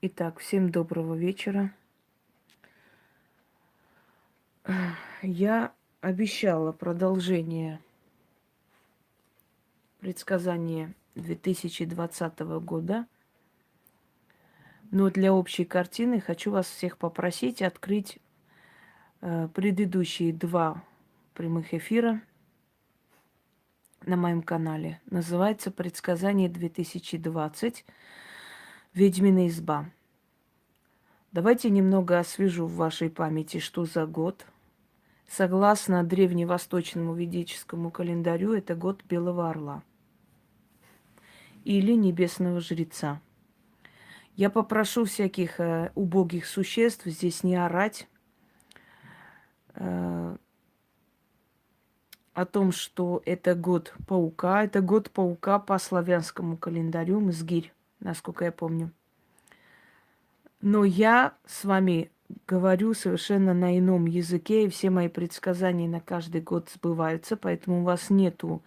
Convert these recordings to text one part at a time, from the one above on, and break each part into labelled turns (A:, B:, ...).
A: Итак, всем доброго вечера. Я обещала продолжение предсказания 2020 года, но для общей картины хочу вас всех попросить открыть предыдущие два прямых эфира на моем канале. Называется «Предсказание 2020. Ведьмина изба». Давайте немного освежу в вашей памяти, что за год. Согласно древневосточному ведическому календарю, это год Белого Орла или Небесного Жреца. Я попрошу всяких убогих существ здесь не орать о том, что это год паука. Это год паука по славянскому календарю, Мзгирь, насколько я помню. Но я с вами говорю совершенно на ином языке, и все мои предсказания на каждый год сбываются, поэтому у вас нету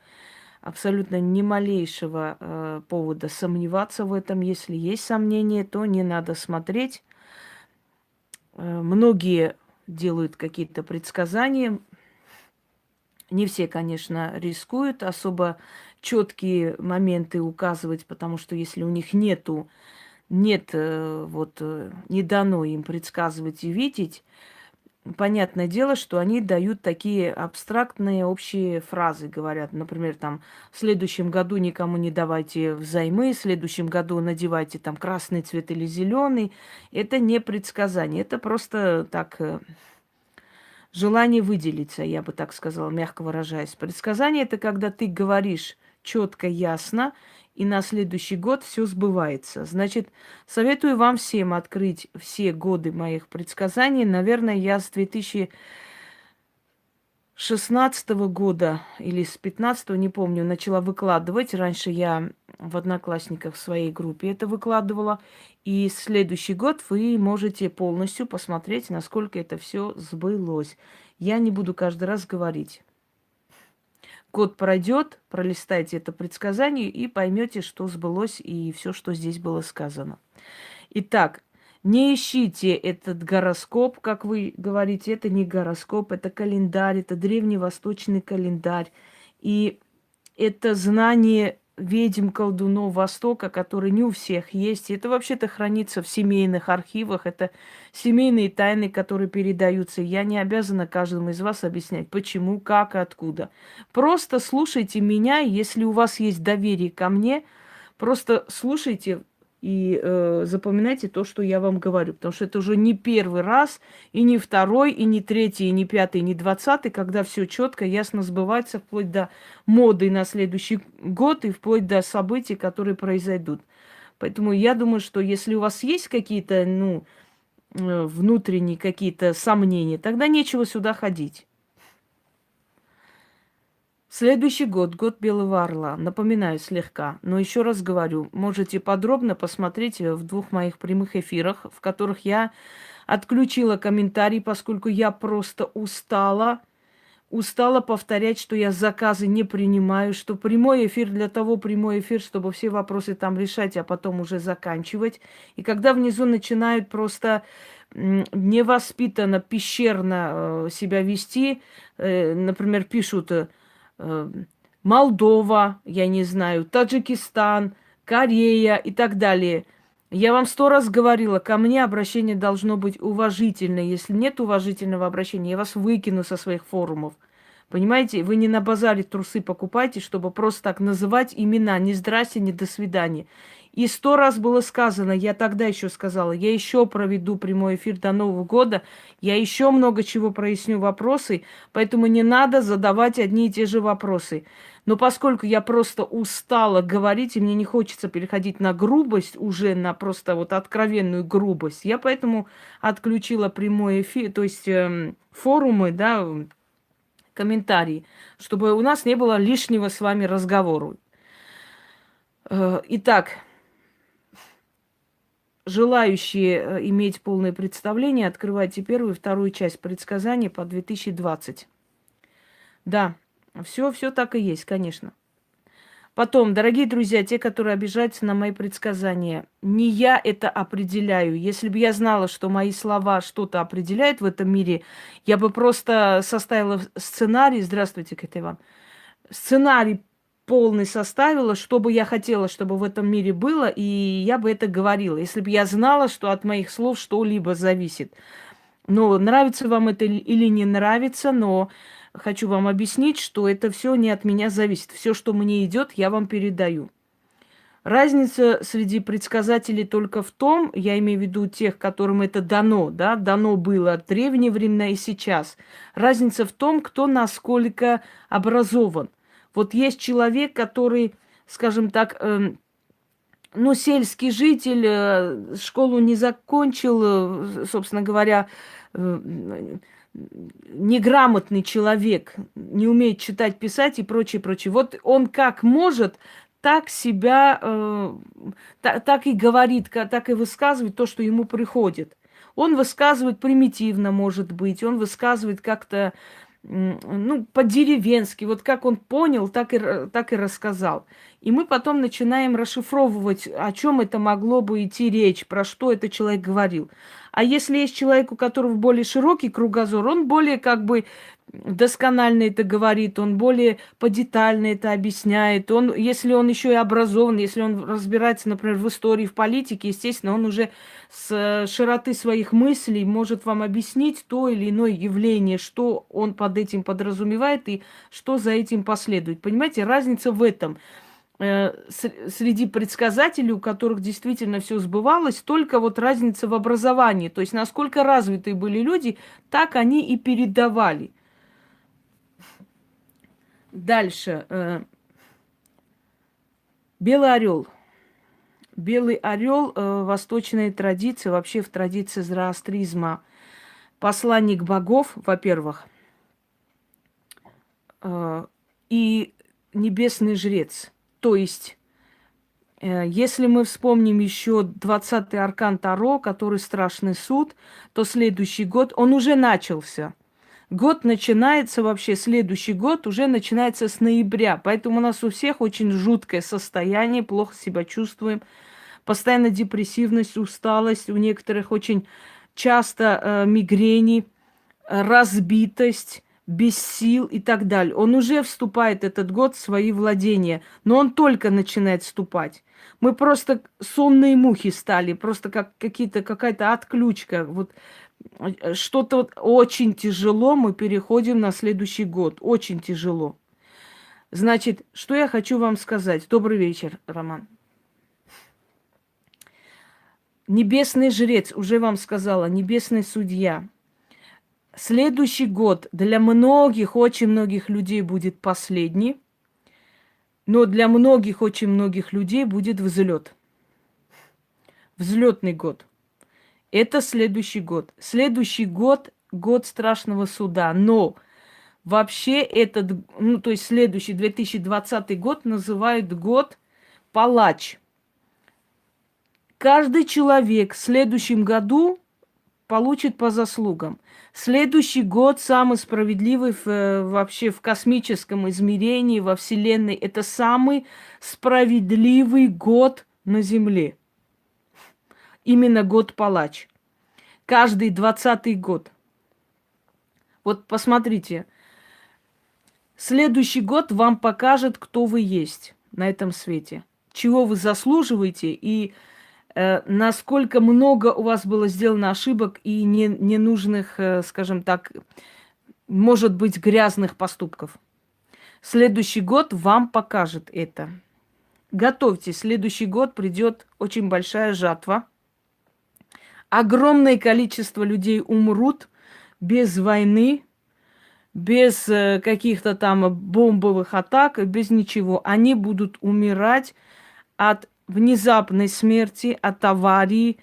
A: абсолютно ни малейшего повода сомневаться в этом. Если есть сомнения, то не надо смотреть. Многие делают какие-то предсказания. Не все, конечно, рискуют особо четкие моменты указывать, потому что если у них не дано им предсказывать и видеть, понятное дело, что они дают такие абстрактные общие фразы, говорят, например, там, в следующем году никому не давайте взаймы, в следующем году надевайте там красный цвет или зеленый. Это не предсказание, это просто так желание выделиться, я бы так сказала, мягко выражаясь. Предсказание – это когда ты говоришь четко, ясно, и на следующий год все сбывается. Значит, советую вам всем открыть все годы моих предсказаний. Наверное, я с 2016 года или с 15 не помню, начала выкладывать. Раньше я в Одноклассниках в своей группе это выкладывала. И следующий год вы можете полностью посмотреть, насколько это все сбылось. Я не буду каждый раз говорить. Год пройдет, пролистайте это предсказание и поймете, что сбылось и все, что здесь было сказано. Итак, не ищите этот гороскоп, как вы говорите, это не гороскоп, это календарь, это древневосточный календарь. И это знание ведьм, колдунов Востока, которые не у всех есть. И это вообще-то хранится в семейных архивах. Это семейные тайны, которые передаются. Я не обязана каждому из вас объяснять, почему, как и откуда. Просто слушайте меня, если у вас есть доверие ко мне, просто слушайте и запоминайте то, что я вам говорю. Потому что это уже не первый раз, и не второй, и не третий, и не пятый, и не 20, когда все четко, ясно сбывается, вплоть до моды на следующий год и вплоть до событий, которые произойдут. Поэтому я думаю, что если у вас есть какие-то, внутренние какие-то сомнения, тогда нечего сюда ходить. Следующий год, год Белого Орла. Напоминаю слегка, но еще раз говорю, можете подробно посмотреть в двух моих прямых эфирах, в которых я отключила комментарии, поскольку я просто устала повторять, что я заказы не принимаю, что прямой эфир для того прямой эфир, чтобы все вопросы там решать, а потом уже заканчивать. И когда внизу начинают просто невоспитанно, пещерно себя вести, например, пишут Молдова, я не знаю, Таджикистан, Корея и так далее. Я вам 100 раз говорила, ко мне обращение должно быть уважительное. Если нет уважительного обращения, я вас выкину со своих форумов. Понимаете, вы не на базаре трусы покупаете, чтобы просто так называть имена. Ни здрасте, ни до свидания. И 100 раз было сказано, я тогда еще сказала, я еще проведу прямой эфир до Нового года, я еще много чего проясню вопросы, поэтому не надо задавать одни и те же вопросы. Но поскольку я просто устала говорить, и мне не хочется переходить на грубость, уже на просто вот откровенную грубость, я поэтому отключила прямой эфир, то есть форумы, да, комментарии, чтобы у нас не было лишнего с вами разговора. Итак, желающие иметь полное представление, открывайте первую и вторую часть предсказаний по 2020. Да, все так и есть, конечно. Потом, дорогие друзья, те, которые обижаются на мои предсказания, не я это определяю. Если бы я знала, что мои слова что-то определяют в этом мире, я бы просто составила сценарий. Здравствуйте, Катя Иван. Сценарий полный составила, что бы я хотела, чтобы в этом мире было, и я бы это говорила, если бы я знала, что от моих слов что-либо зависит. Но нравится вам это или не нравится, но хочу вам объяснить, что это все не от меня зависит. Все, что мне идет, я вам передаю. Разница среди предсказателей только в том, я имею в виду тех, которым это дано, да, дано было от древние времена и сейчас. Разница в том, кто насколько образован. Вот есть человек, который, скажем так, ну, сельский житель, школу не закончил, собственно говоря, неграмотный человек, не умеет читать, писать и прочее, прочее. Вот он как может, так себя, так и говорит, так и высказывает то, что ему приходит. Он высказывает примитивно, может быть, он высказывает как-то, ну, по-деревенски. Вот как он понял, так и рассказал. И мы потом начинаем расшифровывать, о чем это могло бы идти речь, про что этот человек говорил. А если есть человек, у которого более широкий кругозор, он более как бы досконально это говорит, он более подетально это объясняет. Он, если он еще и образован, если он разбирается, например, в истории, в политике, естественно, он уже с широты своих мыслей может вам объяснить то или иное явление, что он под этим подразумевает и что за этим последует. Понимаете, разница в этом. Среди предсказателей, у которых действительно все сбывалось, только вот разница в образовании. То есть, насколько развитые были люди, так они и передавали. Дальше. Белый орел. Белый орел в восточной традиции, вообще в традиции зороастризма, посланник богов, во-первых, и небесный жрец. То есть, если мы вспомним еще 20-й аркан Таро, который страшный суд, то следующий год, он уже начался. Год начинается вообще, следующий год уже начинается с ноября. Поэтому у нас у всех очень жуткое состояние, плохо себя чувствуем. Постоянно депрессивность, усталость, у некоторых очень часто мигрени, разбитость, без сил и так далее. Он уже вступает этот год в свои владения, но он только начинает вступать. Мы просто сонные мухи стали, просто как какая-то отключка. Вот что-то вот очень тяжело, мы переходим на следующий год. Очень тяжело. Значит, что я хочу вам сказать. Добрый вечер, Роман. Небесный жрец, уже вам сказала, небесный судья. Следующий год для многих, очень многих людей будет последний, но для многих, очень многих людей будет взлет. Взлетный год. Это следующий год. Следующий год – год страшного суда. Но вообще этот, ну то есть следующий 2020 год называют год палач. Каждый человек в следующем году получит по заслугам. Следующий год самый справедливый вообще в космическом измерении, во Вселенной. Это самый справедливый год на Земле. Именно год палач. Каждый 20-й год. Вот посмотрите. Следующий год вам покажет, кто вы есть на этом свете. Чего вы заслуживаете и насколько много у вас было сделано ошибок и ненужных, скажем так, может быть, грязных поступков. Следующий год вам покажет это. Готовьтесь, следующий год придет очень большая жатва. Огромное количество людей умрут без войны, без каких-то там бомбовых атак, без ничего. Они будут умирать от внезапной смерти, от аварии,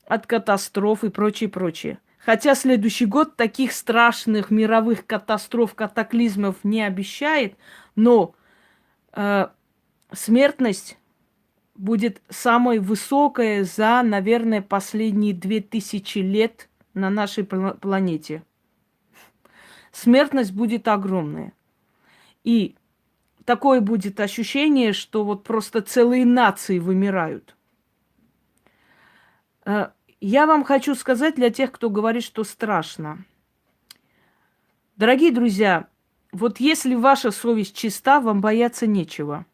A: от катастроф и прочее, прочее. Хотя следующий год таких страшных мировых катастроф, катаклизмов не обещает, но смертность будет самой высокой за, наверное, последние 2000 лет на нашей планете. Смертность будет огромная. И такое будет ощущение, что вот просто целые нации вымирают. Я вам хочу сказать для тех, кто говорит, что страшно. Дорогие друзья, вот если ваша совесть чиста, вам бояться нечего.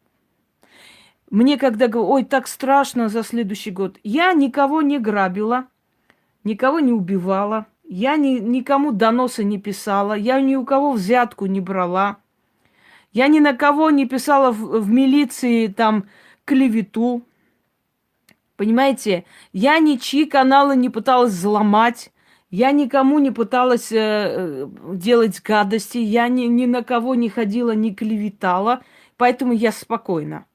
A: Мне когда говорят, ой, так страшно за следующий год, я никого не грабила, никого не убивала, я никому доноса не писала, я ни у кого взятку не брала, я ни на кого не писала в милиции там клевету. Понимаете, я ничьи каналы не пыталась взломать, я никому не пыталась делать гадости, я ни на кого не ходила, не клеветала, поэтому я спокойна.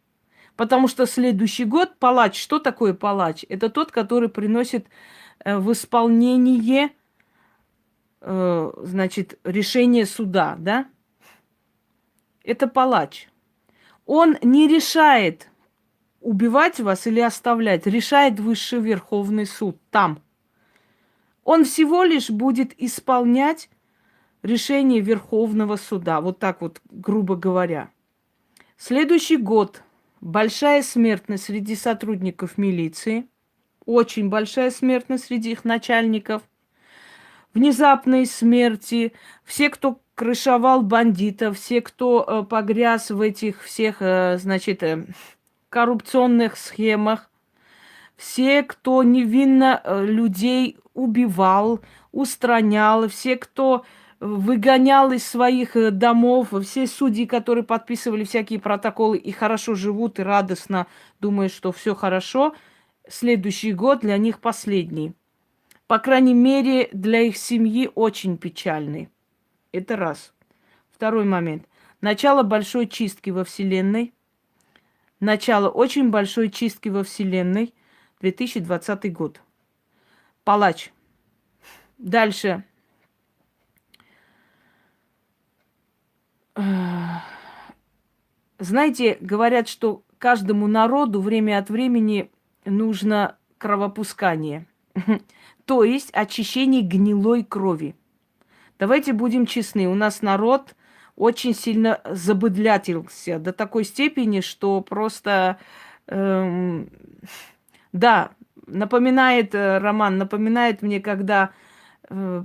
A: Потому что следующий год палач, что такое палач? Это тот, который приносит в исполнение, значит, решение суда, да? Это палач. Он не решает, убивать вас или оставлять, решает Высший Верховный суд там. Он всего лишь будет исполнять решение Верховного суда, вот так вот, грубо говоря. Следующий год большая смертность среди сотрудников милиции, очень большая смертность среди их начальников, внезапные смерти, все, кто крышевал бандитов, все, кто погряз в этих всех, значит, коррупционных схемах, все, кто невинно людей убивал, устранял, все, кто выгонял из своих домов, все судьи, которые подписывали всякие протоколы и хорошо живут, и радостно думают, что все хорошо, следующий год для них последний. По крайней мере, для их семьи очень печальный. Это раз. Второй момент. Начало большой чистки во Вселенной. Начало очень большой чистки во Вселенной. 2020 год. Палач. Дальше. Знаете, говорят, что каждому народу время от времени нужно кровопускание. То есть очищение гнилой крови. Давайте будем честны. У нас народ очень сильно забыдлятился до такой степени, что просто... да, напоминает, Роман, напоминает мне, когда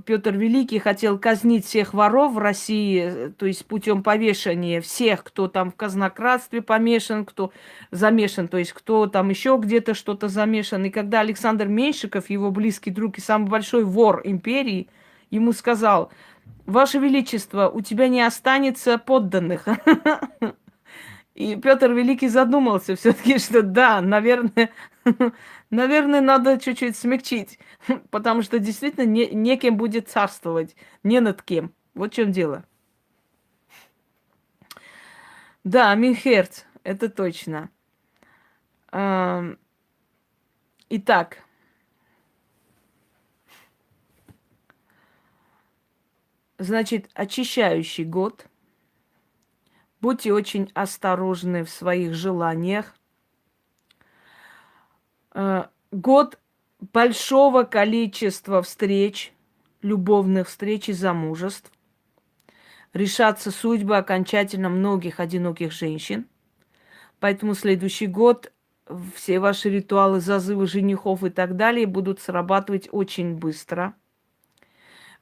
A: Петр Великий хотел казнить всех воров в России, то есть путем повешения всех, кто там в казнократстве помешан, кто замешан, то есть кто там еще где-то что-то замешан. И когда Александр Меньшиков, его близкий друг и самый большой вор империи, ему сказал: «Ваше Величество, у тебя не останется подданных». И Петр Великий задумался все-таки, что да, наверное, надо чуть-чуть смягчить, потому что действительно некем будет царствовать, не над кем. Вот в чем дело. Да, Минхерц, это точно. Итак, значит, очищающий год. Будьте очень осторожны в своих желаниях. Год большого количества встреч, любовных встреч и замужеств. Решатся судьбы окончательно многих одиноких женщин. Поэтому следующий год все ваши ритуалы, зазывы женихов и так далее будут срабатывать очень быстро.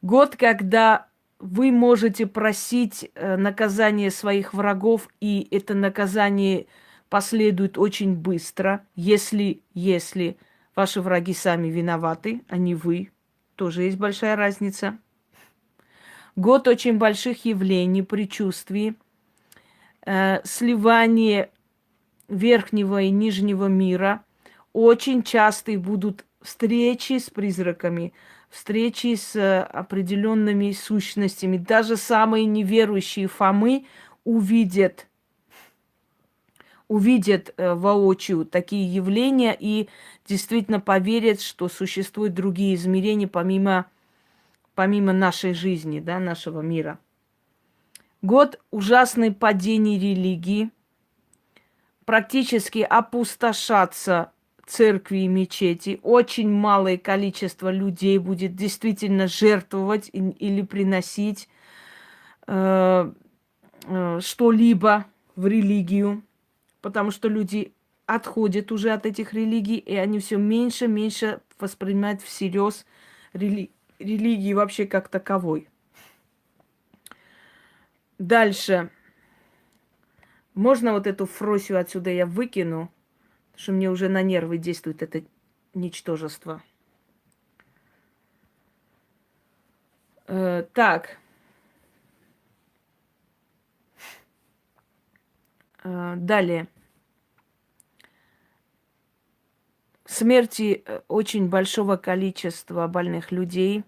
A: Год, когда вы можете просить наказание своих врагов, и это наказание последует очень быстро, если ваши враги сами виноваты, а не вы. Тоже есть большая разница. Год очень больших явлений, предчувствий, сливание верхнего и нижнего мира. Очень частые будут встречи с призраками, встречи с определенными сущностями. Даже самые неверующие Фомы увидят воочию такие явления и действительно поверят, что существуют другие измерения помимо нашей жизни, да, нашего мира. Год ужасной падений религии. Практически опустошатся церкви и мечети. Очень малое количество людей будет действительно жертвовать или приносить что-либо в религию, потому что люди отходят уже от этих религий, и они все меньше и меньше воспринимают всерьез религии вообще как таковой. Дальше. Можно вот эту Фросию отсюда я выкину, потому что мне уже на нервы действует это ничтожество. Так. Далее. Смерти очень большого количества больных людей,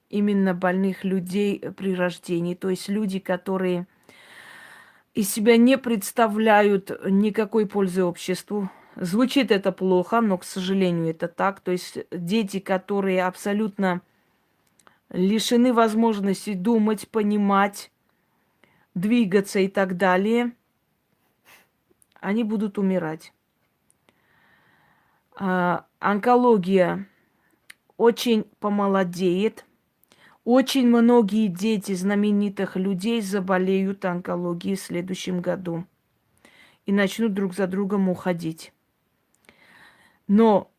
A: именно больных людей при рождении, то есть люди, которые из себя не представляют никакой пользы обществу. Звучит это плохо, но, к сожалению, это так. То есть дети, которые абсолютно лишены возможности думать, понимать, двигаться и так далее, они будут умирать. Онкология очень помолодеет. Очень многие дети знаменитых людей заболеют онкологией в следующем году и начнут друг за другом уходить. Но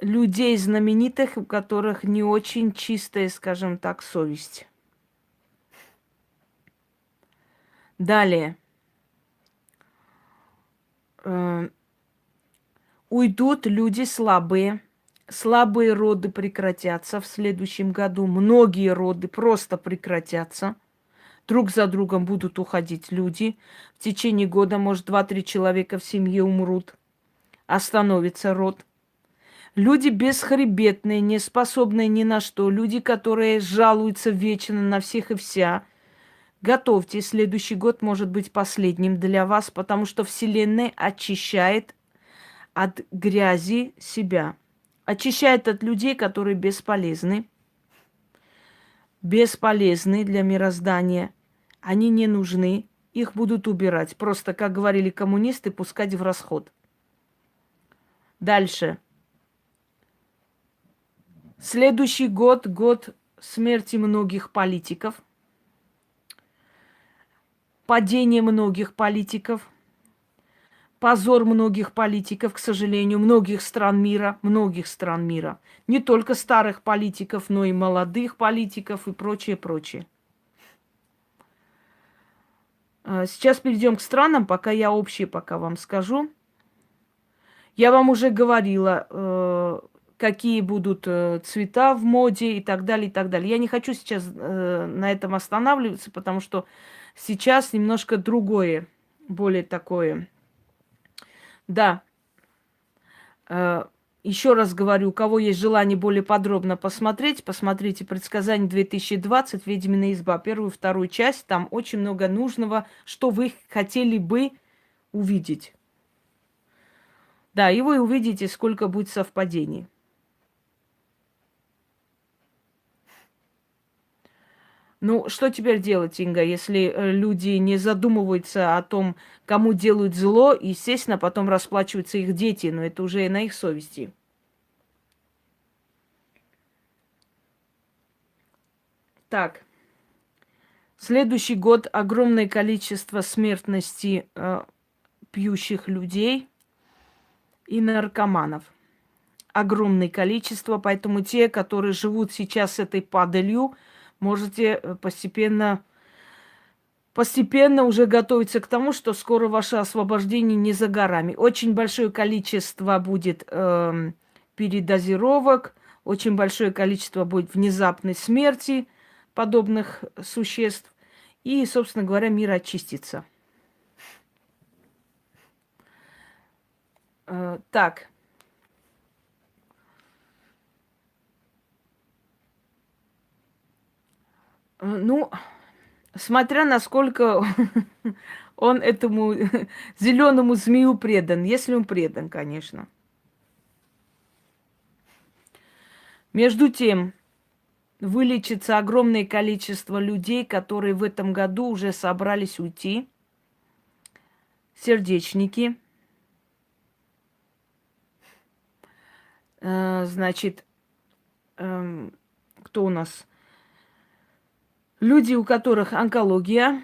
A: людей знаменитых, у которых не очень чистая, скажем так, совесть. Далее. Уйдут люди слабые. Слабые роды прекратятся в следующем году. Многие роды просто прекратятся. Друг за другом будут уходить люди. В течение года, может, 2-3 человека в семье умрут. Остановится род. Люди бесхребетные, не способные ни на что. Люди, которые жалуются вечно на всех и вся. Готовьтесь, следующий год может быть последним для вас, потому что Вселенная очищает от грязи себя. Очищает от людей, которые бесполезны. Бесполезны для мироздания. Они не нужны. Их будут убирать. Просто, как говорили коммунисты, пускать в расход. Дальше. Следующий год – год смерти многих политиков. Падение многих политиков. Позор многих политиков, к сожалению, многих стран мира. Не только старых политиков, но и молодых политиков и прочее, прочее. Сейчас перейдем к странам, пока я общие пока вам скажу. Я вам уже говорила, какие будут цвета в моде и так далее, и так далее. Я не хочу сейчас на этом останавливаться, потому что сейчас немножко другое, более такое. Да. Еще раз говорю, у кого есть желание более подробно посмотреть, посмотрите «Предсказание 2020. Ведьмина изба». Первую и вторую часть. Там очень много нужного, что вы хотели бы увидеть. Да, и вы увидите, сколько будет совпадений. Ну, что теперь делать, Инга, если люди не задумываются о том, кому делают зло, естественно, потом расплачиваются их дети, но это уже на их совести. Так, следующий год огромное количество смертности пьющих людей и наркоманов. Огромное количество, поэтому те, которые живут сейчас с этой падалью, можете постепенно уже готовиться к тому, что скоро ваше освобождение не за горами. Очень большое количество будет передозировок, очень большое количество будет внезапной смерти подобных существ. И, собственно говоря, мир очистится. Так. Ну, смотря насколько он этому зеленому змею предан, если он предан, конечно. Между тем, вылечится огромное количество людей, которые в этом году уже собрались уйти. Сердечники. Значит, кто у нас? Люди, у которых онкология.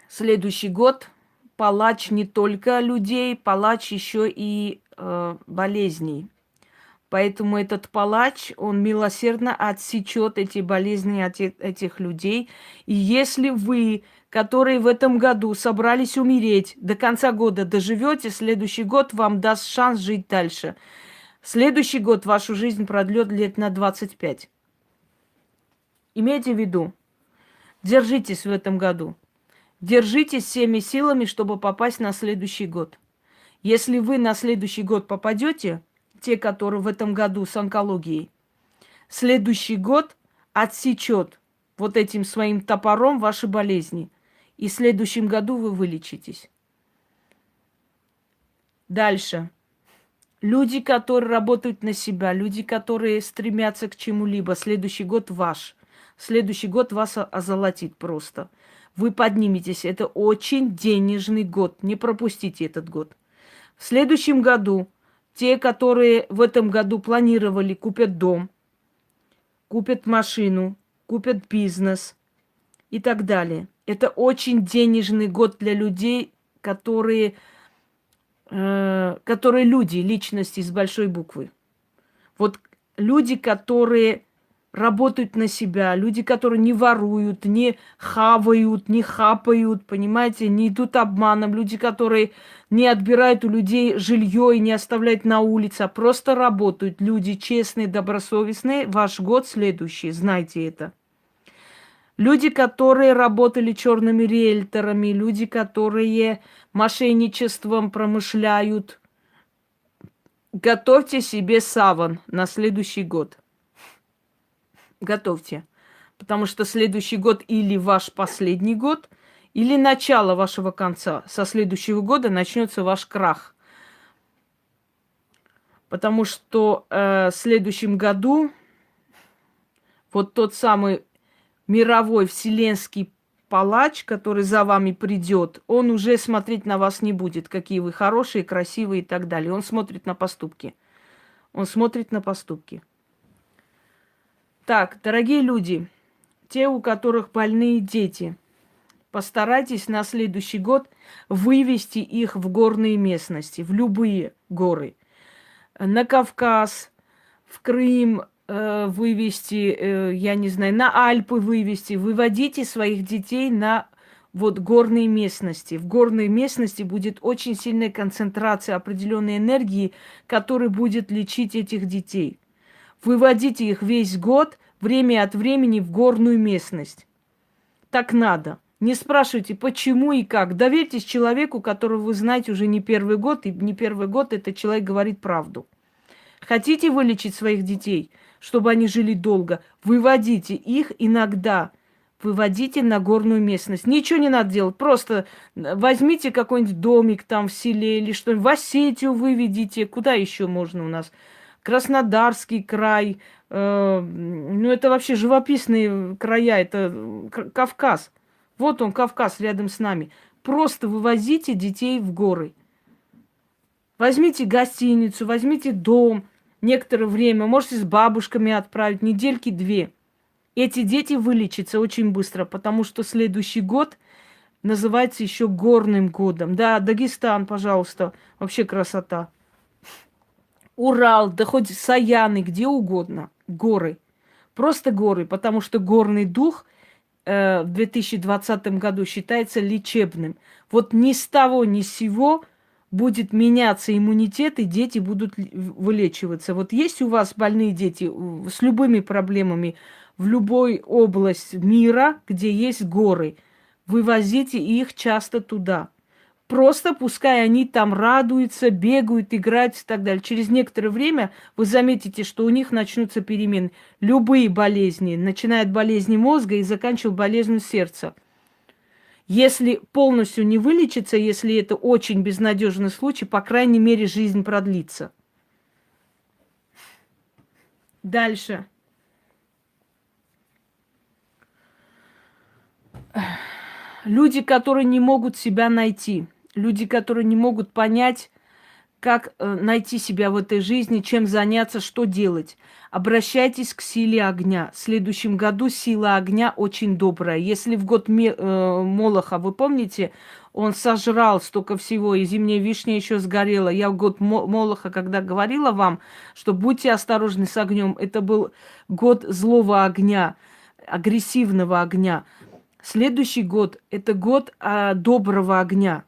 A: Следующий год палач не только людей, палач еще и болезней. Поэтому этот палач, он милосердно отсечет эти болезни от этих людей. И если вы, которые в этом году собрались умереть, до конца года доживете, следующий год вам даст шанс жить дальше. Следующий год вашу жизнь продлет лет на 25. Имейте в виду, держитесь в этом году. Держитесь всеми силами, чтобы попасть на следующий год. Если вы на следующий год попадете, те, которые в этом году с онкологией, следующий год отсечет вот этим своим топором ваши болезни. И в следующем году вы вылечитесь. Дальше. Люди, которые работают на себя, люди, которые стремятся к чему-либо, следующий год ваш. Следующий год вас озолотит просто. Вы подниметесь. Это очень денежный год. Не пропустите этот год. В следующем году те, которые в этом году планировали, купят дом, купят машину, купят бизнес и так далее. Это очень денежный год для людей, которые люди, личности с большой буквы. Вот люди, которые работают на себя, люди, которые не воруют, не хавают, не хапают, понимаете, не идут обманом, люди, которые не отбирают у людей жилье и не оставляют на улице, а просто работают. Люди честные, добросовестные, ваш год следующий, знайте это. Люди, которые работали черными риэлторами, люди, которые мошенничеством промышляют, готовьте себе саван на следующий год. Готовьте. Потому что следующий год или ваш последний год, или начало вашего конца. Со следующего года начнется ваш крах. Потому что в следующем году вот тот самый мировой вселенский палач, который за вами придет, он уже смотреть на вас не будет, какие вы хорошие, красивые и так далее. Он смотрит на поступки. Он смотрит на поступки. Так, дорогие люди, те, у которых больные дети, постарайтесь на следующий год вывести их в горные местности, в любые горы. На Кавказ, в Крым вывести, я не знаю, на Альпы вывести. Выводите своих детей на вот горные местности. В горной местности будет очень сильная концентрация определенной энергии, которая будет лечить этих детей. Выводите их весь год, время от времени в горную местность. Так надо. Не спрашивайте, почему и как. Доверьтесь человеку, которого вы знаете уже не первый год, и не первый год этот человек говорит правду. Хотите вылечить своих детей, чтобы они жили долго? Выводите их иногда. Выводите на горную местность. Ничего не надо делать. Просто возьмите какой-нибудь домик там в селе или что-нибудь. В Осетию выведите. Куда еще можно у нас? Краснодарский край. Ну, это вообще живописные края. Это Кавказ. Вот он, Кавказ, рядом с нами. Просто вывозите детей в горы. Возьмите гостиницу, возьмите дом. Некоторое время можете с бабушками отправить, недельки 2. Эти дети вылечатся очень быстро, потому что следующий год называется еще горным годом. Да, Дагестан, пожалуйста, вообще красота. Урал, да хоть Саяны, где угодно. Горы. Просто горы, потому что горный дух в 2020 году считается лечебным. Вот ни с того, ни с сего будет меняться иммунитет, и дети будут вылечиваться. Вот есть у вас больные дети с любыми проблемами в любой область мира, где есть горы, вывозите их часто туда. Просто пускай они там радуются, бегают, играют и так далее. Через некоторое время вы заметите, что у них начнутся перемены. Любые болезни, начиная от болезни мозга и заканчивая болезнью сердца. Если полностью не вылечится, если это очень безнадежный случай, по крайней мере, жизнь продлится. Дальше. Люди, которые не могут себя найти. Люди, которые не могут понять, как найти себя в этой жизни, чем заняться, что делать. Обращайтесь к силе огня. В следующем году сила огня очень добрая. Если в год Молоха, вы помните, он сожрал столько всего, и зимняя вишня еще сгорела. Я в год Молоха, когда говорила вам, что будьте осторожны с огнем, это был год злого огня, агрессивного огня. Следующий год – это год доброго огня.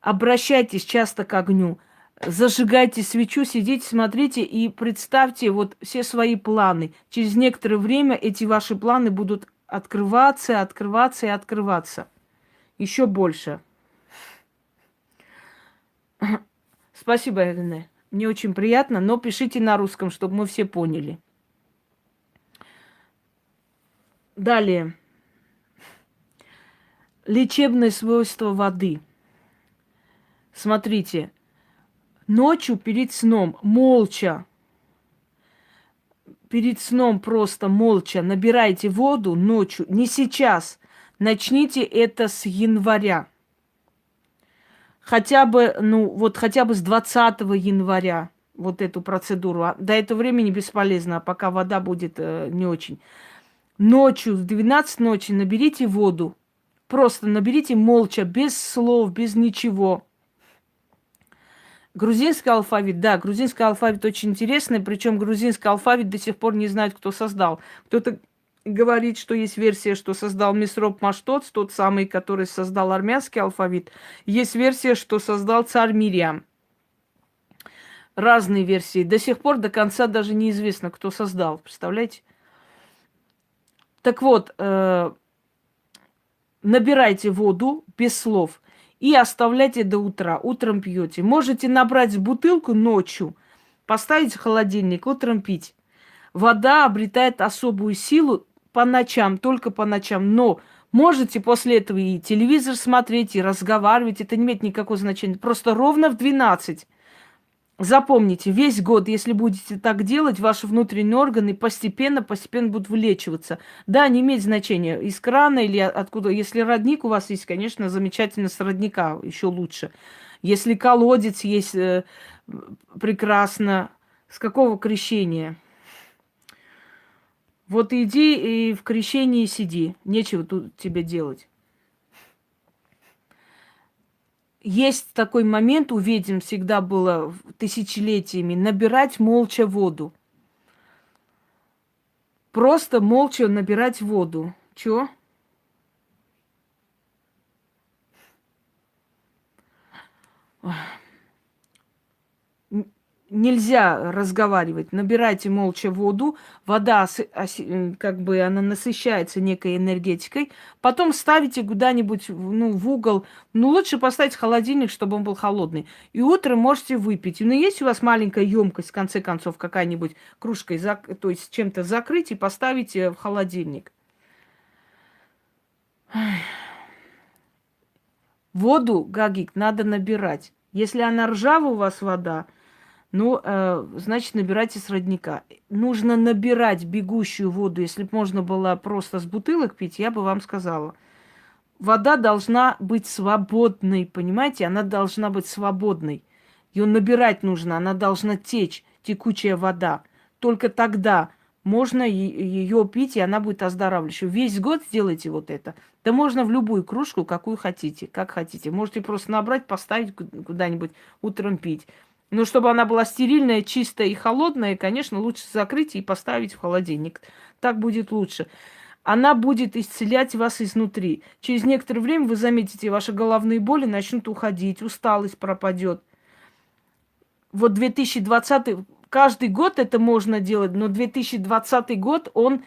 A: Обращайтесь часто к огню, зажигайте свечу, сидите, смотрите и представьте вот все свои планы. Через некоторое время эти ваши планы будут открываться, открываться и открываться. Еще больше. Спасибо, Ирина. Мне очень приятно, но пишите на русском, чтобы мы все поняли. Далее. Лечебные свойства воды. Смотрите. Ночью перед сном молча, перед сном просто молча набирайте воду ночью, не сейчас. Начните это с января. Хотя бы, хотя бы с 20 января вот эту процедуру. До этого времени бесполезно, пока вода будет не очень. Ночью, в 12 ночи наберите воду. Просто наберите молча, без слов, без ничего. Грузинский алфавит, да, грузинский алфавит очень интересный, причем грузинский алфавит до сих пор не знает, кто создал. Кто-то говорит, что есть версия, что создал Месроп Маштоц, тот самый, который создал армянский алфавит. Есть версия, что создал царь Мириам. Разные версии. До сих пор до конца даже неизвестно, кто создал. Представляете? Так вот, набирайте воду без слов и оставляйте до утра. Утром пьете. Можете набрать бутылку ночью, поставить в холодильник, утром пить. Вода обретает особую силу по ночам, только по ночам. Но можете после этого и телевизор смотреть, и разговаривать. Это не имеет никакого значения. Просто ровно в 12. Запомните, весь год, если будете так делать, ваши внутренние органы постепенно будут вылечиваться. Да, не имеет значения, из крана или откуда. Если родник у вас есть, конечно, замечательно, с родника еще лучше. Если колодец есть, прекрасно. С какого крещения? Вот иди и в крещении сиди. Нечего тут тебе делать. Есть такой момент, у ведьм всегда было тысячелетиями, набирать молча воду. Просто молча набирать воду. Чё? Нельзя разговаривать. Набирайте молча воду. Вода, как бы, она насыщается некой энергетикой. Потом ставите куда-нибудь, в угол. Лучше поставить в холодильник, чтобы он был холодный. И утром можете выпить. Есть у вас маленькая емкость, в конце концов, какая-нибудь кружкой, то есть чем-то закрыть и поставить в холодильник. Воду, Гагик, надо набирать. Если она ржавая у вас вода, значит, набирайте с родника. Нужно набирать бегущую воду. Если бы можно было просто с бутылок пить, я бы вам сказала. Вода должна быть свободной, понимаете? Она должна быть свободной. Ее набирать нужно, она должна течь, текучая вода. Только тогда можно ее пить, и она будет оздоравливающей. Весь год сделайте вот это. Да можно в любую кружку, какую хотите, как хотите. Можете просто набрать, поставить куда-нибудь, утром пить. Но чтобы она была стерильная, чистая и холодная, конечно, лучше закрыть и поставить в холодильник. Так будет лучше. Она будет исцелять вас изнутри. Через некоторое время вы заметите, ваши головные боли начнут уходить, усталость пропадет. Вот 2020, каждый год это можно делать, но 2020 год, он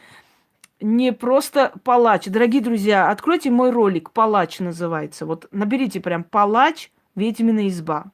A: не просто палач. Дорогие друзья, откройте мой ролик, палач называется. Вот наберите прям палач, ведьмина изба.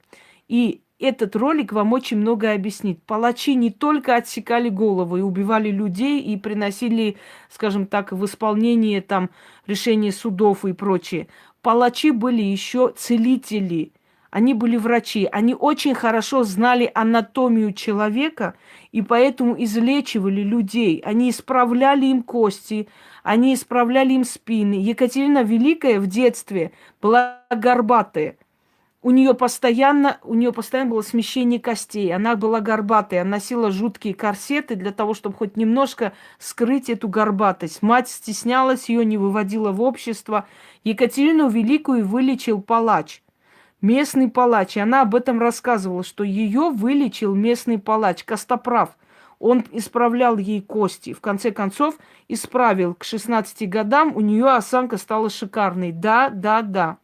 A: И этот ролик вам очень многое объяснит. Палачи не только отсекали головы и убивали людей и приносили, скажем так, в исполнение там решения судов и прочее. Палачи были еще целители. Они были врачи. Они очень хорошо знали анатомию человека и поэтому излечивали людей. Они исправляли им кости, они исправляли им спины. Екатерина Великая в детстве была горбатая. у нее постоянно было смещение костей. Она была горбатой, она носила жуткие корсеты для того, чтобы хоть немножко скрыть эту горбатость. Мать стеснялась ее, не выводила в общество. Екатерину Великую вылечил палач, местный палач. И она об этом рассказывала, что ее вылечил местный палач, Костоправ. Он исправлял ей кости. В конце концов, исправил. К 16 годам у нее осанка стала шикарной. Да, да, да.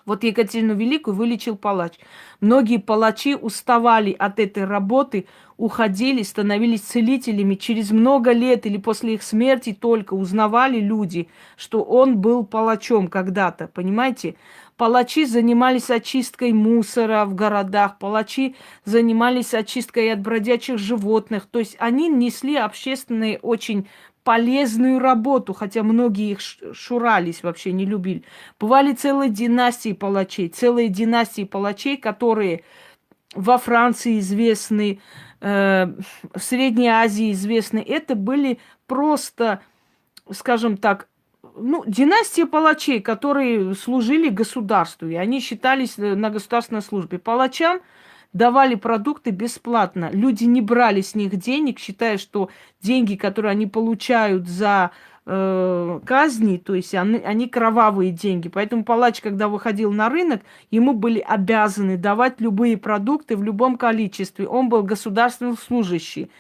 A: Вот Екатерину Великую вылечил палач. Многие палачи уставали от этой работы, уходили, становились целителями. Через много лет или после их смерти только узнавали люди, что он был палачом когда-то, понимаете? Палачи занимались очисткой мусора в городах, палачи занимались очисткой от бродячих животных. То есть они несли общественные очень полезную работу, хотя многие их шурались, вообще не любили. Бывали целые династии палачей, которые во Франции известны, в Средней Азии известны. Это были просто, скажем так, ну, династия палачей, которые служили государству, и они считались на государственной службе. Палачам давали продукты бесплатно. Люди не брали с них денег, считая, что деньги, которые они получают за казни, то есть они кровавые деньги. Поэтому палач, когда выходил на рынок, ему были обязаны давать любые продукты в любом количестве. Он был государственным служащий.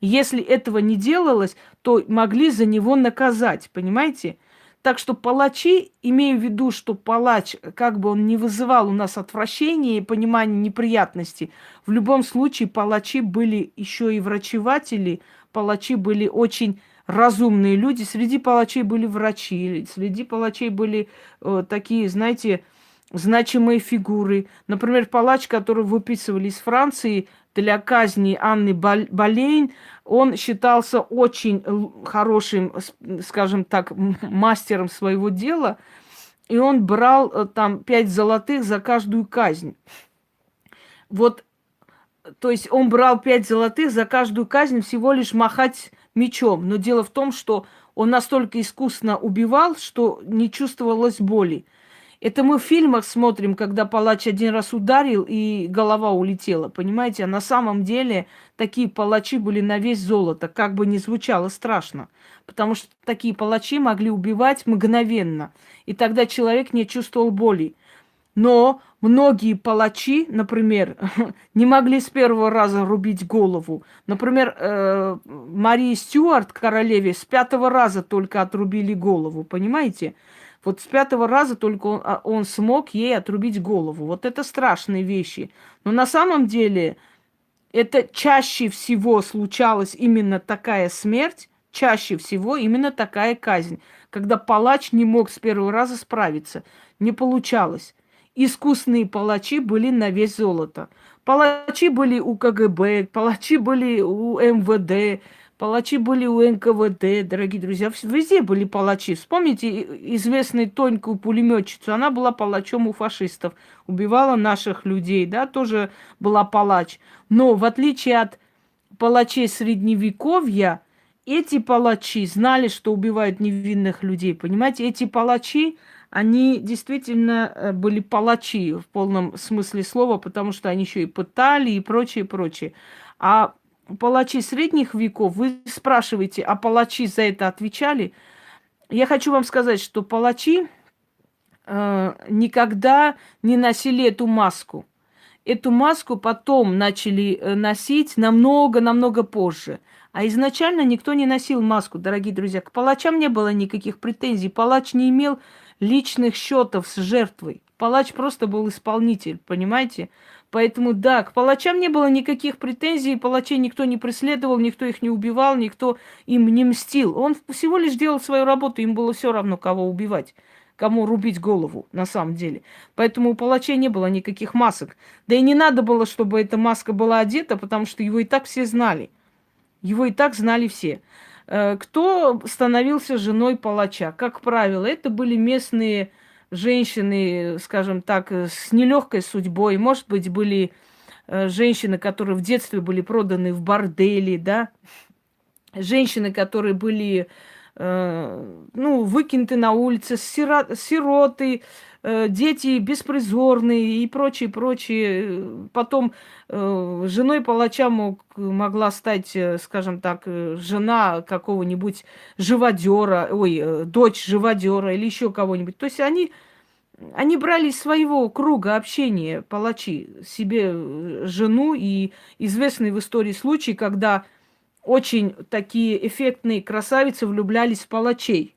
A: Если этого не делалось, то могли за него наказать, понимаете? Так что палачи, имею в виду, что палач, как бы он не вызывал у нас отвращения и понимания неприятностей, в любом случае палачи были еще и врачеватели, палачи были очень разумные люди. Среди палачей были врачи, среди палачей были такие, знаете, значимые фигуры. Например, палач, которого выписывали из Франции для казни Анны Болейн, он считался очень хорошим, скажем так, мастером своего дела, и он брал там 5 золотых за каждую казнь. Вот, то есть он брал 5 золотых за каждую казнь всего лишь махать мечом. Но дело в том, что он настолько искусно убивал, что не чувствовалось боли. Это мы в фильмах смотрим, когда палач один раз ударил, и голова улетела, понимаете? А на самом деле такие палачи были на вес золота, как бы ни звучало страшно. Потому что такие палачи могли убивать мгновенно, и тогда человек не чувствовал боли. Но многие палачи, например, не могли с первого раза рубить голову. Например, Марии Стюарт, королеве, с 5-го раза только отрубили голову, понимаете? Вот с 5-го раза только он смог ей отрубить голову. Вот это страшные вещи. Но на самом деле это чаще всего случалась именно такая смерть, чаще всего именно такая казнь, когда палач не мог с первого раза справиться. Не получалось. Искусные палачи были на вес золота. Палачи были у КГБ, палачи были у МВД, палачи были у НКВД, дорогие друзья. Везде были палачи. Вспомните известную Тоньку пулеметчицу. Она была палачом у фашистов. Убивала наших людей, да, тоже была палач. Но в отличие от палачей Средневековья, эти палачи знали, что убивают невинных людей. Понимаете, эти палачи, они действительно были палачи в полном смысле слова, потому что они еще и пытали и прочее, прочее. А палачи средних веков, вы спрашиваете, а палачи за это отвечали? Я хочу вам сказать, что палачи никогда не носили эту маску. Эту маску потом начали носить намного позже. А изначально никто не носил маску, дорогие друзья. К палачам не было никаких претензий. Палач не имел личных счетов с жертвой. Палач просто был исполнитель, понимаете? Поэтому, да, к палачам не было никаких претензий, палачей никто не преследовал, никто их не убивал, никто им не мстил. Он всего лишь делал свою работу, им было все равно, кого убивать, кому рубить голову, на самом деле. Поэтому у палачей не было никаких масок. Да и не надо было, чтобы эта маска была одета, потому что его и так все знали. Его и так знали все. Кто становился женой палача? Как правило, это были местные женщины, скажем так, с нелегкой судьбой. Может быть, были женщины, которые в детстве были проданы в бордели, да? Женщины, которые были ну, выкинуты на улице, сироты, дети беспризорные и прочее, прочее. Потом женой палача могла стать, скажем так, жена какого-нибудь живодера, дочь живодера или еще кого-нибудь. То есть они брали из своего круга общения, палачи, себе жену. И известный в истории случай, когда очень такие эффектные красавицы влюблялись в палачей.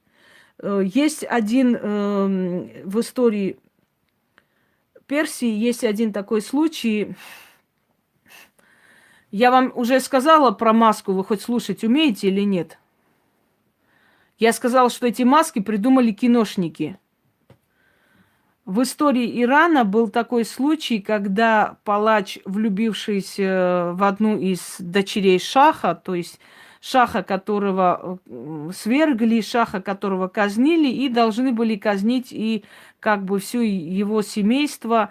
A: Есть один в истории Персии, есть один такой случай. Я вам уже сказала про маску, вы хоть слушать умеете или нет? Я сказала, что эти маски придумали киношники. В истории Ирана был такой случай, когда палач, влюбившийся в одну из дочерей шаха, то есть шаха, которого свергли, шаха, которого казнили, и должны были казнить и как бы все его семейство.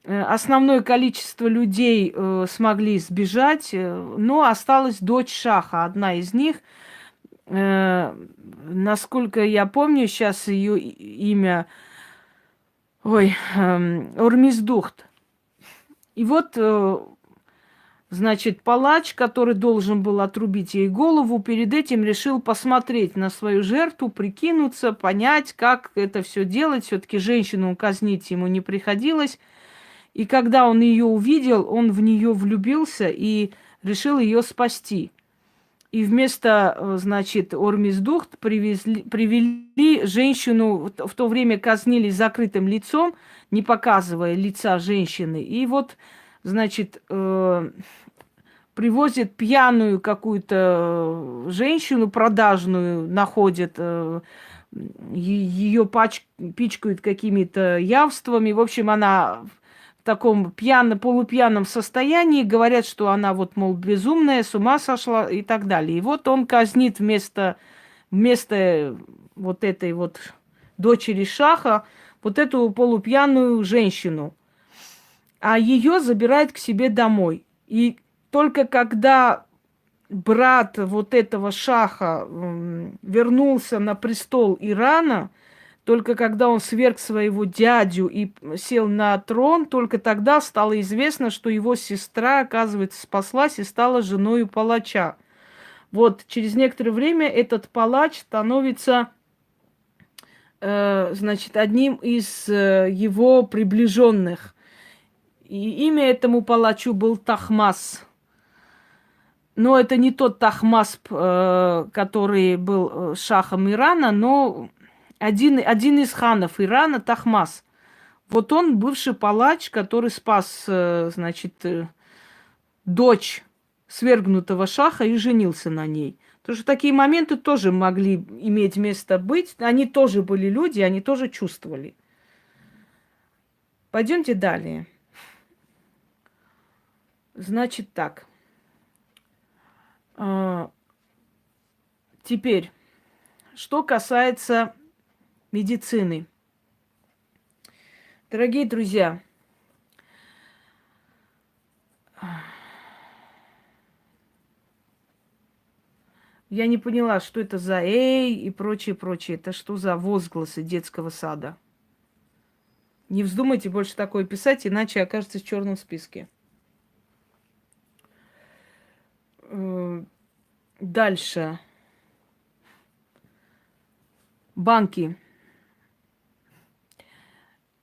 A: Основное количество людей смогли сбежать, но осталась дочь шаха, одна из них. Насколько я помню, сейчас ее имя... Ормиздухт. И вот, значит, палач, который должен был отрубить ей голову, перед этим решил посмотреть на свою жертву, прикинуться, понять, как это все делать. Все-таки женщину казнить ему не приходилось. И когда он ее увидел, он в нее влюбился и решил ее спасти. И вместо, значит, Ормиздухт привели женщину, в то время казнили закрытым лицом, не показывая лица женщины. И вот, значит, привозят пьяную какую-то женщину продажную, находят, ее пичкают какими-то явствами. В общем, она в таком полупьяном состоянии, говорят, что она вот, мол, безумная, с ума сошла и так далее. И вот он казнит вместо вот этой вот дочери шаха вот эту полупьяную женщину, а ее забирает к себе домой. И только когда брат вот этого шаха вернулся на престол Ирана, только когда он сверг своего дядю и сел на трон, только тогда стало известно, что его сестра, оказывается, спаслась и стала женой палача. Вот через некоторое время этот палач становится, значит, одним из его приближенных. И имя этому палачу был Тахмас. Но это не тот Тахмас, который был шахом Ирана, но один из ханов Ирана, Тахмас. Вот он бывший палач, который спас, значит, дочь свергнутого шаха и женился на ней. Потому что такие моменты тоже могли иметь место быть. Они тоже были люди, они тоже чувствовали. Пойдемте далее. Значит так. Теперь, что касается медицины. Дорогие друзья, я не поняла, что это за «эй» и прочее, прочее. Это что за возгласы детского сада? Не вздумайте больше такое писать, иначе окажется в черном списке. Дальше. Банки.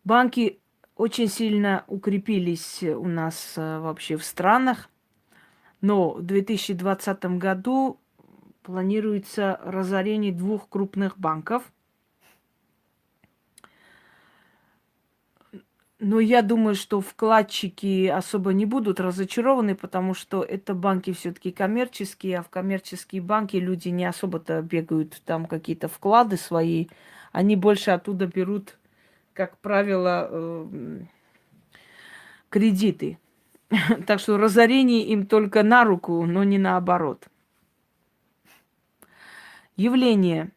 A: Банки очень сильно укрепились у нас вообще в странах, но в 2020 году планируется разорение 2 крупных банков. Но я думаю, что вкладчики особо не будут разочарованы, потому что это банки все-таки коммерческие, а в коммерческие банки люди не особо-то бегают там какие-то вклады свои. Они больше оттуда берут, как правило, кредиты. Так что разорение им только на руку, но не наоборот. Явления,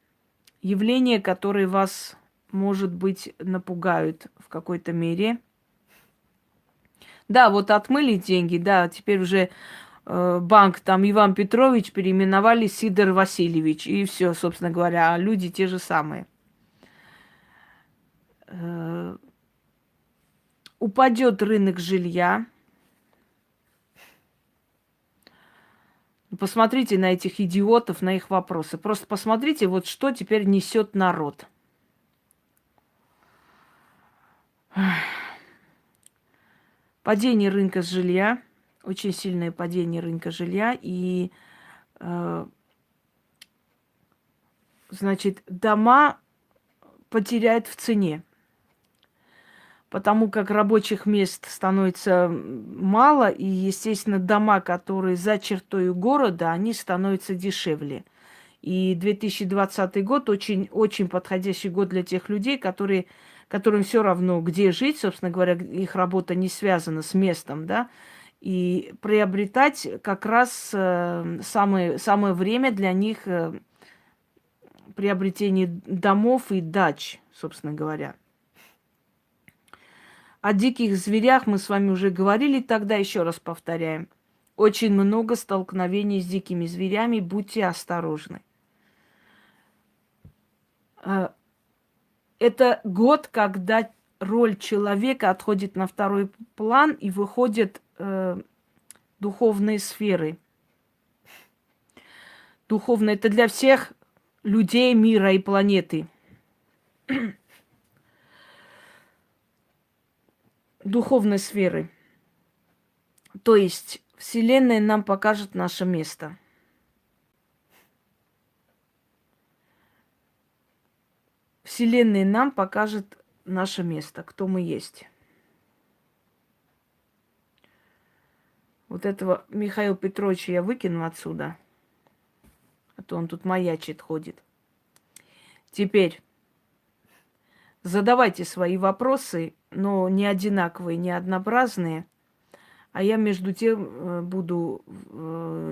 A: которые вас, может быть, напугают в какой-то мере. Да, вот отмыли деньги, да, теперь уже банк там Иван Петрович переименовали Сидор Васильевич. И все, собственно говоря, а люди те же самые. Упадет рынок жилья. Посмотрите на этих идиотов, на их вопросы. Просто посмотрите, вот что теперь несет народ. Падение рынка жилья, очень сильное падение рынка жилья. И, значит, дома потеряют в цене. Потому как рабочих мест становится мало, и, естественно, дома, которые за чертой города, они становятся дешевле. И 2020 год очень подходящий год для тех людей, которым все равно, где жить, собственно говоря, их работа не связана с местом, да, и приобретать как раз самое время для них приобретения домов и дач, собственно говоря. О диких зверях мы с вами уже говорили, тогда еще раз повторяем. Очень много столкновений с дикими зверями, будьте осторожны. Это год, когда роль человека отходит на второй план и выходят духовные сферы. Духовные – это для всех людей мира и планеты. Духовной сферы. То есть Вселенная нам покажет наше место. Вселенная нам покажет наше место, кто мы есть. Вот этого Михаила Петровича я выкину отсюда, а то он тут маячит, ходит. Теперь задавайте свои вопросы, но не одинаковые, не однообразные. А я между тем буду,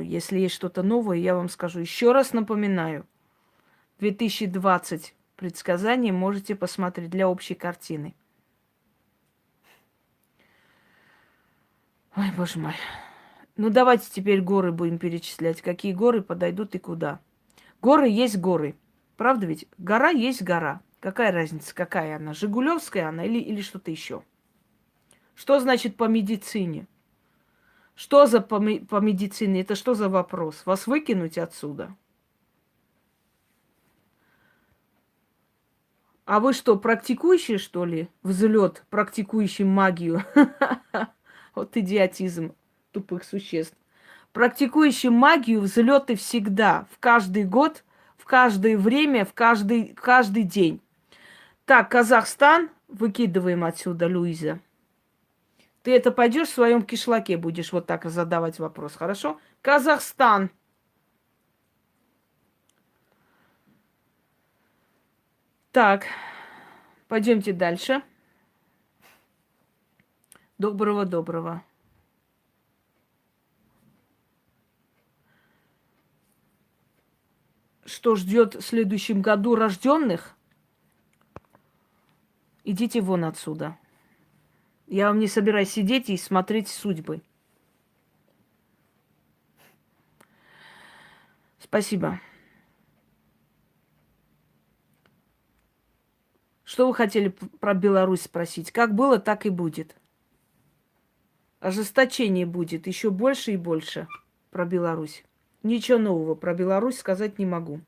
A: если есть что-то новое, я вам скажу. Еще раз напоминаю, 2020 предсказания можете посмотреть для общей картины. Ой, боже мой. Ну, давайте теперь горы будем перечислять. Какие горы подойдут и куда. Горы есть горы. Правда ведь? Гора есть гора. Какая разница, какая она? Жигулевская она или что-то еще? Что значит по медицине? Что за по медицине? Это что за вопрос? Вас выкинуть отсюда? А вы что, практикующие, что ли? Взлет, практикующий магию? Вот идиотизм тупых существ. Практикующий магию взлеты всегда, в каждый год, в каждое время, в каждый день. Так, Казахстан, выкидываем отсюда, Луиза. Ты это пойдешь в своем кишлаке, будешь вот так задавать вопрос, хорошо? Казахстан. Так, пойдемте дальше. Доброго. Что ждет в следующем году рожденных? Идите вон отсюда. Я вам не собираюсь сидеть и смотреть судьбы. Спасибо. Что вы хотели про Беларусь спросить? Как было, так и будет. Ожесточение будет еще больше и больше про Беларусь. Ничего нового про Беларусь сказать не могу.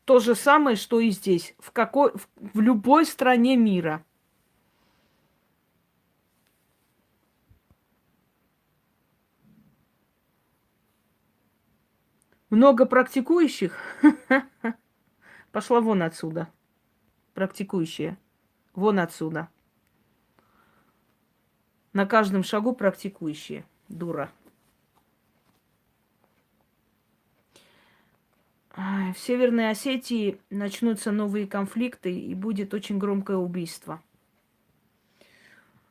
A: То же самое, что и здесь. В любой стране мира. Много практикующих? Пошла вон отсюда. Практикующие. Вон отсюда. На каждом шагу практикующие. Дура. В Северной Осетии начнутся новые конфликты и будет очень громкое убийство.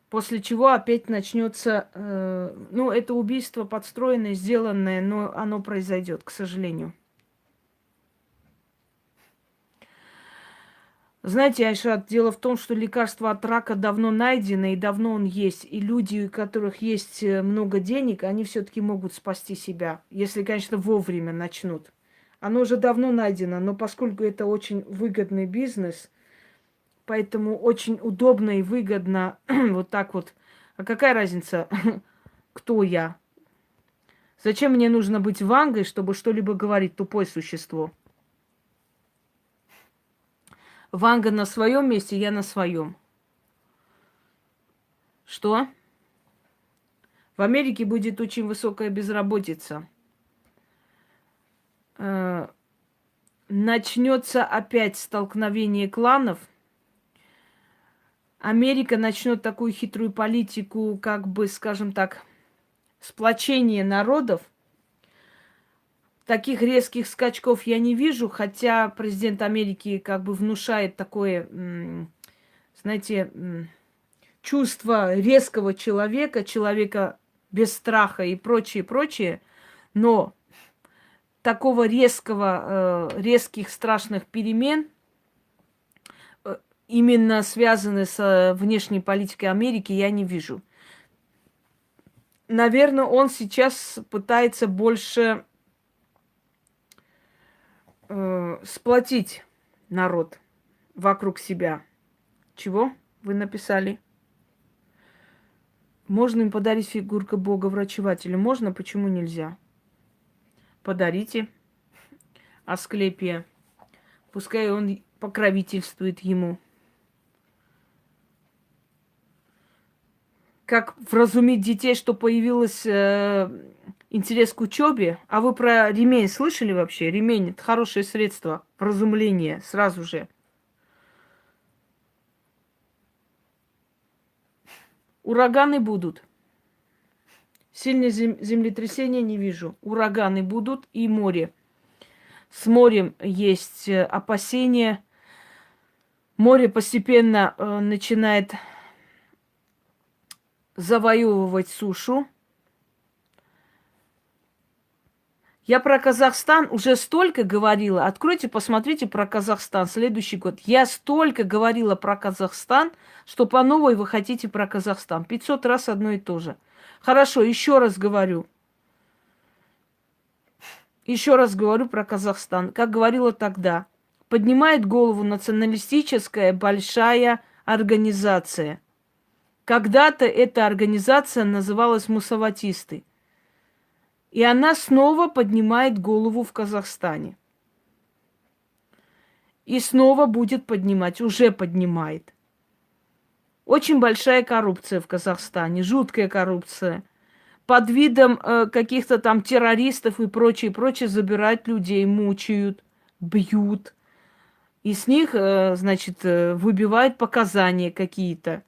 A: После чего опять начнется, это убийство подстроенное, сделанное, но оно произойдет, к сожалению. Знаете, Айшат, дело в том, что лекарство от рака давно найдено, и давно он есть. И люди, у которых есть много денег, они все-таки могут спасти себя, если, конечно, вовремя начнут. Оно уже давно найдено, но поскольку это очень выгодный бизнес, поэтому очень удобно и выгодно вот так вот. А какая разница, кто я? Зачем мне нужно быть Вангой, чтобы что-либо говорить, тупое существо? Ванга на своем месте, я на своем. Что? В Америке будет очень высокая безработица. Начнется опять столкновение кланов. Америка начнет такую хитрую политику, как бы, скажем так, сплочение народов. Таких резких скачков я не вижу, хотя президент Америки как бы внушает такое, знаете, чувство резкого человека, человека без страха и прочее, прочее. Но такого резких страшных перемен, именно связанных с внешней политикой Америки, я не вижу. Наверное, он сейчас пытается больше сплотить народ вокруг себя. Чего вы написали? Можно им подарить фигурку Бога-врачевателя? Можно, почему нельзя? Подарите Асклепия. Пускай он покровительствует ему. Как вразумить детей, что появилась интерес к учебе? А вы про ремень слышали вообще? Ремень – это хорошее средство вразумления сразу же. Ураганы будут. Сильные землетрясения не вижу. Ураганы будут и море. С морем есть опасения. Море постепенно начинает завоевывать сушу. Я про Казахстан уже столько говорила. Откройте, посмотрите про Казахстан. Следующий год. Я столько говорила про Казахстан, что по новой вы хотите про Казахстан. 500 раз одно и то же. Хорошо, еще раз говорю. Еще раз говорю про Казахстан. Как говорила тогда. Поднимает голову националистическая большая организация. Когда-то эта организация называлась «Мусаватисты». И она снова поднимает голову в Казахстане. И снова будет поднимать, уже поднимает. Очень большая коррупция в Казахстане, жуткая коррупция. Под видом каких-то там террористов и прочее, прочее забирают людей, мучают, бьют. И с них, значит, выбивают показания какие-то.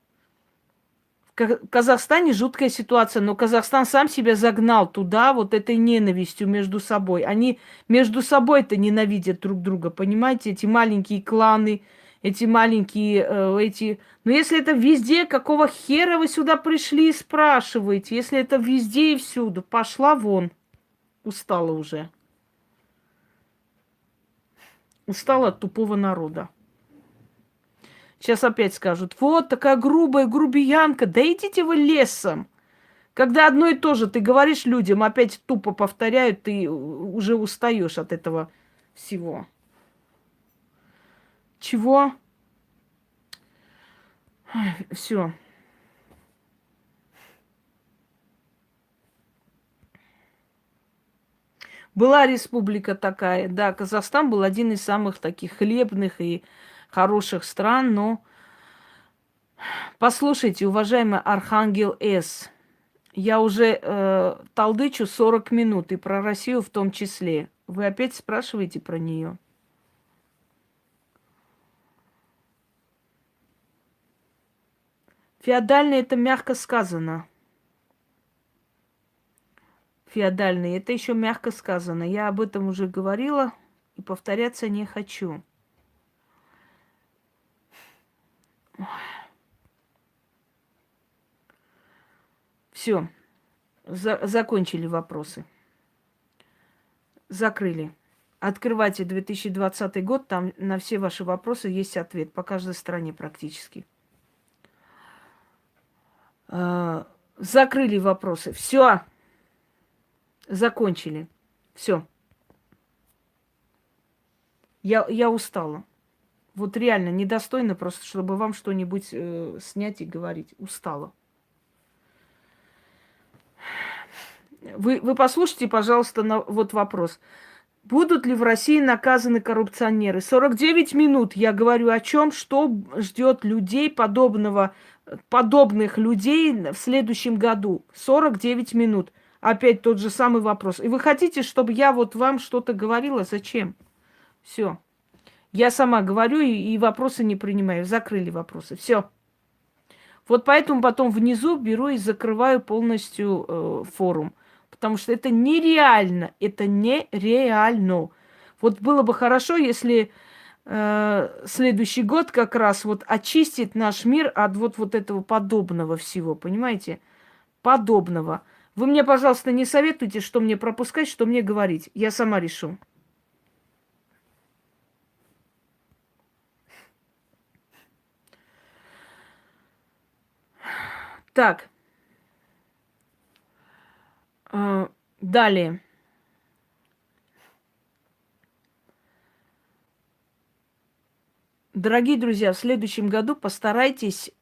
A: В Казахстане жуткая ситуация, но Казахстан сам себя загнал туда вот этой ненавистью между собой. Они между собой-то ненавидят друг друга, понимаете? Эти маленькие кланы, эти маленькие, эти... Но если это везде, какого хера вы сюда пришли и спрашиваете? Если это везде и всюду, пошла вон. Устала уже. Устала от тупого народа. Сейчас опять скажут, вот такая грубая грубиянка, да идите вы лесом. Когда одно и то же ты говоришь людям, опять тупо повторяют, ты уже устаешь от этого всего. Чего? Все. Была республика такая, да, Казахстан был один из самых таких хлебных и хороших стран, но послушайте, уважаемый Архангел С., я уже толдычу 40 минут, и про Россию в том числе. Вы опять спрашиваете про нее? Феодальный – это мягко сказано. Феодальный – это еще мягко сказано. Я об этом уже говорила и повторяться не хочу. Все, закончили вопросы. Закрыли. Открывайте 2020 год, там на все ваши вопросы есть ответ по каждой стране практически. Закрыли вопросы. Все, закончили. Все. Я устала. Вот реально недостойно просто, чтобы вам что-нибудь снять и говорить. Устала. Вы послушайте, пожалуйста, вот вопрос. Будут ли в России наказаны коррупционеры? 49 минут я говорю о чем, что ждет людей подобных людей в следующем году. 49 минут. Опять тот же самый вопрос. И вы хотите, чтобы я вот вам что-то говорила? Зачем? Все. Я сама говорю и вопросы не принимаю. Закрыли вопросы. Все. Вот поэтому потом внизу беру и закрываю полностью форум. Потому что это нереально. Это нереально. Вот было бы хорошо, если следующий год как раз вот очистит наш мир от вот этого подобного всего. Понимаете? Подобного. Вы мне, пожалуйста, не советуйте, что мне пропускать, что мне говорить. Я сама решу. Так. Далее. Дорогие друзья, в следующем году постарайтесь,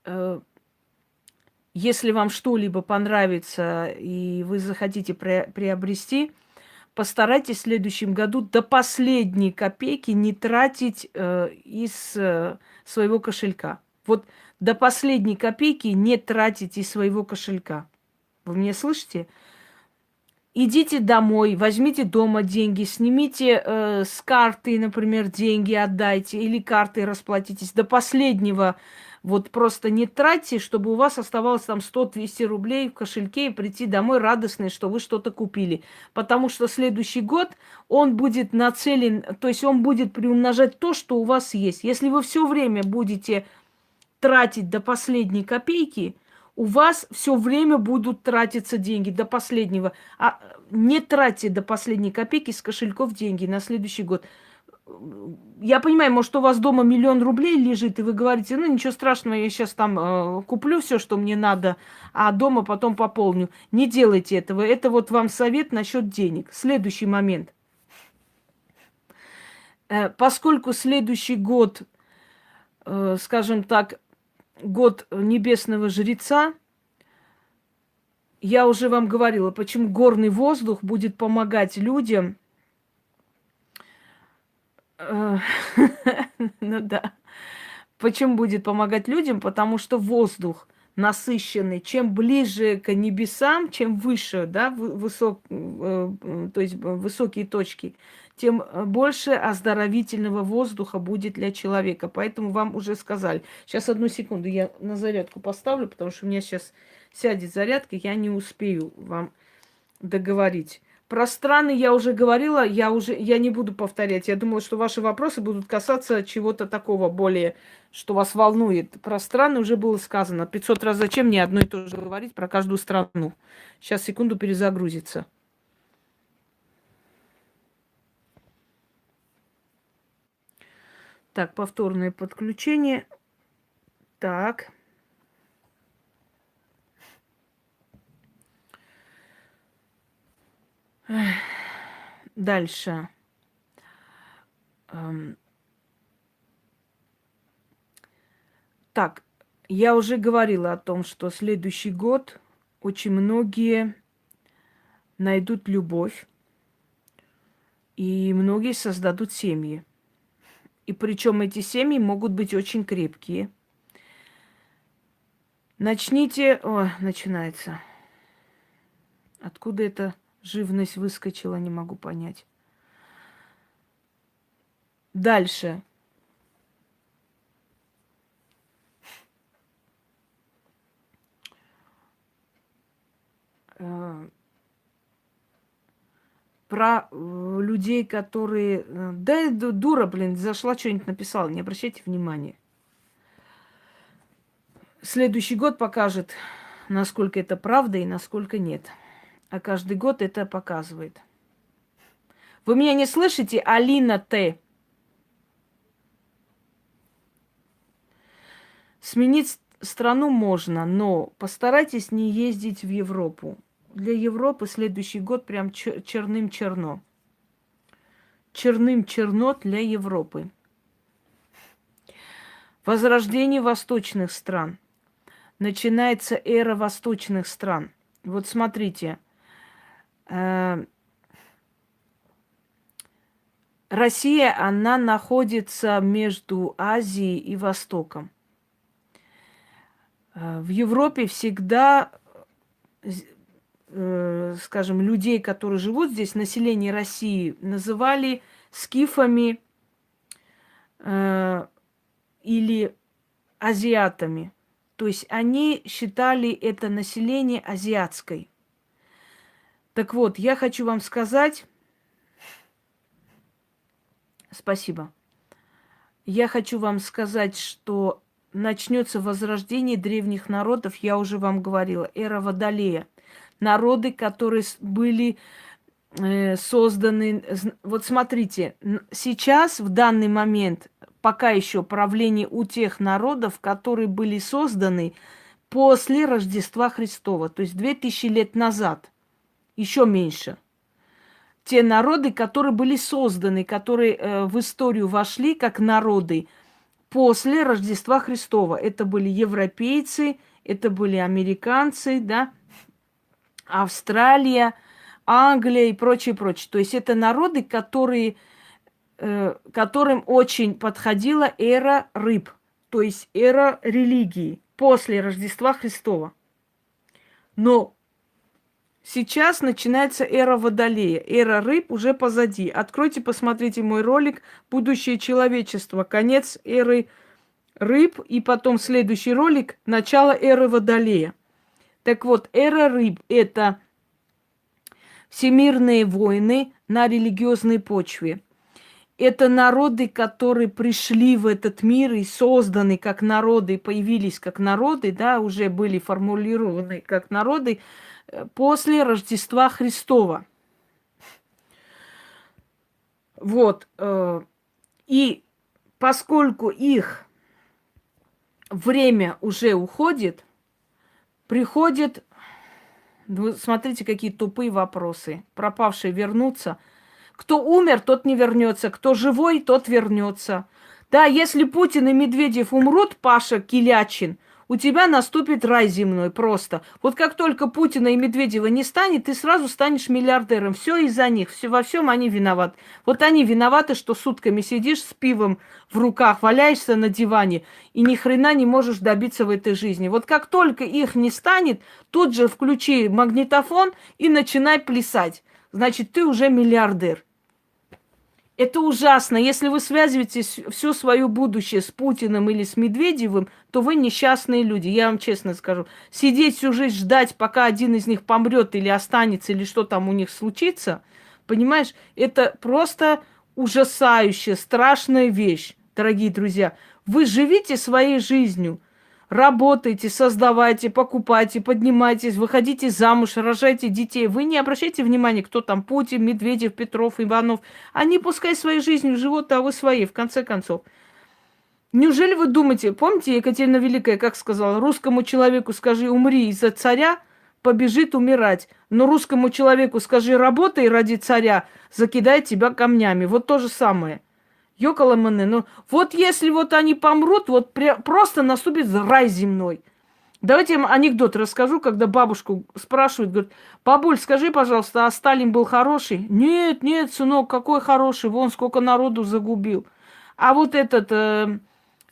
A: если вам что-либо понравится и вы захотите приобрести, постарайтесь в следующем году до последней копейки не тратить из своего кошелька. Вот до последней копейки не тратить из своего кошелька. Вы меня слышите? Идите домой, возьмите дома деньги, снимите с карты, например, деньги отдайте или картой расплатитесь. До последнего вот просто не тратьте, чтобы у вас оставалось там 100-200 рублей в кошельке и прийти домой радостные, что вы что-то купили. Потому что следующий год, он будет нацелен, то есть он будет приумножать то, что у вас есть. Если вы все время будете тратить до последней копейки, у вас все время будут тратиться деньги до последнего. А не тратьте до последней копейки с кошельков деньги на следующий год. Я понимаю, может, у вас дома 1 000 000 рублей лежит, и вы говорите, ну, ничего страшного, я сейчас там куплю все, что мне надо, а дома потом пополню. Не делайте этого. Это вот вам совет насчет денег. Следующий момент. Поскольку следующий год, скажем так, год небесного жреца, я уже вам говорила, почему горный воздух будет помогать людям. Ну да. Почему будет помогать людям? Потому что воздух насыщенный, чем ближе к небесам, чем выше, да, то есть высокие точки, тем больше оздоровительного воздуха будет для человека. Поэтому вам уже сказали. Сейчас, одну секунду, я на зарядку поставлю, потому что у меня сейчас сядет зарядка, я не успею вам договорить. Про страны я уже говорила, я не буду повторять. Я думала, что ваши вопросы будут касаться чего-то такого более, что вас волнует. Про страны уже было сказано 500 раз. Зачем мне одно и то же говорить про каждую страну? Сейчас, секунду, перезагрузится. Так, повторное подключение. Так. Дальше. Так, я уже говорила о том, что следующий год очень многие найдут любовь, и многие создадут семьи. И причем эти семьи могут быть очень крепкие. Начните... О, начинается. Откуда эта живность выскочила, не могу понять. Дальше. Про людей, которые... Да, дура, блин, зашла, что-нибудь написала, не обращайте внимания. Следующий год покажет, насколько это правда и насколько нет. А каждый год это показывает. Вы меня не слышите? Алина Т. Сменить страну можно, но постарайтесь не ездить в Европу. Для Европы следующий год прям черным черно. Черным черно для Европы. Возрождение восточных стран. Начинается эра восточных стран. Вот смотрите. Россия, она находится между Азией и Востоком. В Европе всегда, скажем, людей, которые живут здесь, население России, называли скифами или азиатами. То есть они считали это население азиатской. Так вот, я хочу вам сказать... Спасибо. Я хочу вам сказать, что начнется возрождение древних народов, я уже вам говорила, эра Водолея. Народы, которые были созданы... Вот смотрите, сейчас, в данный момент, пока еще правление у тех народов, которые были созданы после Рождества Христова, то есть 2000 лет назад, еще меньше. Те народы, которые были созданы, которые в историю вошли как народы после Рождества Христова. Это были европейцы, это были американцы, да, Австралия, Англия и прочее, прочее. То есть это народы, которые, которым очень подходила эра рыб, то есть эра религии после Рождества Христова. Но сейчас начинается эра Водолея. Эра рыб уже позади. Откройте, посмотрите мой ролик «Будущее человечества». Конец эры рыб. И потом следующий ролик «Начало эры Водолея». Так вот, эра рыб – это всемирные войны на религиозной почве. Это народы, которые пришли в этот мир и созданы как народы, появились как народы, да, уже были формулированы как народы, после Рождества Христова. Вот. И поскольку их время уже уходит, приходит... Вы смотрите, какие тупые вопросы. Пропавшие вернутся. Кто умер, тот не вернется. Кто живой, тот вернется. Да, если Путин и Медведев умрут, Паша Килячин, у тебя наступит рай земной просто. Вот как только Путина и Медведева не станет, ты сразу станешь миллиардером. Все из-за них, все, во всем они виноваты. Вот они виноваты, что сутками сидишь с пивом в руках, валяешься на диване и ни хрена не можешь добиться в этой жизни. Вот как только их не станет, тут же включи магнитофон и начинай плясать. Значит, ты уже миллиардер. Это ужасно. Если вы связываете все свое будущее с Путиным или с Медведевым, то вы несчастные люди, я вам честно скажу. Сидеть всю жизнь, ждать, пока один из них помрет или останется, или что там у них случится, понимаешь, это просто ужасающая, страшная вещь, дорогие друзья. Вы живите своей жизнью. Работайте, создавайте, покупайте, поднимайтесь, выходите замуж, рожайте детей. Вы не обращайте внимания, кто там Путин, Медведев, Петров, Иванов. Они пускай своей жизнью живут, а вы своей, в конце концов. Неужели вы думаете, помните, Екатерина Великая, как сказала, русскому человеку скажи умри из-за царя, побежит умирать. Но русскому человеку скажи работай ради царя, закидает тебя камнями. Вот то же самое. Ёкаламаны, ну вот если вот они помрут, вот просто наступит рай земной. Давайте я вам анекдот расскажу, когда бабушку спрашивают, говорят, бабуль, скажи, пожалуйста, а Сталин был хороший? Нет, нет, сынок, какой хороший, вон сколько народу загубил. А вот этот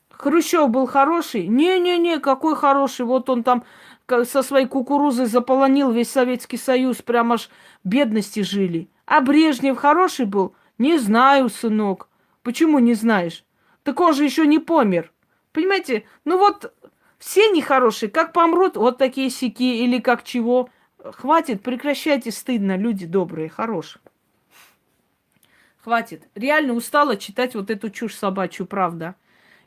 A: Хрущев был хороший? Не-не-не, какой хороший, вот он там со своей кукурузой заполонил весь Советский Союз, прям аж бедности жили. А Брежнев хороший был? Не знаю, сынок. Почему не знаешь? Так он же еще не помер. Понимаете? Ну вот все нехорошие. Как помрут, вот такие сяки или как чего. Хватит, прекращайте, стыдно, люди добрые, хорошие. Хватит. Реально устала читать вот эту чушь собачью, правда.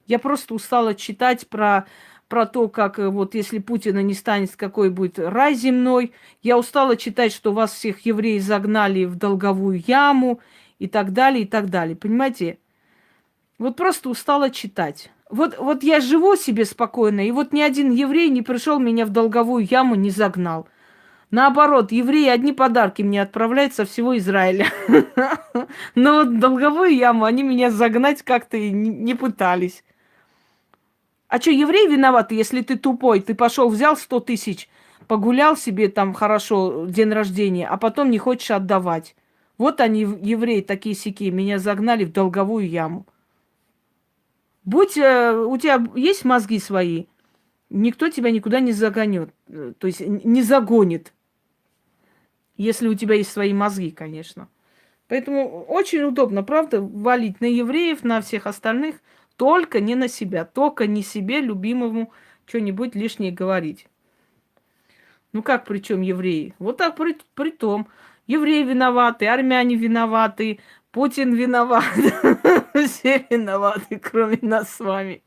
A: Я просто устала читать про то, как вот если Путина не станет, какой будет рай земной. Я устала читать, что вас всех евреи загнали в долговую яму. и так далее, и так далее. Понимаете? Вот просто устала читать. Вот я живу себе спокойно, и вот ни один еврей не пришел меня в долговую яму, не загнал. Наоборот, евреи одни подарки мне отправляют со всего Израиля. Но вот в долговую яму они меня загнать как-то и не пытались. А что, евреи виноваты, если ты тупой? Ты пошел, взял 100 тысяч, погулял себе там хорошо, день рождения, а потом не хочешь отдавать. Вот они, евреи, такие-сякие, меня загнали в долговую яму. У тебя есть мозги свои, никто тебя никуда не загонет, то есть не загонит, если у тебя есть свои мозги, конечно. Поэтому очень удобно, правда, валить на евреев, на всех остальных, только не на себя, только не себе, любимому, что-нибудь лишнее говорить. Ну как причем евреи? Вот так при том. Евреи виноваты, армяне виноваты, Путин виноват. Все виноваты, кроме нас с вами.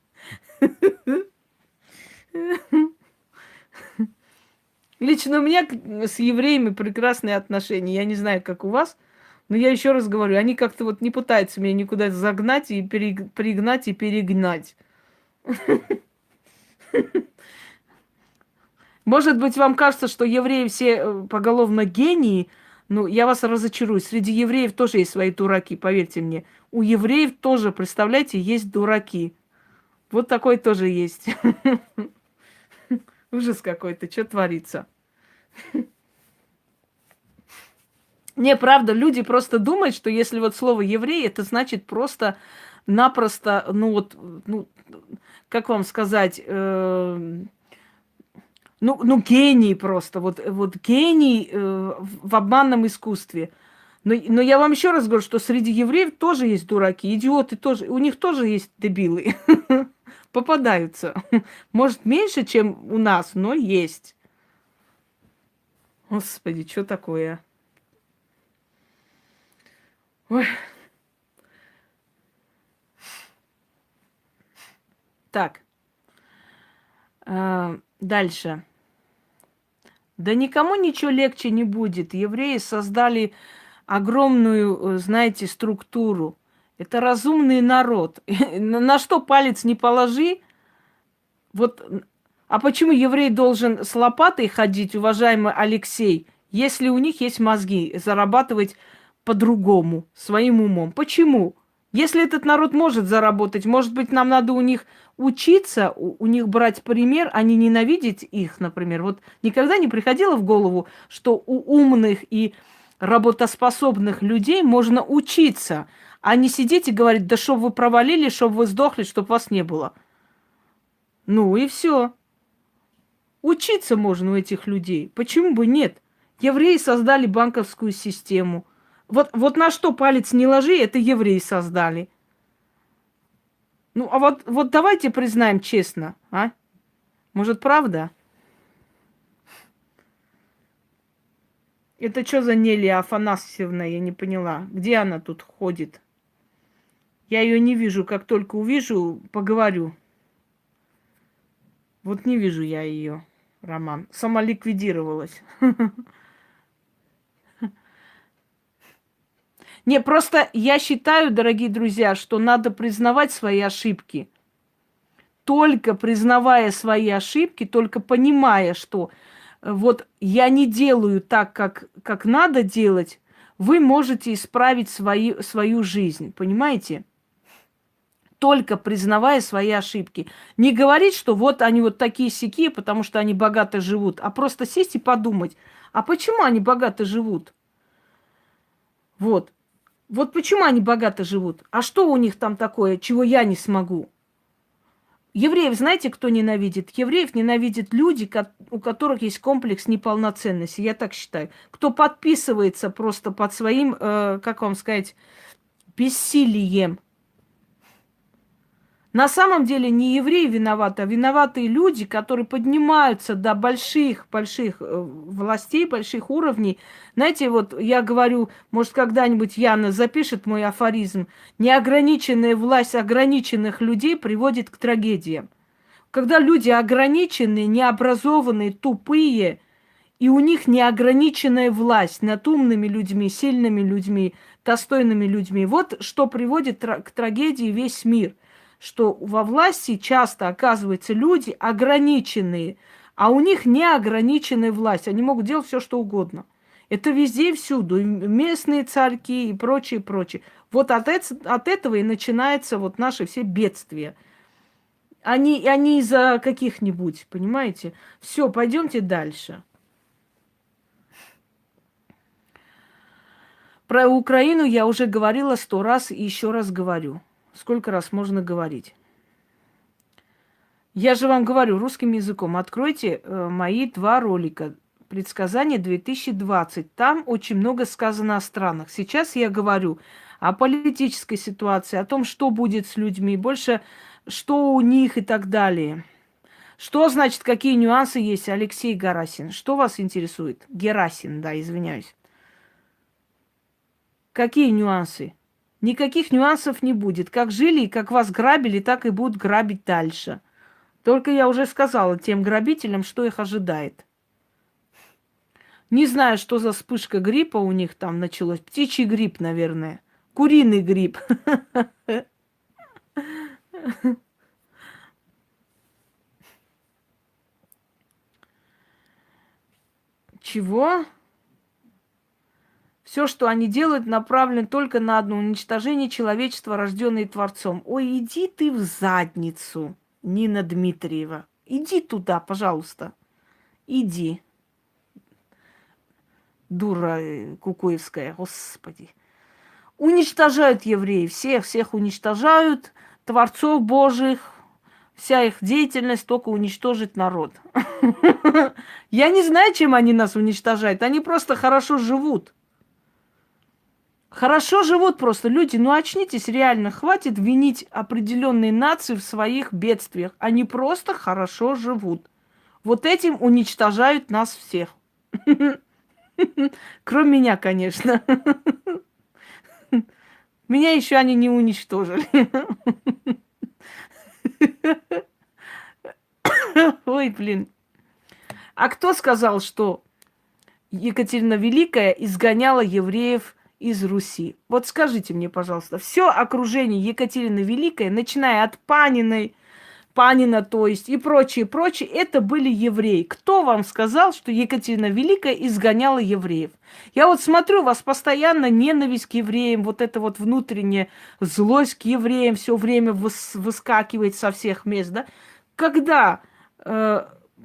A: Лично у меня с евреями прекрасные отношения. Я не знаю, как у вас, но я еще раз говорю, они как-то вот не пытаются меня никуда загнать и пригнать и перегнать. Может быть, вам кажется, что евреи все поголовно гении. Ну, я вас разочарую. Среди евреев тоже есть свои дураки, поверьте мне. У евреев тоже, представляете, есть дураки. Вот такой тоже есть. Ужас какой-то, что творится. Не, правда, люди просто думают, что если вот слово еврей, это значит просто-напросто, как вам сказать, гений просто, вот гений в обманном искусстве. Но я вам еще раз говорю, что среди евреев тоже есть дураки, идиоты тоже, у них тоже есть дебилы. Попадаются. Может, меньше, чем у нас, но есть. Господи, что такое? Ой. Так. Дальше. Да никому ничего легче не будет. Евреи создали огромную, знаете, структуру. Это разумный народ. На что палец не положи. Вот. А почему еврей должен с лопатой ходить, уважаемый Алексей, если у них есть мозги, зарабатывать по-другому, своим умом? Почему? Если этот народ может заработать, может быть, нам надо у них учиться, у них брать пример, а не ненавидеть их, например. Вот никогда не приходило в голову, что у умных и работоспособных людей можно учиться, а не сидеть и говорить, да чтоб вы провалили, чтоб вы сдохли, чтоб вас не было. Ну и все. Учиться можно у этих людей. Почему бы нет? Евреи создали банковскую систему. Вот на что палец не ложи, это евреи создали. Ну, а вот давайте признаем честно, а? Может, правда? Это что за Нелия Афанасьевна, я не поняла. Где она тут ходит? Я ее не вижу. Как только увижу, поговорю. Вот не вижу я ее, Роман. Самоликвидировалась. Не, просто я считаю, дорогие друзья, что надо признавать свои ошибки. Только признавая свои ошибки, только понимая, что вот я не делаю так, как надо делать, вы можете исправить свою жизнь. Понимаете? Только признавая свои ошибки. Не говорить, что вот они вот такие-сякие, потому что они богато живут, а просто сесть и подумать, а почему они богато живут? Вот. Вот почему они богато живут? А что у них там такое, чего я не смогу? Евреев знаете, кто ненавидит? Евреев ненавидят люди, у которых есть комплекс неполноценности. Я так считаю. Кто подписывается просто под своим, как вам сказать, бессилием. На самом деле не евреи виноваты, а виноватые люди, которые поднимаются до больших властей, больших уровней. Знаете, вот я говорю, может, когда-нибудь Яна запишет мой афоризм. Неограниченная власть ограниченных людей приводит к трагедиям. Когда люди ограниченные, необразованные, тупые, и у них неограниченная власть над умными людьми, сильными людьми, достойными людьми. Вот что приводит к трагедии весь мир, что во власти часто оказываются люди ограниченные, а у них неограниченная власть. Они могут делать все, что угодно. Это везде и всюду. И местные царьки и прочее, прочее. Вот от этого и начинается вот наши все бедствия. Они из-за каких-нибудь, понимаете? Все, пойдемте дальше. Про Украину я уже говорила 100 раз и еще раз говорю. Сколько раз можно говорить? Я же вам говорю русским языком. Откройте мои 2 ролика. Предсказание 2020. Там очень много сказано о странах. Сейчас я говорю о политической ситуации, о том, что будет с людьми, больше что у них и так далее. Что значит, какие нюансы есть, Алексей Гарасин? Что вас интересует? Герасин, да, извиняюсь. Какие нюансы? Никаких нюансов не будет. Как жили и как вас грабили, так и будут грабить дальше. Только я уже сказала тем грабителям, что их ожидает. Не знаю, что за вспышка гриппа у них там началась. Птичий грипп, наверное. Куриный грипп. Чего? Все, что они делают, направлено только на одно уничтожение человечества, рожденное Творцом. Ой, иди ты в задницу, Нина Дмитриева. Иди туда, пожалуйста. Иди. Дура кукуевская, господи. Уничтожают евреев, всех уничтожают, творцов божьих, вся их деятельность только уничтожит народ. Я не знаю, чем они нас уничтожают, они просто хорошо живут. Хорошо живут просто люди. Ну, очнитесь, реально. Хватит винить определенные нации в своих бедствиях. Они просто хорошо живут. Вот этим уничтожают нас всех. Кроме меня, конечно. Меня еще они не уничтожили. Ой, блин. А кто сказал, что Екатерина Великая изгоняла евреев из Руси? Вот скажите мне, пожалуйста, все окружение Екатерины Великой, начиная от Панина, то есть, и прочее, это были евреи. Кто вам сказал, что Екатерина Великая изгоняла евреев? Я вот смотрю, у вас постоянно ненависть к евреям, вот это вот внутренняя злость к евреям все время выскакивает со всех мест, да? Когда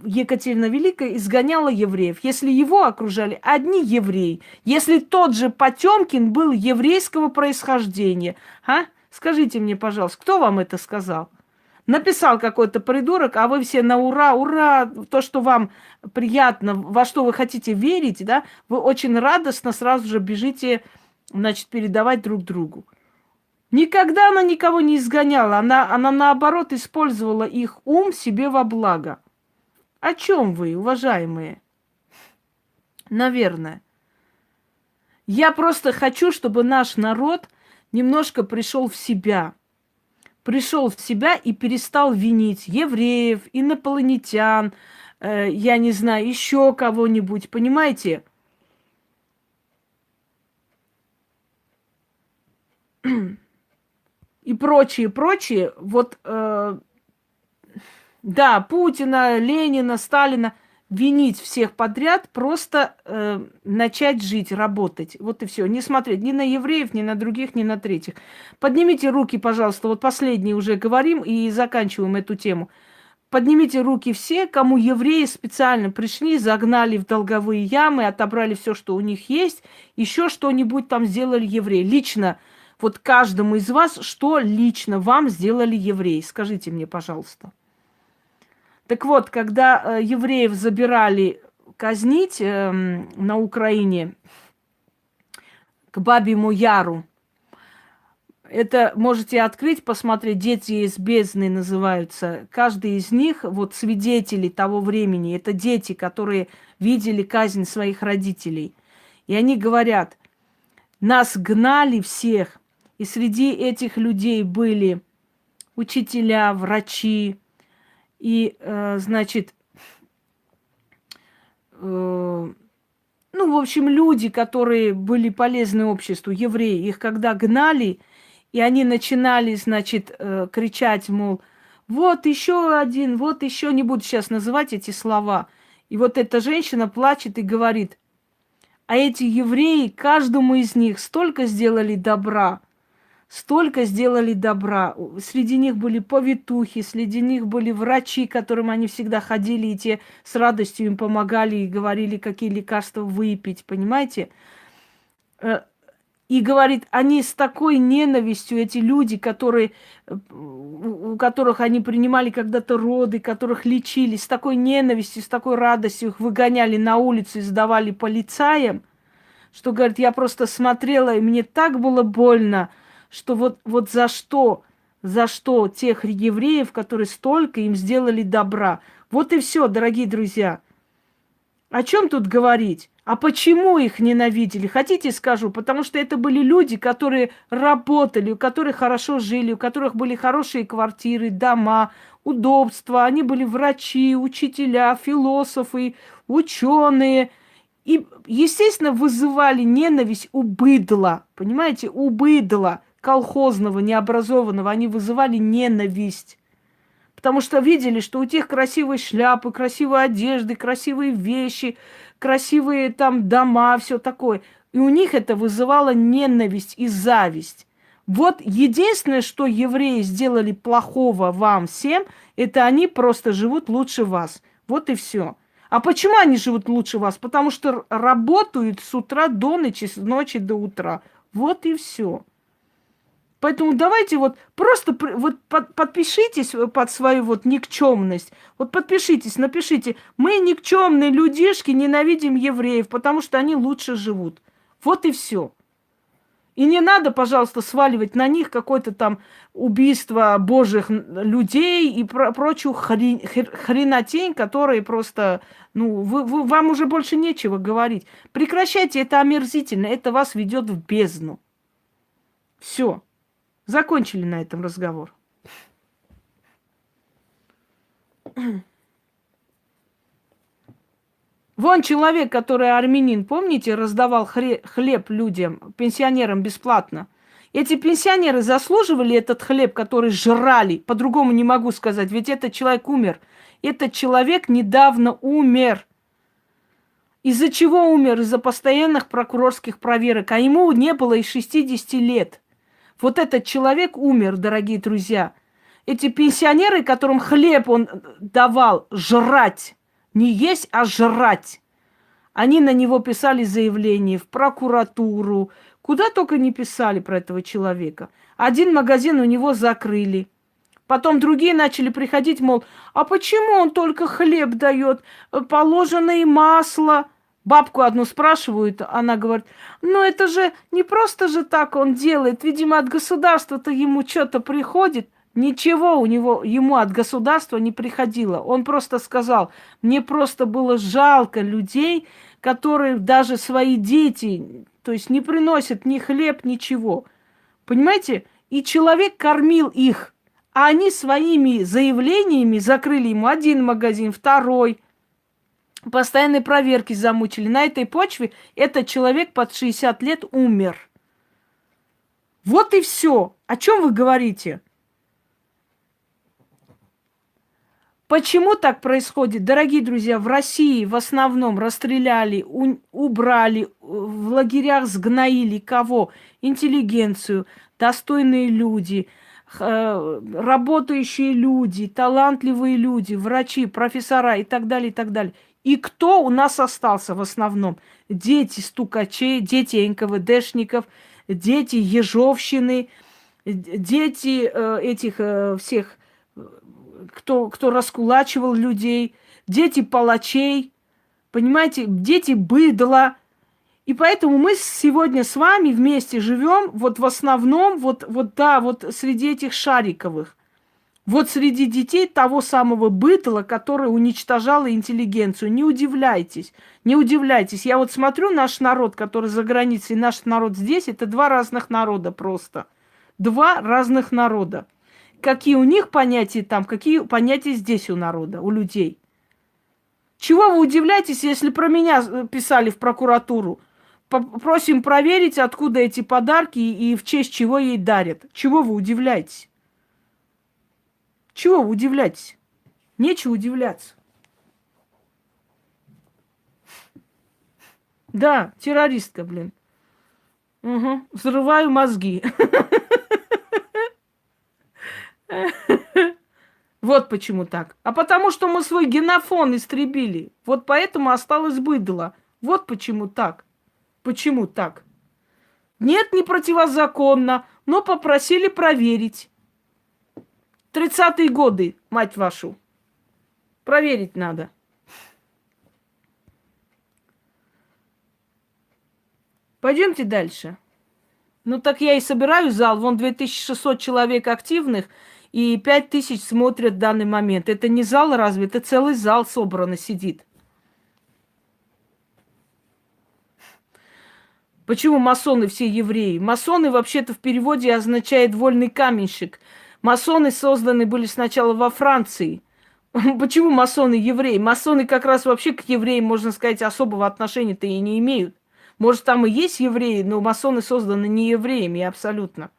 A: Екатерина Великая изгоняла евреев, если его окружали одни евреи, если тот же Потемкин был еврейского происхождения, а? Скажите мне, пожалуйста, кто вам это сказал? Написал какой-то придурок, а вы все на ура, ура, то, что вам приятно, во что вы хотите верить, да, вы очень радостно сразу же бежите, значит, передавать друг другу. Никогда она никого не изгоняла, она наоборот использовала их ум себе во благо. О чем вы, уважаемые? Наверное. Я просто хочу, чтобы наш народ немножко пришел в себя. Пришел в себя и перестал винить евреев, инопланетян, я не знаю, еще кого-нибудь, понимаете? И прочее. Вот, да, Путина, Ленина, Сталина винить всех подряд, просто начать жить, работать. Вот и все. Не смотреть ни на евреев, ни на других, ни на третьих. Поднимите руки, пожалуйста. Вот последний уже говорим и заканчиваем эту тему. Поднимите руки все, кому евреи специально пришли, загнали в долговые ямы, отобрали все, что у них есть, еще что-нибудь там сделали евреи. Лично, вот каждому из вас, что лично вам сделали евреи? Скажите мне, пожалуйста. Так вот, когда евреев забирали казнить на Украине к Бабьему Яру, это можете открыть, посмотреть, «Дети из бездны» называются. Каждый из них, вот свидетели того времени, это дети, которые видели казнь своих родителей. И они говорят, нас гнали всех, и среди этих людей были учителя, врачи, и, значит, ну, в общем, люди, которые были полезны обществу, евреи, их когда гнали, и они начинали, значит, кричать, мол, вот еще один, вот еще, не буду сейчас называть эти слова. И вот эта женщина плачет и говорит, а эти евреи, каждому из них столько сделали добра, столько сделали добра. Среди них были повитухи, среди них были врачи, к которым они всегда ходили, и те с радостью им помогали и говорили, какие лекарства выпить, понимаете? И говорит, они с такой ненавистью, эти люди, которые, у которых они принимали когда-то роды, которых лечили, с такой ненавистью, с такой радостью их выгоняли на улицу и сдавали полицаям, что, говорит, я просто смотрела, и мне так было больно, что вот за что тех евреев, которые столько им сделали добра. Вот и все, дорогие друзья. О чем тут говорить? А почему их ненавидели? Хотите, скажу? Потому что это были люди, которые работали, у которых хорошо жили, у которых были хорошие квартиры, дома, удобства. Они были врачи, учителя, философы, ученые. И, естественно, вызывали ненависть у быдла. Понимаете? У быдла колхозного, необразованного. Они вызывали ненависть. Потому что видели, что у тех красивые шляпы, красивые одежды, красивые вещи, красивые там дома, все такое. И у них это вызывало ненависть и зависть. Вот единственное, что евреи сделали плохого вам всем, это они просто живут лучше вас. Вот и все. А почему они живут лучше вас? Потому что работают с утра до ночи, с ночи до утра. Вот и все. Поэтому давайте вот просто вот подпишитесь под свою вот никчемность. Вот подпишитесь, напишите. Мы никчемные людишки, ненавидим евреев, потому что они лучше живут. Вот и все. И не надо, пожалуйста, сваливать на них какое-то там убийство божьих людей и прочую хренотень, которые просто, ну, вам уже больше нечего говорить. Прекращайте, это омерзительно, это вас ведет в бездну. Все. Закончили на этом разговор. Вон человек, который армянин, помните, раздавал хлеб людям, пенсионерам бесплатно. Эти пенсионеры заслуживали этот хлеб, который жрали. По-другому не могу сказать, ведь этот человек умер. Этот человек недавно умер. Из-за чего умер? Из-за постоянных прокурорских проверок. А ему не было и 60 лет. Вот этот человек умер, дорогие друзья. Эти пенсионеры, которым хлеб он давал жрать, не есть, а жрать, они на него писали заявление в прокуратуру, куда только не писали про этого человека. Один магазин у него закрыли. Потом другие начали приходить, мол, а почему он только хлеб дает, положено и масло? Бабку одну спрашивают, она говорит, ну это же не просто же так он делает, видимо, от государства-то ему что-то приходит. Ничего ему от государства не приходило. Он просто сказал, мне просто было жалко людей, которые даже свои дети, то есть не приносят ни хлеб, ничего. Понимаете? И человек кормил их, а они своими заявлениями закрыли ему один магазин, второй. Постоянные проверки замучили. На этой почве этот человек под 60 лет умер. Вот и все. О чем вы говорите? Почему так происходит? Дорогие друзья, в России в основном расстреляли, убрали, в лагерях сгноили кого? Интеллигенцию, достойные люди, работающие люди, талантливые люди, врачи, профессора и так далее, и так далее. И кто у нас остался в основном? Дети стукачей, дети НКВДшников, дети ежовщины, дети этих всех, кто раскулачивал людей, дети палачей, понимаете, дети быдла. И поэтому мы сегодня с вами вместе живем вот в основном вот среди этих шариковых. Вот среди детей того самого быдла, которое уничтожало интеллигенцию. Не удивляйтесь, не удивляйтесь. Я вот смотрю наш народ, который за границей, и наш народ здесь, это два разных народа просто. Два разных народа. Какие у них понятия там, какие понятия здесь у народа, у людей. Чего вы удивляетесь, если про меня писали в прокуратуру? Просим проверить, откуда эти подарки и в честь чего ей дарят. Чего вы удивляетесь? Чего вы удивляетесь? Нечего удивляться. Да, террористка, блин. Угу. Взрываю мозги. Вот почему так. А потому что мы свой генофон истребили. Вот поэтому осталось быдло. Вот почему так. Почему так? Нет, не противозаконно, но попросили проверить. 30-е годы, мать вашу. Проверить надо. Пойдемте дальше. Ну так я и собираю зал. Вон 2600 человек активных и 5000 смотрят в данный момент. Это не зал разве? Это целый зал собрано сидит. Почему масоны все евреи? Масоны вообще-то в переводе означает вольный каменщик. Масоны созданы были сначала во Франции. Почему масоны евреи? Масоны как раз вообще к евреям, можно сказать, особого отношения-то и не имеют. Может, там и есть евреи, но масоны созданы не евреями абсолютно.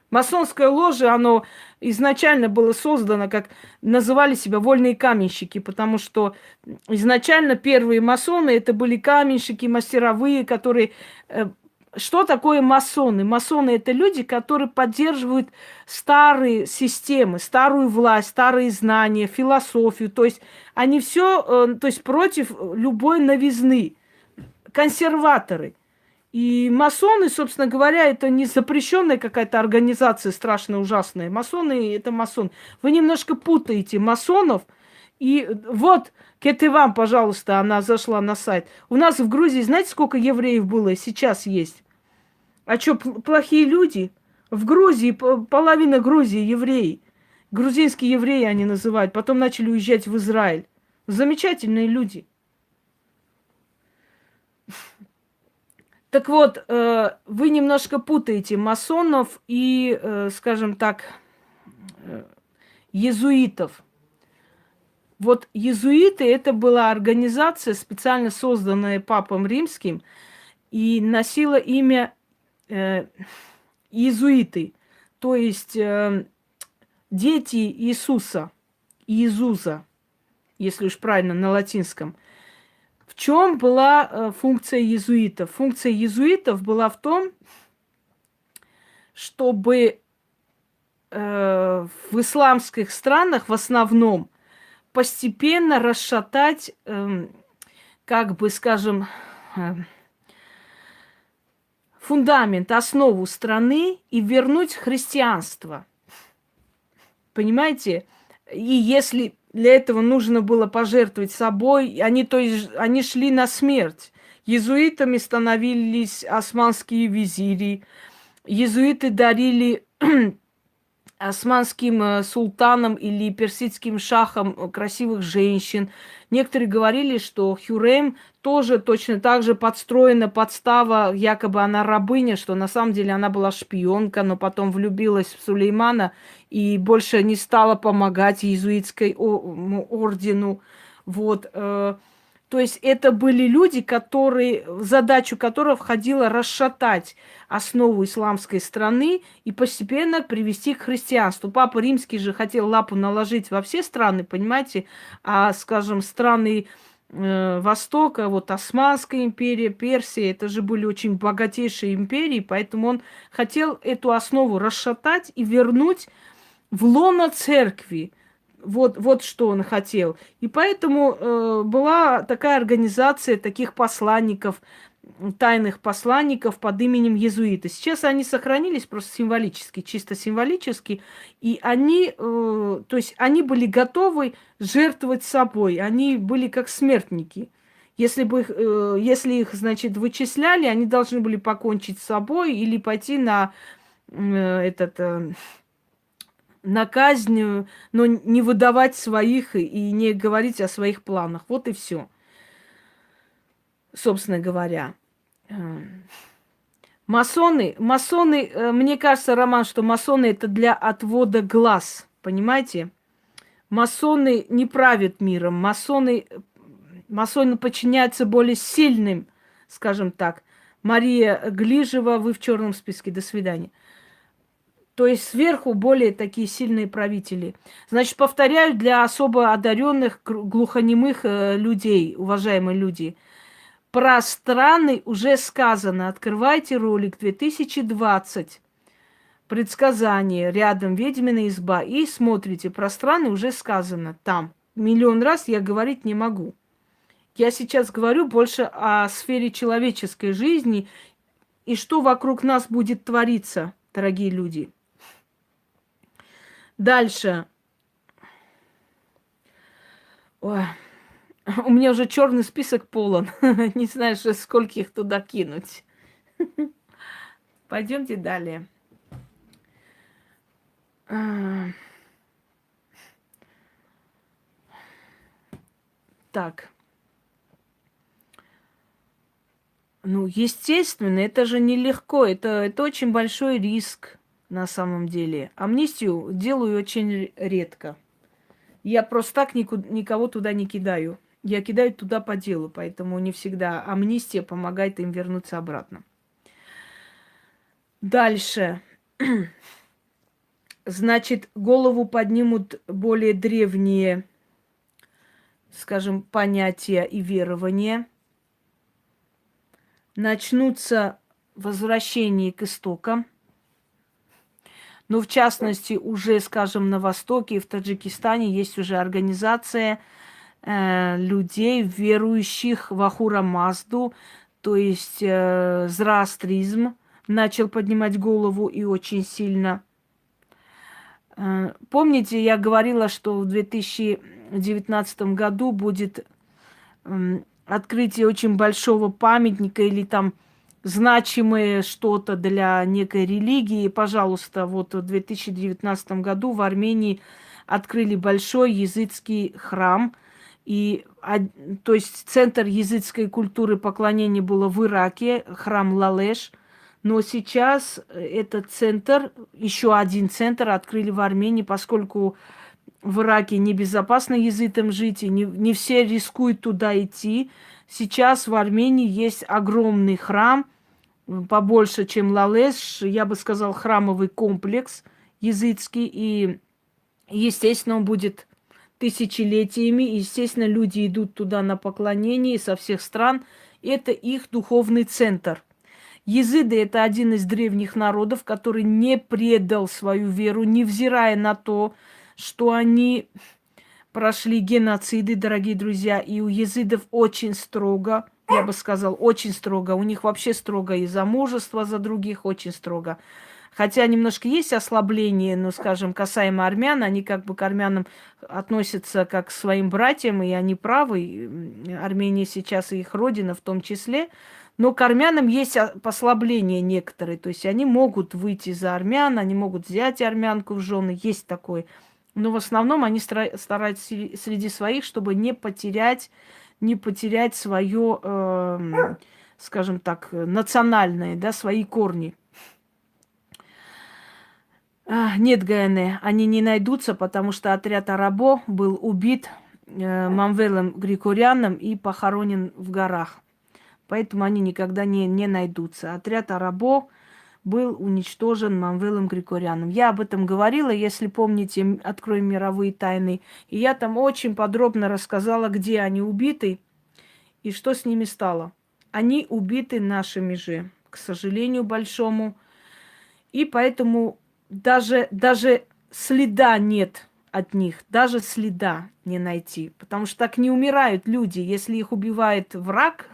A: Масонское ложе, оно изначально было создано, как называли себя вольные каменщики, потому что изначально первые масоны это были каменщики, мастеровые, которые... Что такое масоны? Масоны это люди, которые поддерживают старые системы, старую власть, старые знания, философию. То есть они все, то есть против любой новизны. Консерваторы. И масоны, собственно говоря, это не запрещенная какая-то организация страшная, ужасная. Масоны – это масон. Вы немножко путаете масонов. И вот, Кэты вам, пожалуйста, она зашла на сайт. У нас в Грузии, знаете, сколько евреев было? Сейчас есть. А что, плохие люди? В Грузии, половина Грузии евреи. Грузинские евреи они называют. Потом начали уезжать в Израиль. Замечательные люди. Так вот, вы немножко путаете масонов и, скажем так, иезуитов. Вот иезуиты – это была организация, специально созданная Папой Римским, и носила имя иезуиты, то есть дети Иисуса, Иисуса, если уж правильно на латинском. В чем была функция иезуитов? Функция иезуитов была в том, чтобы в исламских странах в основном постепенно расшатать, как бы, скажем, фундамент, основу страны и вернуть христианство. Понимаете? И если для этого нужно было пожертвовать собой, они шли на смерть. Иезуитами становились османские визири. Иезуиты дарили османским султанам или персидским шахам красивых женщин. Некоторые говорили, что Хюррем тоже точно так же подстроена подстава, якобы она рабыня, что на самом деле она была шпионка, но потом влюбилась в Сулеймана и больше не стала помогать иезуитской ордену. Вот. То есть это были люди, которые, в задачу которых входило расшатать основу исламской страны и постепенно привести к христианству. Папа Римский же хотел лапу наложить во все страны, понимаете, а, скажем, страны Востока, вот Османская империя, Персия, это же были очень богатейшие империи, поэтому он хотел эту основу расшатать и вернуть в лоно церкви. Вот что он хотел. И поэтому была такая организация таких посланников, тайных посланников под именем иезуиты. Сейчас они сохранились просто символически, чисто символически. И они, то есть они были готовы жертвовать собой. Они были как смертники. Если их, значит, вычисляли, они должны были покончить с собой или пойти на на казнь, но не выдавать своих и не говорить о своих планах. Вот и все. Собственно говоря. Масоны, мне кажется, Роман, что масоны это для отвода глаз. Понимаете? Масоны не правят миром. Масоны подчиняются более сильным, скажем так. Мария Глижева, вы в черном списке. До свидания. То есть сверху более такие сильные правители. Значит, повторяю, для особо одаренных, глухонемых людей, уважаемые люди, про страны уже сказано. Открывайте ролик 2020. Предсказание. Рядом ведьмина изба. И смотрите, про страны уже сказано там. Миллион раз я говорить не могу. Я сейчас говорю больше о сфере человеческой жизни и что вокруг нас будет твориться, дорогие люди. Дальше. Ой. У меня уже черный список полон. Не знаю, сколько их туда кинуть. Пойдемте далее. Так. Ну, естественно, это же нелегко. Это очень большой риск на самом деле. Амнистию делаю очень редко. Я просто так никого туда не кидаю. Я кидаю туда по делу, поэтому не всегда амнистия помогает им вернуться обратно. Дальше. Значит, голову поднимут более древние, скажем, понятия и верования. Начнутся возвращения к истокам. Но в частности, уже, скажем, на Востоке, в Таджикистане есть уже организация людей, верующих в Ахура Мазду, то есть зороастризм начал поднимать голову и очень сильно. Помните, я говорила, что в 2019 году будет открытие очень большого памятника или там значимое что-то для некой религии. Пожалуйста, вот в 2019 году в Армении открыли большой языческий храм. И, то есть центр языческой культуры поклонения было в Ираке, храм Лалеш. Но сейчас этот центр, еще один центр открыли в Армении, поскольку в Ираке небезопасно язытам жить, и не все рискуют туда идти. Сейчас в Армении есть огромный храм, побольше, чем Лалеш, я бы сказал, храмовый комплекс языческий, и, естественно, он будет тысячелетиями, и, естественно, люди идут туда на поклонение со всех стран. Это их духовный центр. Езиды – это один из древних народов, который не предал свою веру, невзирая на то, что они прошли геноциды, дорогие друзья, и у езидов очень строго, я бы сказал, очень строго. У них вообще строго и замужество за других, очень строго. Хотя немножко есть ослабление, но, скажем, касаемо армян, они как бы к армянам относятся как к своим братьям, и они правы. Армения сейчас и их родина в том числе. Но к армянам есть послабления некоторые. То есть они могут выйти за армян, они могут взять армянку в жены, есть такое. Но в основном они стараются среди своих, чтобы не потерять свое, скажем так, национальное, да, свои корни. Нет, ГН, они не найдутся, потому что отряд Арабо был убит Мамвелом Григоряном и похоронен в горах. Поэтому они никогда не найдутся. Отряд Арабо был уничтожен Мамвелом Григоряном. Я об этом говорила, если помните, «Откроем мировые тайны». И я там очень подробно рассказала, где они убиты и что с ними стало. Они убиты нашими же, к сожалению, большому. И поэтому даже следа нет от них, даже следа не найти. Потому что так не умирают люди. Если их убивает враг,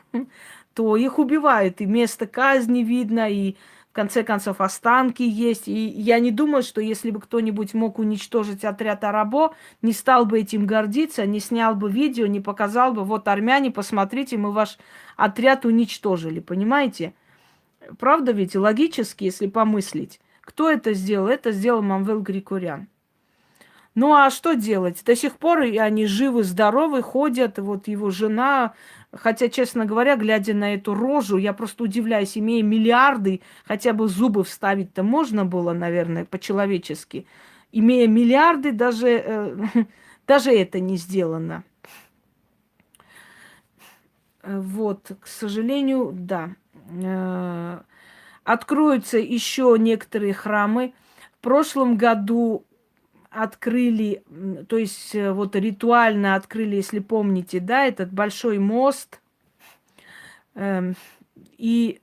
A: то их убивают. И место казни видно, и в конце концов останки есть. И я не думаю, что если бы кто-нибудь мог уничтожить отряд Арабо, не стал бы этим гордиться, не снял бы видео, не показал бы: вот, армяне, посмотрите, мы ваш отряд уничтожили. Понимаете? Правда ведь? Логически, если помыслить. Кто это сделал? Это сделал Мамвел Григорян. Ну а что делать? До сих пор они живы, здоровы, ходят. Вот его жена, хотя, честно говоря, глядя на эту рожу, я просто удивляюсь, имея миллиарды, хотя бы зубы вставить-то можно было, наверное, по-человечески. Имея миллиарды, даже Даже это не сделано. Вот, к сожалению, да. Откроются еще некоторые храмы. В прошлом году открыли, то есть вот ритуально открыли, если помните, да, этот большой мост и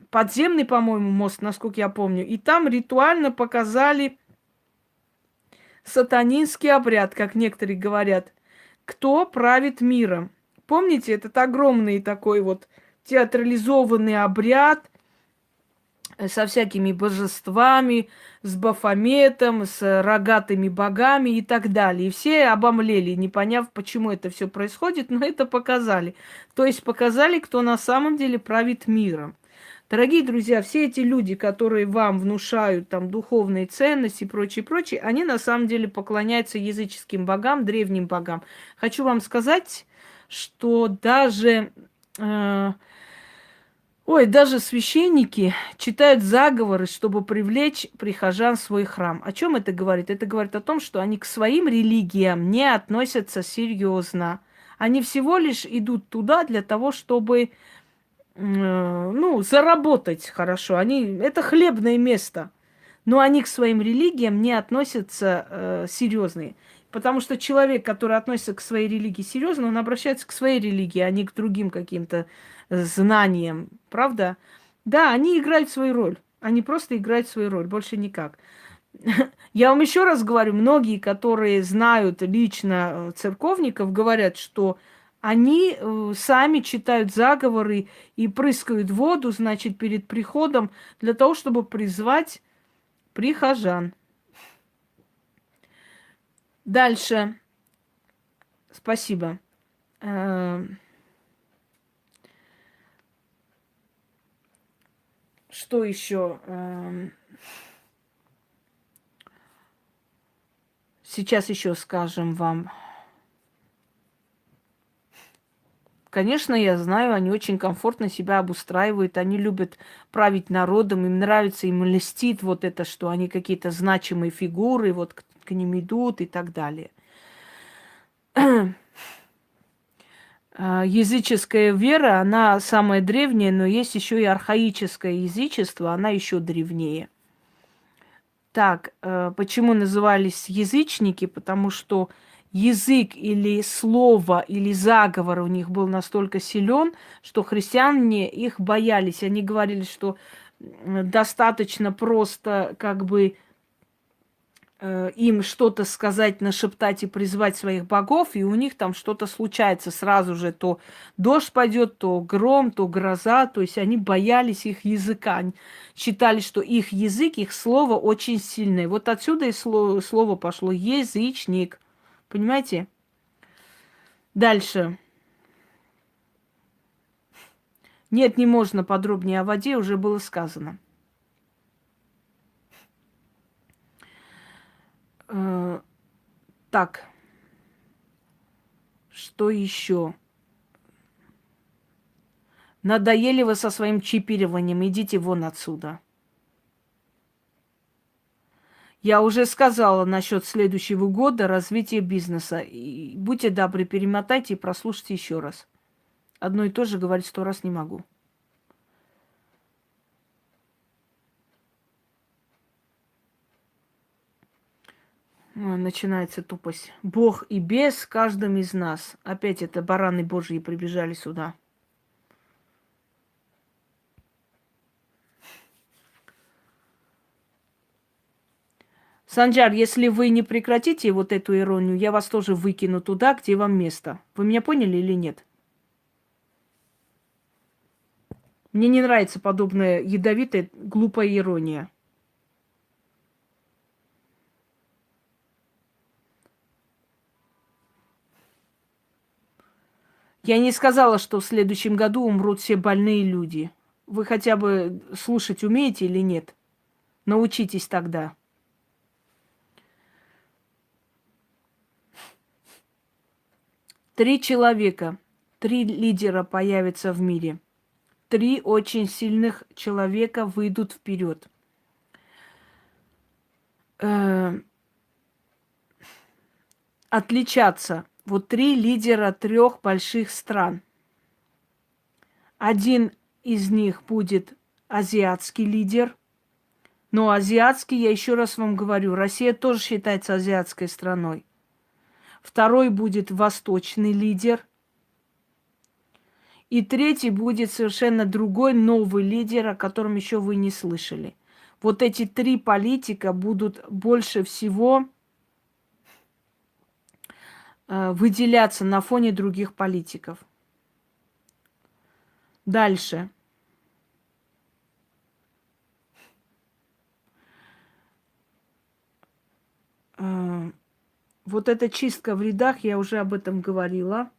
A: подземный, по-моему, мост, насколько я помню. И там ритуально показали сатанинский обряд, как некоторые говорят, кто правит миром. Помните, этот огромный такой вот театрализованный обряд со всякими божествами, с Бафометом, с рогатыми богами и так далее. И все обомлели, не поняв, почему это все происходит, но это показали. То есть показали, кто на самом деле правит миром. Дорогие друзья, все эти люди, которые вам внушают там духовные ценности и прочее, прочее, они на самом деле поклоняются языческим богам, древним богам. Хочу вам сказать, что даже даже священники читают заговоры, чтобы привлечь прихожан в свой храм. О чем это говорит? Это говорит о том, что они к своим религиям не относятся серьезно. Они всего лишь идут туда для того, чтобы, заработать хорошо. Это хлебное место. Но они к своим религиям не относятся серьезно. Потому что человек, который относится к своей религии серьезно, он обращается к своей религии, а не к другим каким-то знаниям. Правда? Да, они играют свою роль. Они просто играют свою роль, больше никак. Я вам еще раз говорю, многие, которые знают лично церковников, говорят, что они сами читают заговоры и прыскают воду, значит, перед приходом для того, чтобы призвать прихожан. Дальше. Спасибо. Что еще? Сейчас еще скажем вам. Конечно, я знаю, они очень комфортно себя обустраивают, они любят править народом, им нравится, им льстит вот это, что они какие-то значимые фигуры, вот к ним идут и так далее. Языческая вера, она самая древняя, но есть еще и архаическое язычество, она еще древнее. Так, почему назывались язычники? Потому что язык или слово, или заговор у них был настолько силен, что христиане их боялись. Они говорили, что достаточно просто как бы им что-то сказать, нашептать и призвать своих богов, и у них там что-то случается сразу же. То дождь пойдет, то гром, то гроза. То есть они боялись их языка. Они считали, что их язык, их слово очень сильное. Вот отсюда и слово пошло язычник. Понимаете? Дальше. Нет, не можно подробнее о воде, уже было сказано. Так, что еще? Надоели вы со своим чипированием, идите вон отсюда. Я уже сказала насчет следующего года развития бизнеса. И будьте добры, перемотайте и прослушайте еще раз. Одно и то же говорить 100 раз не могу. Начинается тупость. Бог и бес каждым из нас. Опять это бараны божьи прибежали сюда. Санджар, если вы не прекратите вот эту иронию, я вас тоже выкину туда, где вам место. Вы меня поняли или нет? Мне не нравится подобная ядовитая, глупая ирония. Я не сказала, что в следующем году умрут все больные люди. Вы хотя бы слушать умеете или нет? Научитесь тогда. Три человека, 3 лидера появятся в мире. 3 очень сильных человека выйдут вперед. отличаться. Вот 3 лидера 3 больших стран. Один из них будет азиатский лидер. Но азиатский, я еще раз вам говорю, Россия тоже считается азиатской страной. Второй будет восточный лидер. И третий будет совершенно другой, новый лидер, о котором еще вы не слышали. Вот эти 3 политика будут больше всего выделяться на фоне других политиков. Дальше. Вот эта чистка в рядах, я уже об этом говорила.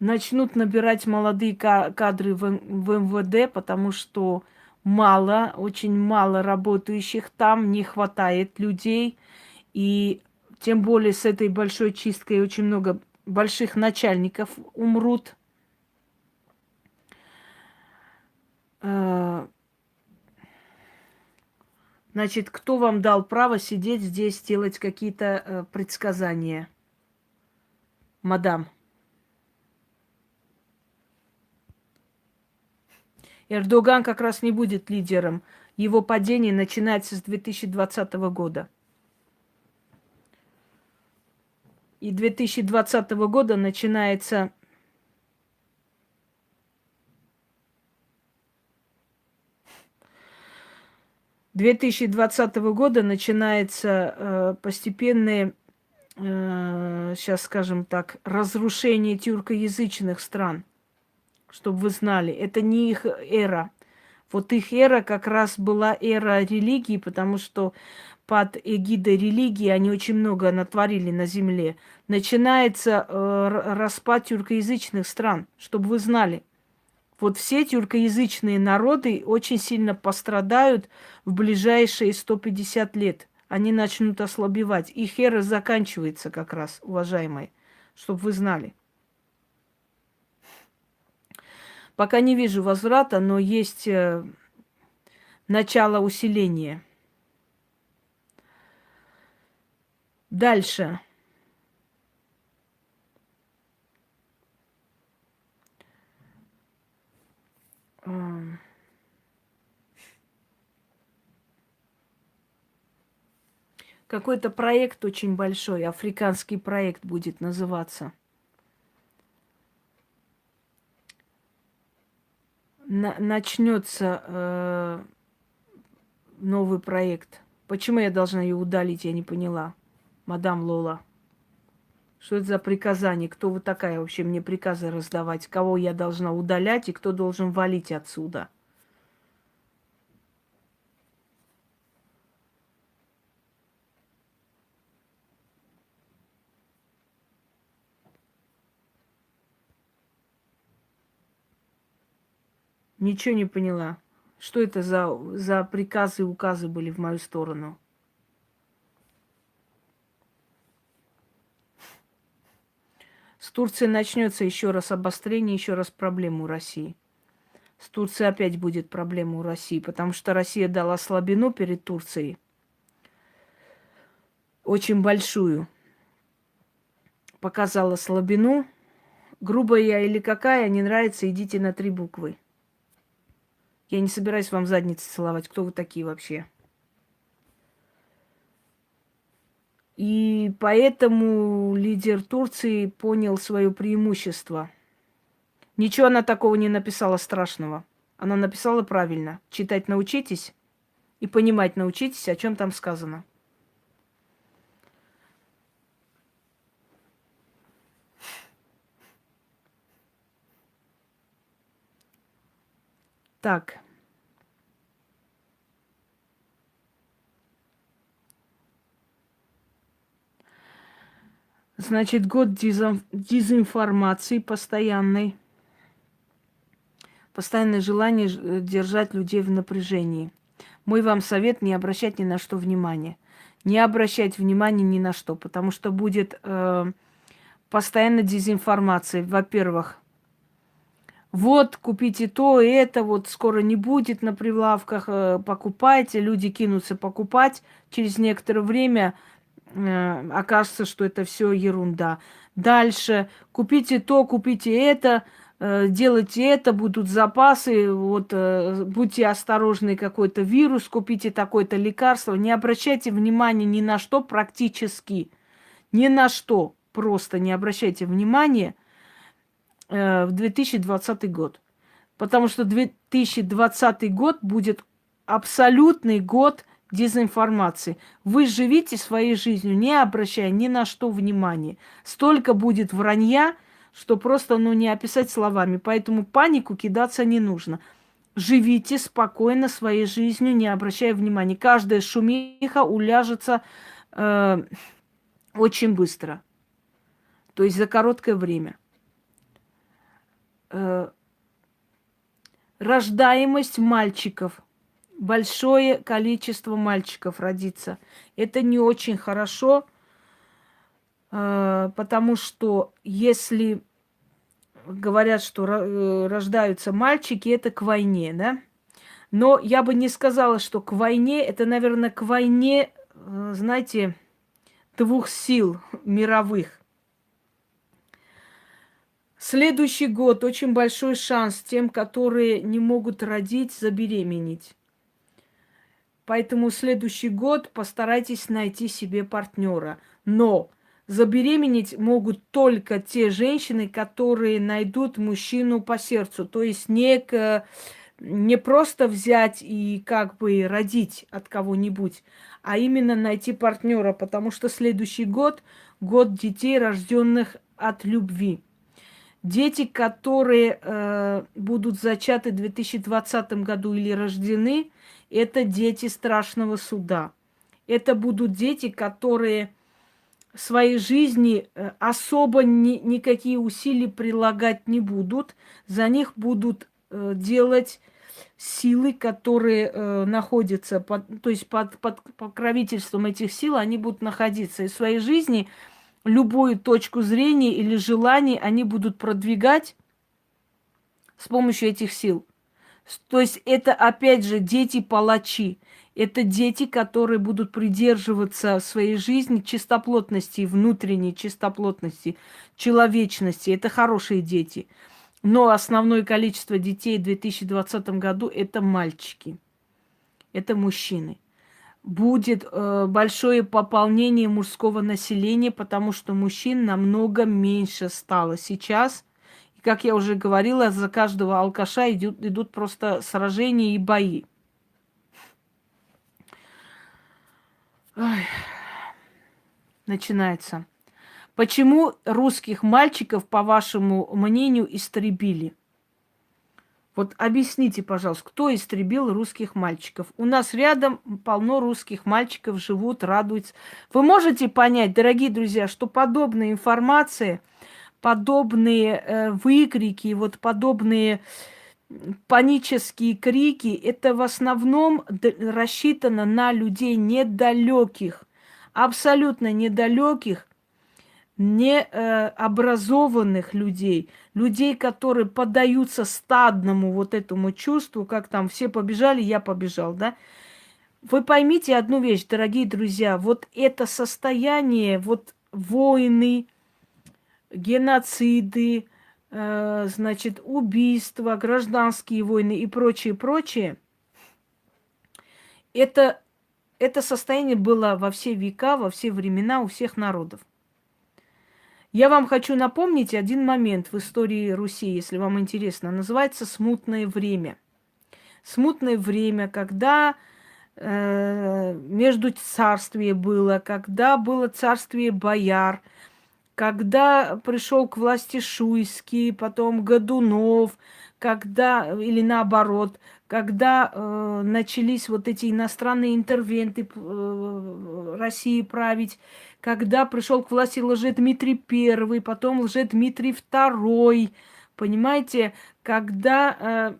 A: Начнут набирать молодые кадры в МВД, потому что мало, очень мало работающих там, не хватает людей. И тем более с этой большой чисткой очень много больших начальников умрут. Значит, кто вам дал право сидеть здесь, делать какие-то предсказания? Мадам. Эрдоган как раз не будет лидером. Его падение начинается с 2020 года. И 2020 года начинается... С 2020 года начинается постепенное, сейчас скажем так, разрушение тюркоязычных стран. Чтобы вы знали, это не их эра. Вот их эра как раз была эра религии, потому что под эгидой религии они очень много натворили на земле. Начинается распад тюркоязычных стран, чтобы вы знали. Вот все тюркоязычные народы очень сильно пострадают в ближайшие 150 лет. Они начнут ослабевать. Их эра заканчивается как раз, уважаемые, чтобы вы знали. Пока не вижу возврата, но есть начало усиления. Дальше. Какой-то проект очень большой, африканский проект будет называться. Начнется новый проект. Почему я должна ее удалить, я не поняла. Мадам Лола. Что это за приказание? Кто вы такая вообще мне приказы раздавать? Кого я должна удалять и кто должен валить отсюда? Ничего не поняла. Что это за приказы и указы были в мою сторону? С Турции начнется еще раз обострение, еще раз проблема у России. С Турцией опять будет проблема у России, потому что Россия дала слабину перед Турцией. Очень большую. Показала слабину. Грубая я или какая, не нравится, идите на 3 буквы. Я не собираюсь вам задницы целовать. Кто вы такие вообще? И поэтому лидер Турции понял свое преимущество. Ничего она такого не написала страшного. Она написала правильно. Читать научитесь и понимать научитесь, о чем там сказано. Так. Значит, год дезинформации постоянной. Постоянное желание держать людей в напряжении. Мой вам совет: не обращать ни на что внимания. Не обращать внимания ни на что, потому что будет постоянно дезинформация. Во-первых, вот, купите то и это, вот скоро не будет на прилавках, покупайте. Люди кинутся покупать. Через некоторое время окажется, что это все ерунда. Дальше купите то, купите это, делайте это, будут запасы, вот будьте осторожны, какой-то вирус, купите такое-то лекарство. Не обращайте внимания ни на что практически, ни на что, просто не обращайте внимания в 2020 год. Потому что 2020 год будет абсолютный год дезинформации. Вы живите своей жизнью, не обращая ни на что внимания. Столько будет вранья, что просто не описать словами. Поэтому панику кидаться не нужно. Живите спокойно своей жизнью, не обращая внимания. Каждая шумиха уляжется очень быстро. То есть за короткое время. Рождаемость мальчиков. Большое количество мальчиков родится. Это не очень хорошо, потому что если говорят, что рождаются мальчики, это к войне, да? Но я бы не сказала, что к войне, это, наверное, к войне, знаете, двух сил мировых. Следующий год очень большой шанс тем, которые не могут родить, забеременеть. Поэтому следующий год постарайтесь найти себе партнера. Но забеременеть могут только те женщины, которые найдут мужчину по сердцу. То есть не просто взять и как бы родить от кого-нибудь, а именно найти партнера, потому что следующий год – год детей, рожденных от любви. Дети, которые будут зачаты в 2020 году или рождены, это дети страшного суда. Это будут дети, которые в своей жизни особо никакие усилия прилагать не будут. За них будут делать силы, которые находятся, то есть под покровительством этих сил они будут находиться. И в своей жизни любую точку зрения или желание они будут продвигать с помощью этих сил. То есть это, опять же, дети-палачи. Это дети, которые будут придерживаться в своей жизни чистоплотности, внутренней чистоплотности, человечности. Это хорошие дети. Но основное количество детей в 2020 году – это мальчики, это мужчины. Будет большое пополнение мужского населения, потому что мужчин намного меньше стало сейчас. И, как я уже говорила, за каждого алкаша идут просто сражения и бои. Ой. Начинается. Почему русских мальчиков, по вашему мнению, истребили? Вот объясните, пожалуйста, кто истребил русских мальчиков? У нас рядом полно русских мальчиков живут, радуются. Вы можете понять, дорогие друзья, что подобная информация, подобные выкрики, вот подобные панические крики, это в основном рассчитано на людей недалеких, абсолютно недалеких, необразованных людей, людей, которые поддаются стадному вот этому чувству, как там все побежали, я побежал, да? Вы поймите одну вещь, дорогие друзья, вот это состояние, вот войны, геноциды, значит, убийства, гражданские войны и прочее, прочее, это состояние было во все века, во все времена у всех народов. Я вам хочу напомнить один момент в истории Руси, если вам интересно. Называется «Смутное время». Смутное время, когда между царствие было, когда было царствие бояр, когда пришел к власти Шуйский, потом Годунов, когда, или наоборот, когда начались вот эти иностранные интервенты России править, когда пришел к власти Лжедмитрий I, потом Лжедмитрий II, понимаете, когда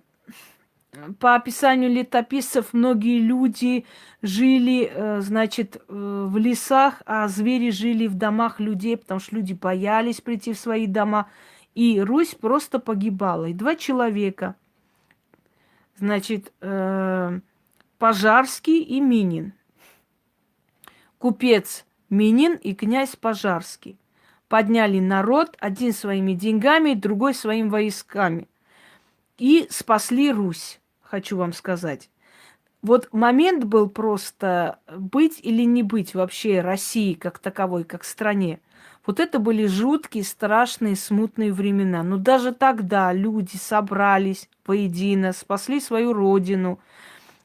A: по описанию летописцев многие люди жили, значит, в лесах, а звери жили в домах людей, потому что люди боялись прийти в свои дома, и Русь просто погибала. И два человека, значит, Пожарский и Минин. Купец Минин и князь Пожарский. Подняли народ, один своими деньгами, другой своими войсками. И спасли Русь, хочу вам сказать. Вот момент был просто быть или не быть вообще России как таковой, как стране. Вот это были жуткие, страшные, смутные времена. Но даже тогда люди собрались воедино, спасли свою родину,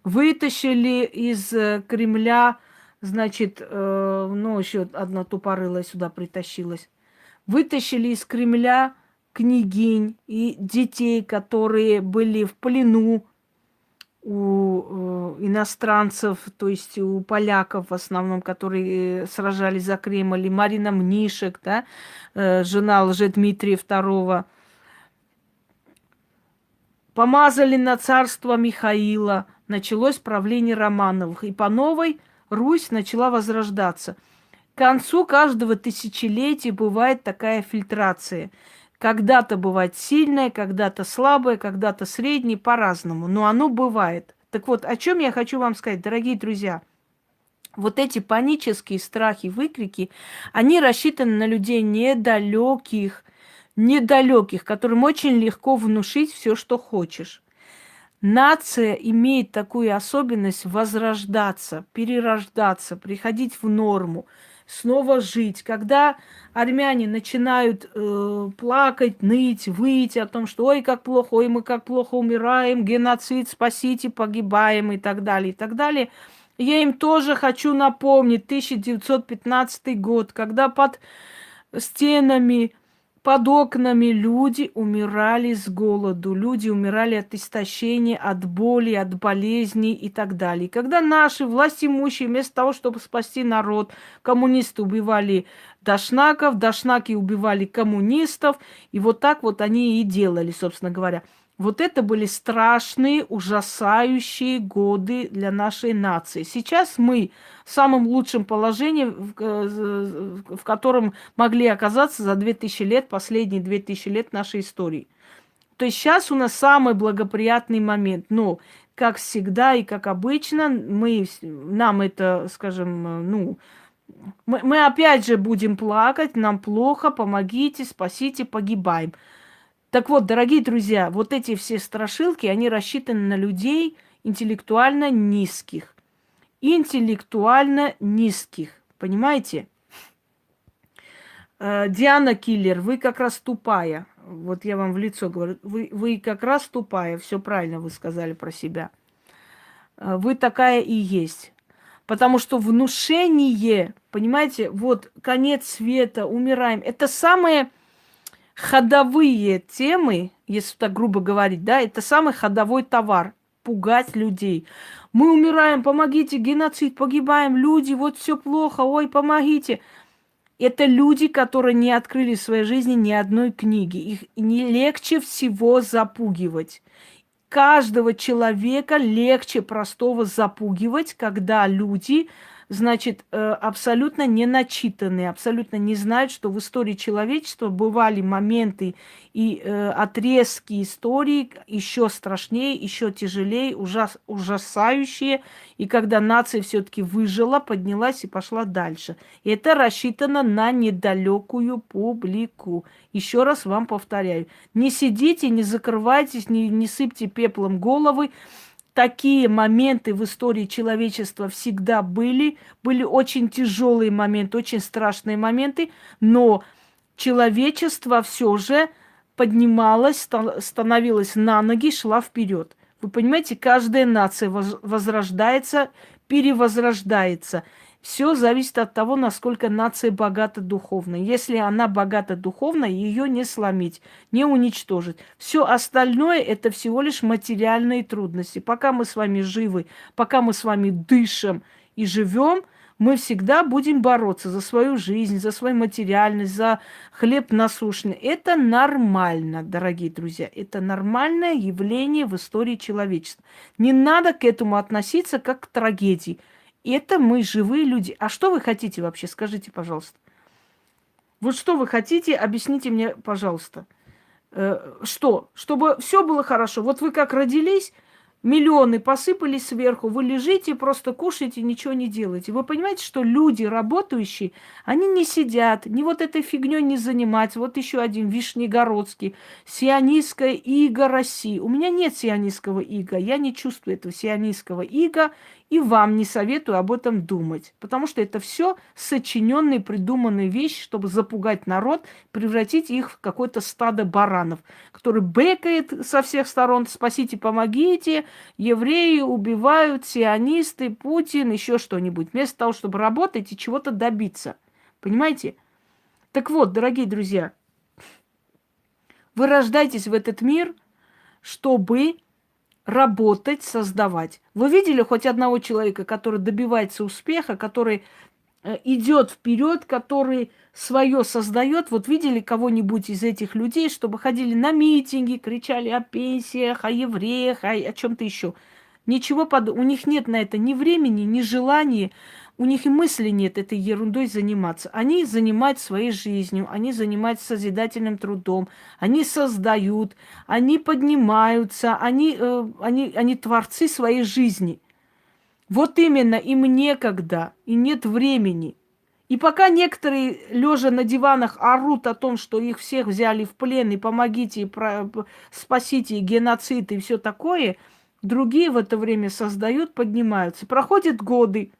A: вытащили из Кремля, значит, ну, еще одна тупорылая сюда притащилась, вытащили из Кремля княгинь и детей, которые были в плену у иностранцев, то есть у поляков в основном, которые сражались за Кремль, и Марина Мнишек, да, жена Лжедмитрия II, помазали на царство Михаила, началось правление Романовых, и по новой Русь начала возрождаться. К концу каждого тысячелетия бывает такая фильтрация. Когда-то бывает сильное, когда-то слабое, когда-то среднее, по-разному. Но оно бывает. Так вот, о чем я хочу вам сказать, дорогие друзья. Вот эти панические страхи, выкрики, они рассчитаны на людей недалеких, которым очень легко внушить все, что хочешь. Нация имеет такую особенность возрождаться, перерождаться, приходить в норму, снова жить. Когда армяне начинают плакать, ныть, выть о том, что ой, как плохо, ой, мы как плохо умираем, геноцид, спасите, погибаем и так далее, я им тоже хочу напомнить 1915 год, когда под стенами, под окнами люди умирали с голоду, люди умирали от истощения, от боли, от болезней и так далее. Когда наши властимущие, вместо того, чтобы спасти народ, коммунисты убивали дашнаков, дашнаки убивали коммунистов, и вот так вот они и делали, собственно говоря. Вот это были страшные, ужасающие годы для нашей нации. Сейчас мы в самом лучшем положении, в котором могли оказаться за 2000 лет, последние 2000 лет нашей истории. То есть сейчас у нас самый благоприятный момент. Но, как всегда и как обычно, нам это, скажем, мы опять же будем плакать, нам плохо, помогите, спасите, погибаем. Так вот, дорогие друзья, вот эти все страшилки, они рассчитаны на людей интеллектуально низких. Интеллектуально низких. Понимаете? Диана Киллер, вы как раз тупая. Вот я вам в лицо говорю. Вы как раз тупая. Все правильно вы сказали про себя. Вы такая и есть. Потому что внушение, понимаете, вот конец света, умираем. Это самое... Ходовые темы, если так грубо говорить, да, это самый ходовой товар. Пугать людей. Мы умираем, помогите, геноцид, погибаем, люди, вот все плохо, ой, помогите. Это люди, которые не открыли в своей жизни ни одной книги. Их не легче всего запугивать. Каждого человека легче простого запугивать, когда люди, значит, абсолютно не начитанные, абсолютно не знают, что в истории человечества бывали моменты и отрезки истории еще страшнее, еще тяжелее, ужасающие. И когда нация все-таки выжила, поднялась и пошла дальше. И это рассчитано на недалекую публику. Еще раз вам повторяю. Не сидите, не закрывайтесь, не сыпьте пеплом головы. Такие моменты в истории человечества всегда были. Были очень тяжелые моменты, очень страшные моменты, но человечество все же поднималось, становилось на ноги, шла вперед. Вы понимаете, каждая нация возрождается, перевозрождается. Все зависит от того, насколько нация богата духовно. Если она богата духовно, ее не сломить, не уничтожить. Все остальное – это всего лишь материальные трудности. Пока мы с вами живы, пока мы с вами дышим и живем, мы всегда будем бороться за свою жизнь, за свою материальность, за хлеб насущный. Это нормально, дорогие друзья. Это нормальное явление в истории человечества. Не надо к этому относиться как к трагедии. Это мы живые люди. А что вы хотите вообще? Скажите, пожалуйста. Вот что вы хотите? Объясните мне, пожалуйста. Что? Чтобы все было хорошо. Вот вы как родились, Миллионы посыпались сверху, вы лежите, просто кушаете, ничего не делаете. Вы понимаете, что люди работающие, они не сидят, ни вот этой фигней не занимаются. Вот еще один, Вишнегородский, сионистская иго России. У меня нет сионистского иго, я не чувствую этого сионистского иго, и вам не советую об этом думать. Потому что это все сочиненные, придуманные вещи, чтобы запугать народ, превратить их в какое-то стадо баранов, который бэкает со всех сторон: спасите, помогите, евреи убивают, сионисты, Путин, еще что-нибудь. Вместо того, чтобы работать и чего-то добиться. Понимаете? Так вот, дорогие друзья, вы рождаетесь в этот мир, чтобы работать, создавать. Вы видели хоть одного человека, который добивается успеха, который идет вперед, который свое создает? Вот видели кого-нибудь из этих людей, чтобы ходили на митинги, кричали о пенсиях, о евреях, о чем-то еще? Ничего подобного. У них нет на это ни времени, ни желания, у них и мысли нет этой ерундой заниматься. Они занимаются своей жизнью, они занимаются созидательным трудом, они создают, они поднимаются, они творцы своей жизни. Вот именно, им некогда и нет времени. И пока некоторые, лежа на диванах, орут о том, что их всех взяли в плен, и помогите, и спасите, и геноцид, и все такое, другие в это время создают, поднимаются. Проходят годы,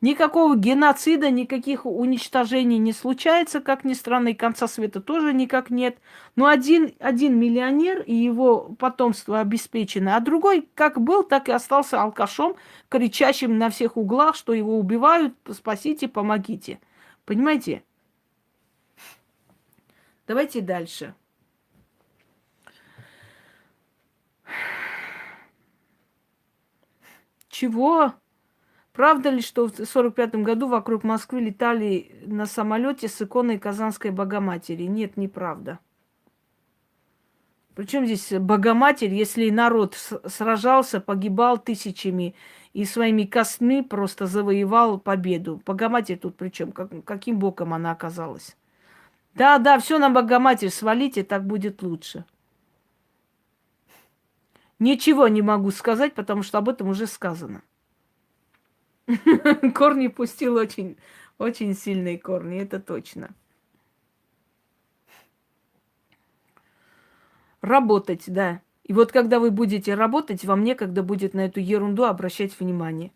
A: никакого геноцида, никаких уничтожений не случается, как ни странно, и конца света тоже никак нет. Но один миллионер и его потомство обеспечено, а другой как был, так и остался алкашом, кричащим на всех углах, что его убивают: спасите, помогите. Понимаете? Давайте дальше. Чего? Правда ли, что в 1945 году вокруг Москвы летали на самолете с иконой Казанской Богоматери? Нет, неправда. Причем здесь Богоматерь, если народ сражался, погибал тысячами и своими костьми просто завоевал победу? Богоматерь тут при чем? Каким боком она оказалась? Да, все на Богоматерь свалите, так будет лучше. Ничего не могу сказать, потому что об этом уже сказано. Корни пустил очень, очень сильные корни, это точно. Работать, да. И вот когда вы будете работать, вам некогда будет на эту ерунду обращать внимание.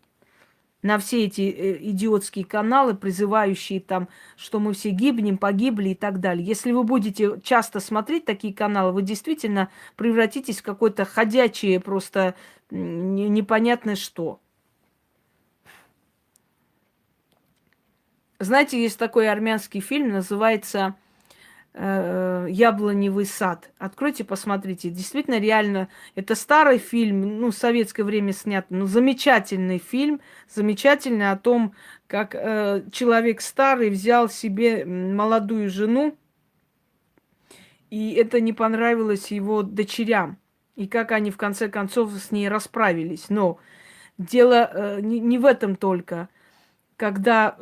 A: На все эти идиотские каналы, призывающие там, что мы все гибнем, погибли и так далее. Если вы будете часто смотреть такие каналы, вы действительно превратитесь в какое-то ходячее просто непонятное что. Знаете, есть такой армянский фильм, называется «Яблоневый сад». Откройте, посмотрите. Действительно, реально, это старый фильм, ну, в советское время снят, но замечательный фильм, замечательный о том, как человек старый взял себе молодую жену, и это не понравилось его дочерям, и как они в конце концов с ней расправились. Но дело не в этом только. Когда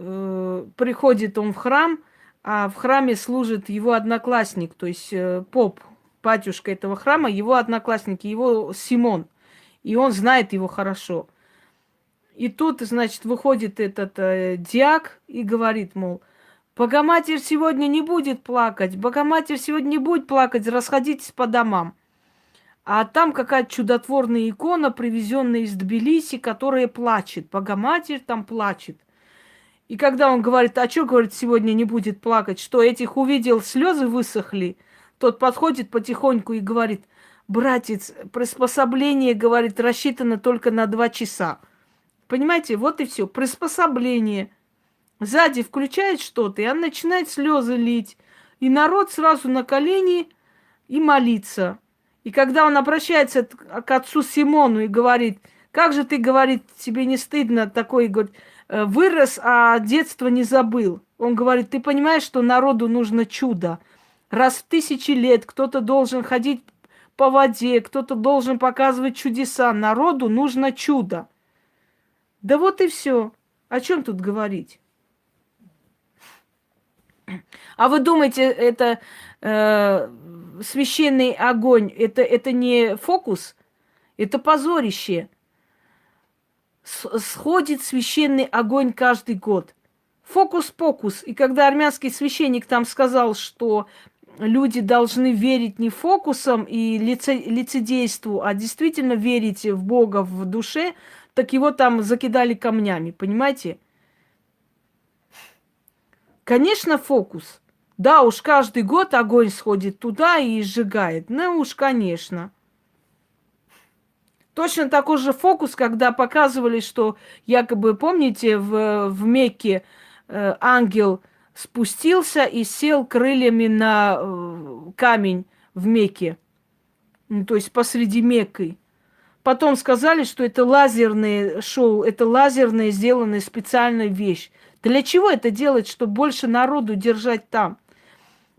A: приходит он в храм, а в храме служит его одноклассник, то есть поп, батюшка этого храма, его одноклассник, его Симон. И он знает его хорошо. И тут, значит, выходит этот диак и говорит, мол, Богоматерь сегодня не будет плакать, Богоматерь сегодня не будет плакать, расходитесь по домам. А там какая-то чудотворная икона, привезенная из Тбилиси, которая плачет. Богоматерь там плачет. И когда он говорит, а что, говорит, сегодня не будет плакать, что этих увидел, слезы высохли, тот подходит потихоньку и говорит, братец, приспособление, говорит, рассчитано только на 2 часа. Понимаете, вот и все, приспособление. Сзади включает что-то, и он начинает слезы лить. И народ сразу на колени и молиться. И когда он обращается к отцу Симону и говорит, как же ты, говорит, тебе не стыдно такой, говорит, вырос, а детство не забыл. Он говорит, ты понимаешь, что народу нужно чудо. Раз в 1000 лет кто-то должен ходить по воде, кто-то должен показывать чудеса. Народу нужно чудо. Да вот и все. О чем тут говорить? А вы думаете, это священный огонь, это не фокус? Это позорище. Сходит священный огонь каждый год. Фокус-покус. И когда армянский священник там сказал, что люди должны верить не фокусам и лицедейству, а действительно верить в Бога в душе, так его там закидали камнями, понимаете? Конечно, фокус. Да уж, каждый год огонь сходит туда и сжигает. Ну уж, конечно. Точно такой же фокус, когда показывали, что якобы, помните, в Мекке ангел спустился и сел крыльями на камень в Мекке, ну, то есть посреди Мекки. Потом сказали, что это лазерное шоу, это лазерная сделанная специальная вещь. Для чего это делать, чтобы больше народу держать там?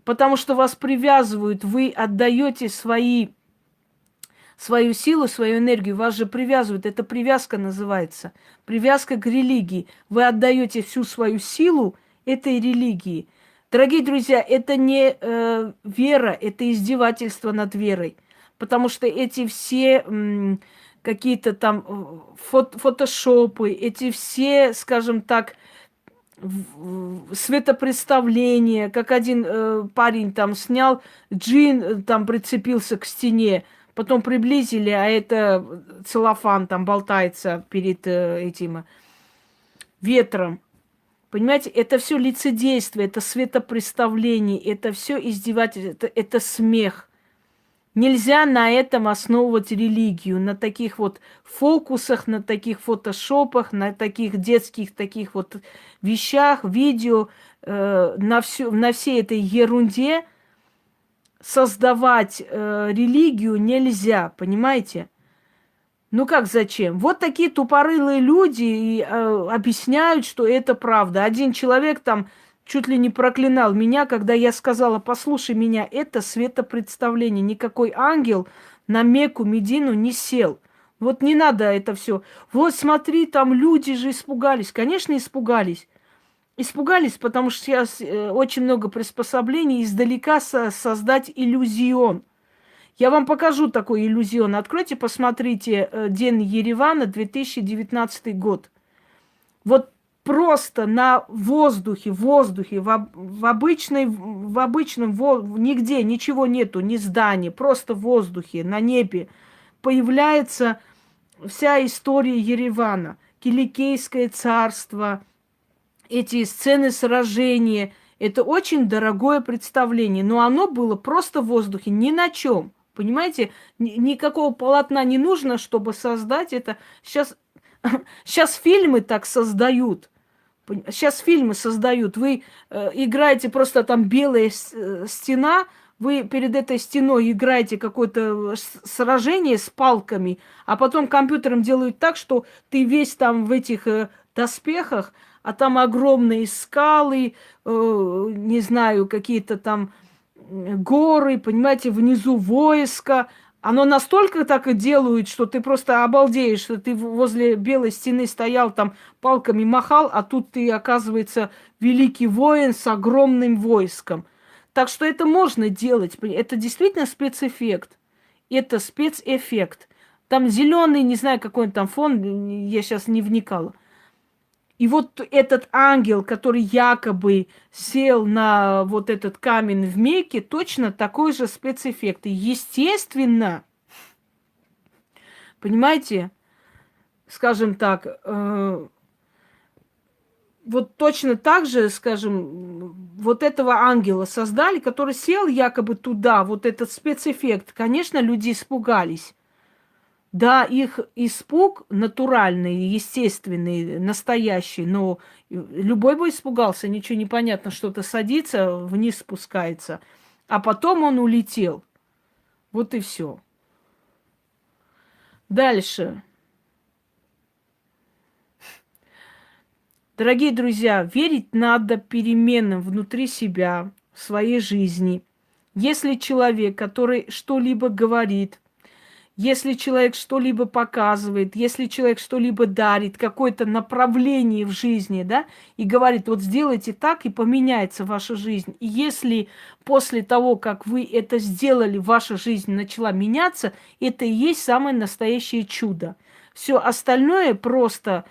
A: Потому что вас привязывают, вы отдаете свою силу, свою энергию, вас же привязывают. Это привязка называется. Привязка к религии. Вы отдаете всю свою силу этой религии. Дорогие друзья, это не вера, это издевательство над верой. Потому что эти все какие-то там фотошопы, эти все, скажем так, светопредставления, как один парень там снял, джин там прицепился к стене, потом приблизили, а это целлофан там болтается перед этим ветром. Понимаете, это все лицедейство, это светопредставление, это все издевательство, это смех. Нельзя на этом основывать религию, на таких вот фокусах, на таких фотошопах, на таких детских таких вот вещах, видео, на всей этой ерунде создавать религию нельзя, понимаете? Ну как зачем? Вот такие тупорылые люди объясняют, что это правда. Один человек там чуть ли не проклинал меня, когда я сказала: послушай меня, это светопредставление. Никакой ангел на Мекку, Медину не сел. Вот не надо это все. Вот смотри, там люди же испугались. Конечно, испугались. Испугались, потому что сейчас очень много приспособлений издалека создать иллюзион. Я вам покажу такой иллюзион. Откройте, посмотрите День Еревана, 2019 год. Вот просто на воздухе, в обычном, нигде ничего нету, ни зданий, просто в воздухе, на небе появляется вся история Еревана. Киликийское царство, эти сцены сражения. Это очень дорогое представление, но оно было просто в воздухе, ни на чем. Понимаете, никакого полотна не нужно, чтобы создать это. Сейчас фильмы так создают. Сейчас фильмы создают. Вы играете просто там белая стена, вы перед этой стеной играете какое-то сражение с палками, а потом компьютером делают так, что ты весь там в этих доспехах, а там огромные скалы, не знаю, какие-то там горы, понимаете, внизу войско. Оно настолько так и делают, что ты просто обалдеешь, что ты возле белой стены стоял, там палками махал, а тут ты, оказывается, великий воин с огромным войском. Так что это можно делать. Это действительно спецэффект. Это спецэффект. Там зеленый, не знаю, какой там фон, я сейчас не вникала. И вот этот ангел, который якобы сел на вот этот камень в Мекке, точно такой же спецэффект. И естественно, понимаете, скажем так, вот точно так же, скажем, вот этого ангела создали, который сел якобы туда, вот этот спецэффект. Конечно, люди испугались. Да, их испуг натуральный, естественный, настоящий, но любой бы испугался, ничего не понятно, что-то садится, вниз спускается, а потом он улетел. Вот и все. Дальше. Дорогие друзья, верить надо переменам внутри себя, в своей жизни. Если человек, который что-либо говорит, Если человек что-либо показывает, если человек что-либо дарит, какое-то направление в жизни, да, и говорит, вот сделайте так, и поменяется ваша жизнь. И если после того, как вы это сделали, ваша жизнь начала меняться, это и есть самое настоящее чудо. Все остальное просто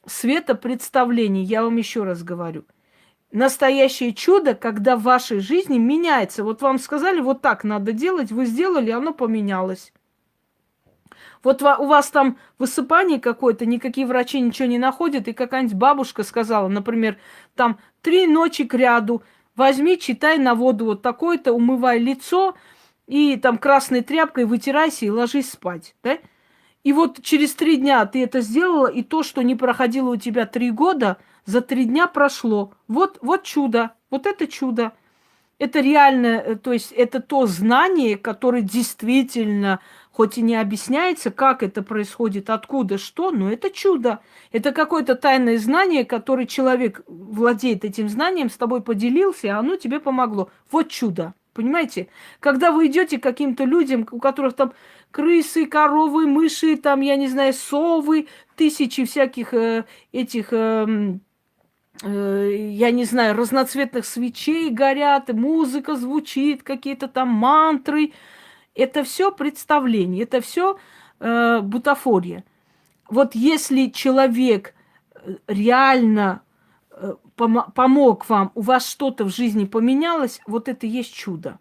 A: светопредставление, я вам еще раз говорю. Настоящее чудо, когда в вашей жизни меняется. Вот вам сказали, вот так надо делать, вы сделали, оно поменялось. Вот у вас там высыпание какое-то, никакие врачи ничего не находят, и какая-нибудь бабушка сказала, например, там 3 ночи кряду, возьми, читай на воду вот такое-то, умывай лицо, и там красной тряпкой вытирайся и ложись спать, да? И вот через 3 дня ты это сделала, и то, что не проходило у тебя 3 года, за 3 дня прошло. Вот чудо, вот это чудо. Это реально, то есть это то знание, которое действительно, хоть и не объясняется, как это происходит, откуда, что, но это чудо. Это какое-то тайное знание, которое человек владеет этим знанием, с тобой поделился, и оно тебе помогло. Вот чудо. Понимаете? Когда вы идете к каким-то людям, у которых там крысы, коровы, мыши, там, я не знаю, совы, тысячи всяких этих я не знаю, разноцветных свечей горят, музыка звучит, какие-то там мантры. Это все представление, это все бутафория. Вот если человек реально помог вам, у вас что-то в жизни поменялось, вот это и есть чудо.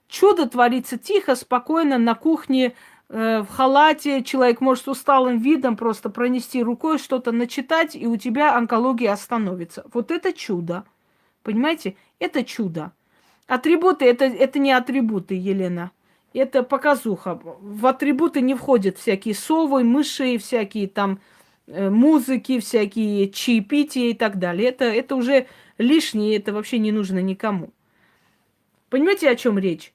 A: Чудо творится тихо, спокойно, на кухне, в халате. Человек может с усталым видом просто пронести рукой, что-то начитать, и у тебя онкология остановится. Вот это чудо. Понимаете? Это чудо. Атрибуты это не атрибуты, Елена. Это показуха. В атрибуты не входят всякие совы, мыши, всякие там музыки, всякие чаепития и так далее. Это уже лишнее, это вообще не нужно никому. Понимаете, о чем речь?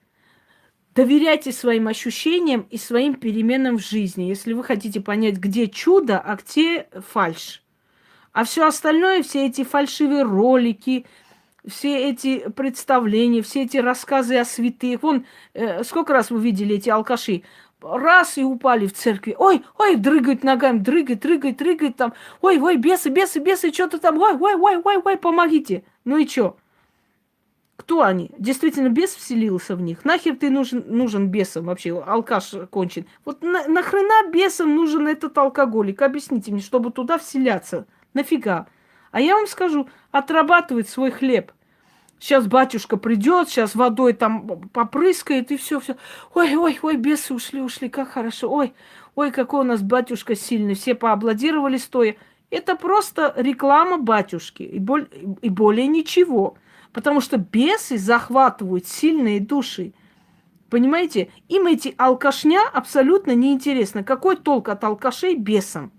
A: Доверяйте своим ощущениям и своим переменам в жизни, если вы хотите понять, где чудо, а где фальшь. А все остальное, все эти фальшивые ролики, все эти представления, все эти рассказы о святых. Вон, сколько раз вы видели эти алкаши? Раз и упали в церкви. Ой, ой, дрыгают ногами, дрыгает там. Ой, ой, бесы, бесы, бесы, что-то там. Ой, ой, ой, ой, ой, помогите. Ну и что? Кто они? Действительно, бес вселился в них? Нахер ты нужен бесам вообще? Алкаш кончен. Вот нахрена бесам нужен этот алкоголик? Объясните мне, чтобы туда вселяться. Нафига? А я вам скажу, отрабатывает свой хлеб. Сейчас батюшка придет, сейчас водой там попрыскает, и все. Ой, ой, ой, бесы ушли, как хорошо. Ой, ой, какой у нас батюшка сильный. Все поаплодировали стоя. Это просто реклама батюшки. И более ничего. Потому что бесы захватывают сильные души. Понимаете? Им эти алкашня абсолютно неинтересно. Какой толк от алкашей бесам?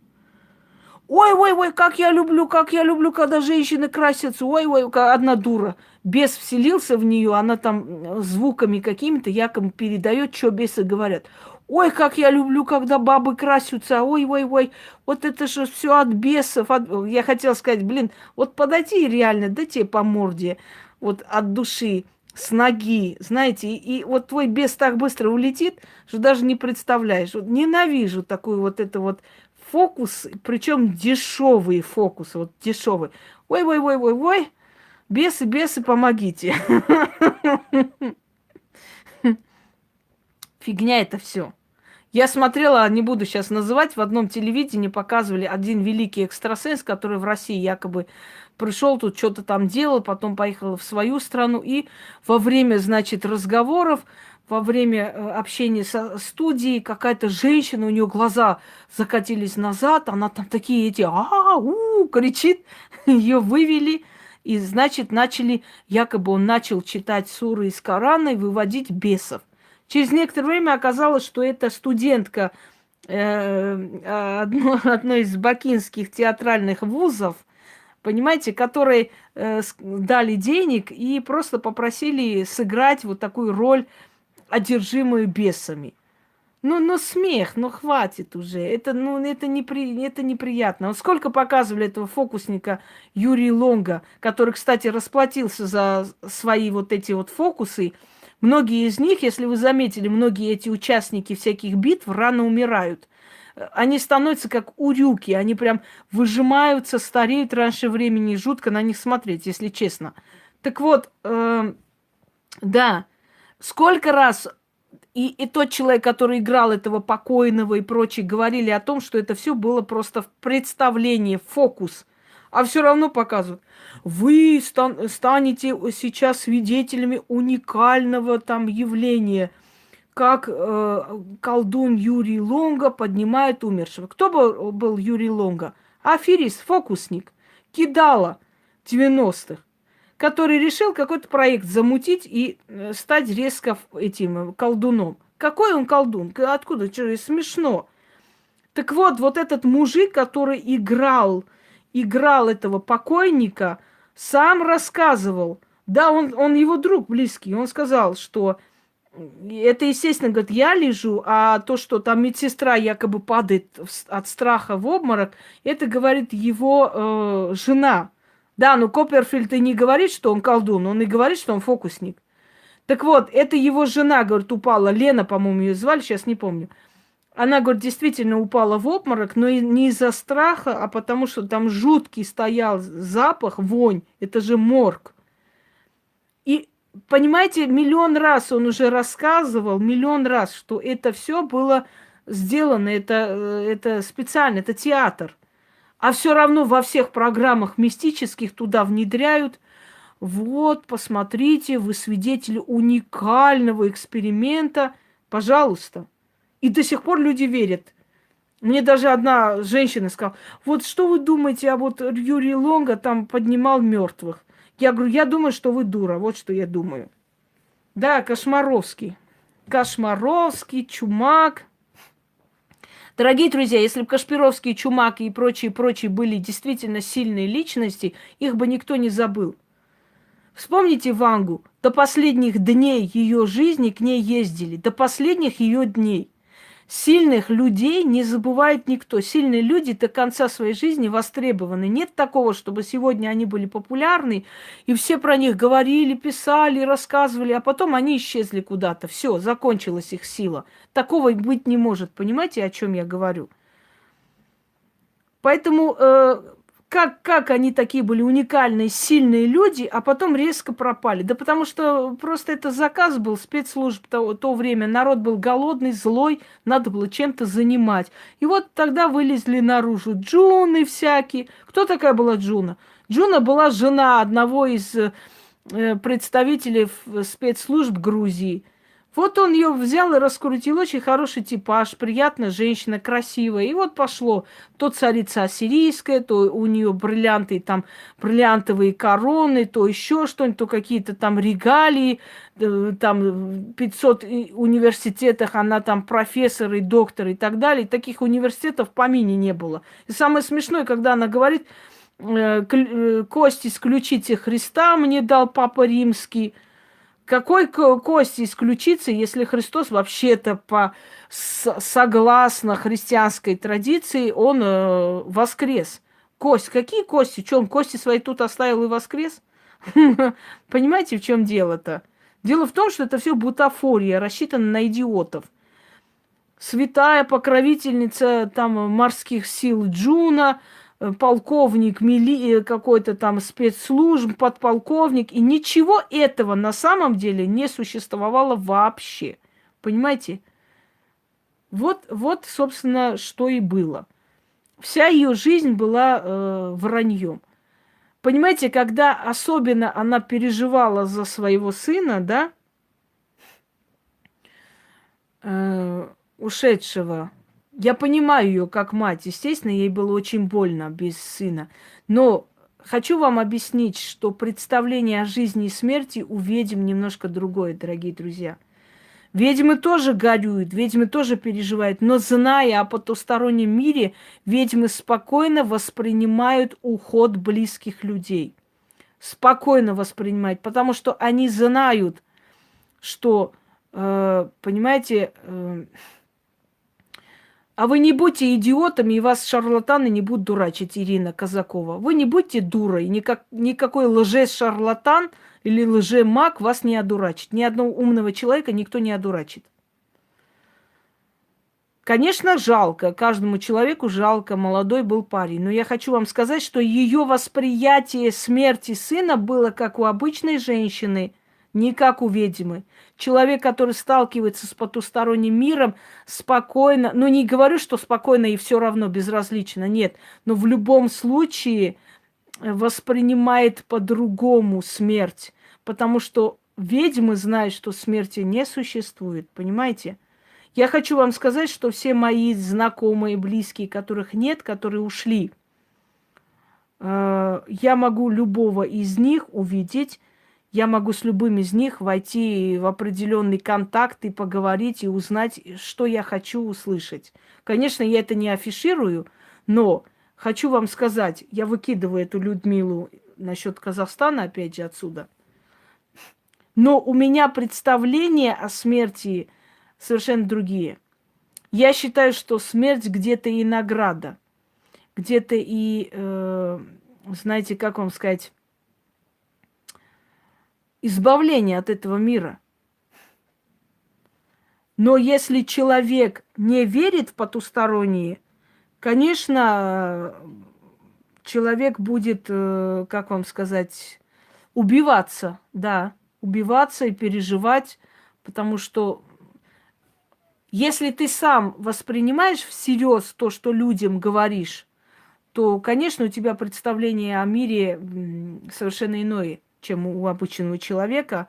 A: Ой, ой, ой, как я люблю, когда женщины красятся. Ой, ой, одна дура. Бес вселился в нее, она там звуками какими-то якобы передает, что бесы говорят. Ой, как я люблю, когда бабы красятся. Ой, ой, ой, вот это же все от бесов. Я хотела сказать, блин, вот подойти и реально, да тебе по морде. Вот от души, с ноги, знаете, и вот твой бес так быстро улетит, что даже не представляешь. Вот ненавижу такой вот это вот фокус, причем дешевые фокусы, вот дешевые. Ой, ой, ой, ой, ой, бесы, бесы, помогите. Фигня это все. Я смотрела, не буду сейчас называть, в одном телевидении показывали один великий экстрасенс, который в России якобы пришел тут, что-то там делал, потом поехал в свою страну. И во время, значит, разговоров, во время общения со студией, какая-то женщина, у нее глаза закатились назад, она там такие эти, кричит, ее вывели. И, значит, якобы он начал читать суры из Корана и выводить бесов. Через некоторое время оказалось, что это студентка одной из бакинских театральных вузов, понимаете, которые дали денег и просто попросили сыграть вот такую роль, одержимую бесами. Ну, смех, хватит уже. Это неприятно. Вот сколько показывали этого фокусника Юрия Лонга, который, кстати, расплатился за свои вот эти вот фокусы. Многие из них, если вы заметили, многие эти участники всяких битв рано умирают. Они становятся как урюки, они прям выжимаются, стареют раньше времени, жутко на них смотреть, если честно. Так вот, да, сколько раз и тот человек, который играл этого покойного и прочие, говорили о том, что это все было просто в представлении, фокус. А все равно показывают. Вы станете сейчас свидетелями уникального там явления, как колдун Юрий Лонга поднимает умершего. Кто был Юрий Лонга? Аферист, фокусник, кидала 90-х, который решил какой-то проект замутить и стать резко этим колдуном. Какой он колдун? Откуда? Что, смешно. Так вот, вот этот мужик, который играл этого покойника, сам рассказывал. Да, он его друг близкий. Он сказал, что это, естественно, говорит, я лежу, а то, что там медсестра якобы падает от страха в обморок, это, говорит, его жена. Да, но Копперфильд и не говорит, что он колдун, он и говорит, что он фокусник. Так вот, это его жена, говорит, упала. Лена, по-моему, ее звали, сейчас не помню. Она, говорит, действительно упала в обморок, но не из-за страха, а потому что там жуткий стоял запах, вонь. Это же морг. И, понимаете, миллион раз он уже рассказывал, миллион раз, что это все было сделано, это специально, это театр. А все равно во всех программах мистических туда внедряют. Вот, посмотрите, вы свидетели уникального эксперимента. Пожалуйста. И до сих пор люди верят. Мне даже одна женщина сказала, вот что вы думаете, а вот Юрий Лонга там поднимал мертвых. Я говорю, я думаю, что вы дура. Вот что я думаю. Да, Кошмаровский. Кошмаровский, Чумак. Дорогие друзья, если бы Кашпировский, Чумак и прочие были действительно сильные личности, их бы никто не забыл. Вспомните Вангу. До последних дней ее жизни к ней ездили. До последних ее дней. Сильных людей не забывает никто. Сильные люди до конца своей жизни востребованы. Нет такого, чтобы сегодня они были популярны, и все про них говорили, писали, рассказывали, а потом они исчезли куда-то. Все, закончилась их сила. Такого быть не может. Понимаете, о чем я говорю? Поэтому как они такие были уникальные, сильные люди, а потом резко пропали? Да потому что просто это заказ был спецслужб то время. Народ был голодный, злой, надо было чем-то занимать. И вот тогда вылезли наружу Джуны всякие. Кто такая была Джуна? Джуна была жена одного из представителей спецслужб Грузии. Вот он ее взял и раскрутил. Очень хороший типаж, приятная женщина, красивая. И вот пошло. То царица ассирийская, то у нее бриллианты, там бриллиантовые короны, то еще что-нибудь, то какие-то там регалии. Там в 500 университетах она там профессор и доктор и так далее. Таких университетов в помине не было. И самое смешное, когда она говорит, кости исключите Христа мне дал Папа Римский. Какой кости исключиться, если Христос вообще-то согласно христианской традиции, он воскрес? Кость, какие кости? Что, он кости свои тут оставил и воскрес? Понимаете, в чем дело-то? Дело в том, что это все бутафория, рассчитана на идиотов. Святая покровительница там морских сил Джуна, полковник какой-то там спецслужб, подполковник. И ничего этого на самом деле не существовало вообще. Понимаете? Вот, собственно, что и было. Вся ее жизнь была враньем. Понимаете, когда особенно она переживала за своего сына, да, ушедшего. Я понимаю ее как мать. Естественно, ей было очень больно без сына. Но хочу вам объяснить, что представление о жизни и смерти у ведьм немножко другое, дорогие друзья. Ведьмы тоже горюют, ведьмы тоже переживают, но зная о потустороннем мире, ведьмы спокойно воспринимают уход близких людей. Спокойно воспринимают, потому что они знают, что, понимаете, А вы не будьте идиотами, и вас шарлатаны не будут дурачить, Ирина Казакова. Вы не будьте дурой. Никакой лжец-шарлатан или лже-маг вас не одурачит. Ни одного умного человека никто не одурачит. Конечно, жалко, каждому человеку жалко, молодой был парень. Но я хочу вам сказать, что ее восприятие смерти сына было как у обычной женщины, не как у ведьмы. Человек, который сталкивается с потусторонним миром, спокойно, ну не говорю, что спокойно и все равно безразлично, нет, но в любом случае воспринимает по-другому смерть, потому что ведьмы знают, что смерти не существует, понимаете? Я хочу вам сказать, что все мои знакомые, близкие, которых нет, которые ушли, я могу любого из них увидеть, я могу с любым из них войти в определенный контакт и поговорить, и узнать, что я хочу услышать. Конечно, я это не афиширую, но хочу вам сказать, я выкидываю эту Людмилу насчет Казахстана, опять же, отсюда. Но у меня представления о смерти совершенно другие. Я считаю, что смерть где-то и награда, где-то и, знаете, как вам сказать, избавление от этого мира. Но если человек не верит в потусторонние, конечно, человек будет, как вам сказать, убиваться, да, убиваться и переживать, потому что если ты сам воспринимаешь всерьез то, что людям говоришь, то, конечно, у тебя представление о мире совершенно иное, чем у обычного человека.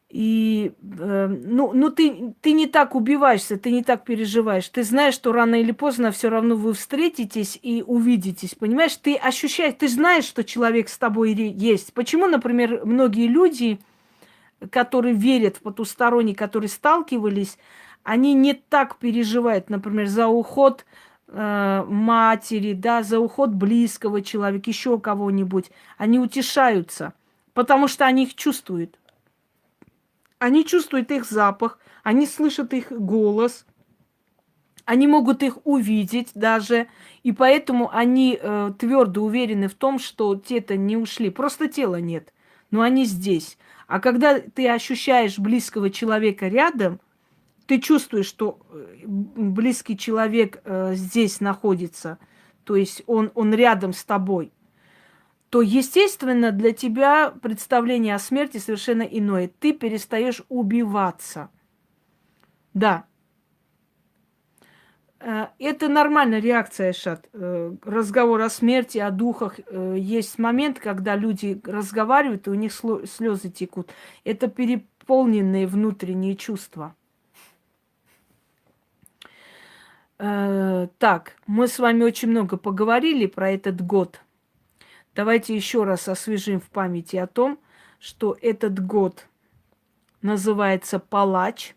A: И, ты не так убиваешься, ты не так переживаешь. Ты знаешь, что рано или поздно все равно вы встретитесь и увидитесь. Понимаешь, ты ощущаешь, ты знаешь, что человек с тобой есть. Почему, например, многие люди, которые верят в потусторонний, которые сталкивались, они не так переживают, например, за уход матери, да, за уход близкого человека, еще кого-нибудь. Они утешаются, потому что они их чувствуют. Они чувствуют их запах, они слышат их голос, они могут их увидеть даже, и поэтому они твердо уверены в том, что те-то не ушли. Просто тела нет, но они здесь. А когда ты ощущаешь близкого человека рядом, ты чувствуешь, что близкий человек здесь находится, то есть он рядом с тобой, то, естественно, для тебя представление о смерти совершенно иное. Ты перестаешь убиваться. Да. Это нормальная реакция, Айшат. Разговор о смерти, о духах. Есть момент, когда люди разговаривают, и у них слезы текут. Это переполненные внутренние чувства. Так, мы с вами очень много поговорили про этот год. Давайте еще раз освежим в памяти о том, что этот год называется «Палач».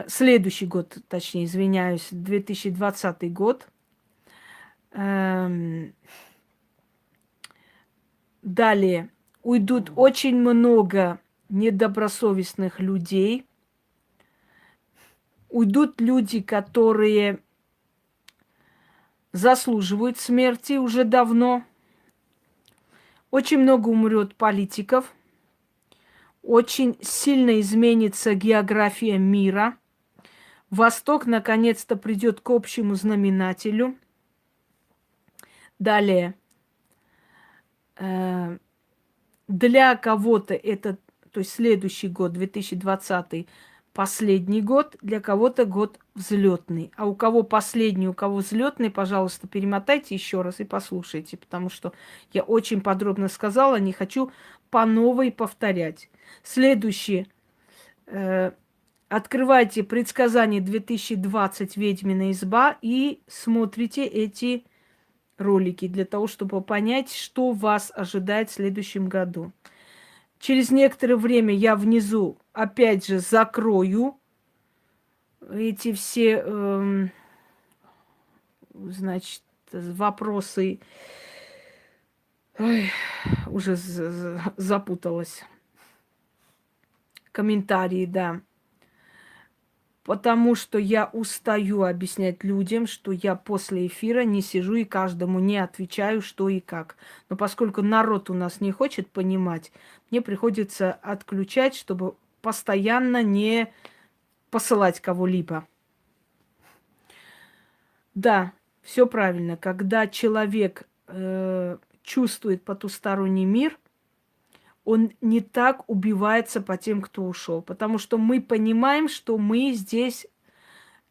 A: Следующий год, точнее, извиняюсь, 2020 год. Далее уйдут очень много недобросовестных людей. Уйдут люди, которые заслуживают смерти уже давно. Очень много умрет политиков. Очень сильно изменится география мира. Восток наконец-то придет к общему знаменателю. Далее. Для кого-то это, то есть следующий год, 2020, последний год, для кого-то год взлетный. А у кого последний, у кого взлетный, пожалуйста, перемотайте еще раз и послушайте, потому что я очень подробно сказала, не хочу по новой повторять. Следующее. Открывайте предсказание 2020 «Ведьмина изба» и смотрите эти ролики для того, чтобы понять, что вас ожидает в следующем году. Через некоторое время я внизу опять же закрою эти все, значит, вопросы. Ой, уже запуталась. Комментарии, да. Потому что я устаю объяснять людям, что я после эфира не сижу и каждому не отвечаю, что и как. Но поскольку народ у нас не хочет понимать, мне приходится отключать, чтобы постоянно не посылать кого-либо. Да, все правильно. Когда человек чувствует потусторонний мир, он не так убивается по тем, кто ушел. Потому что мы понимаем, что мы здесь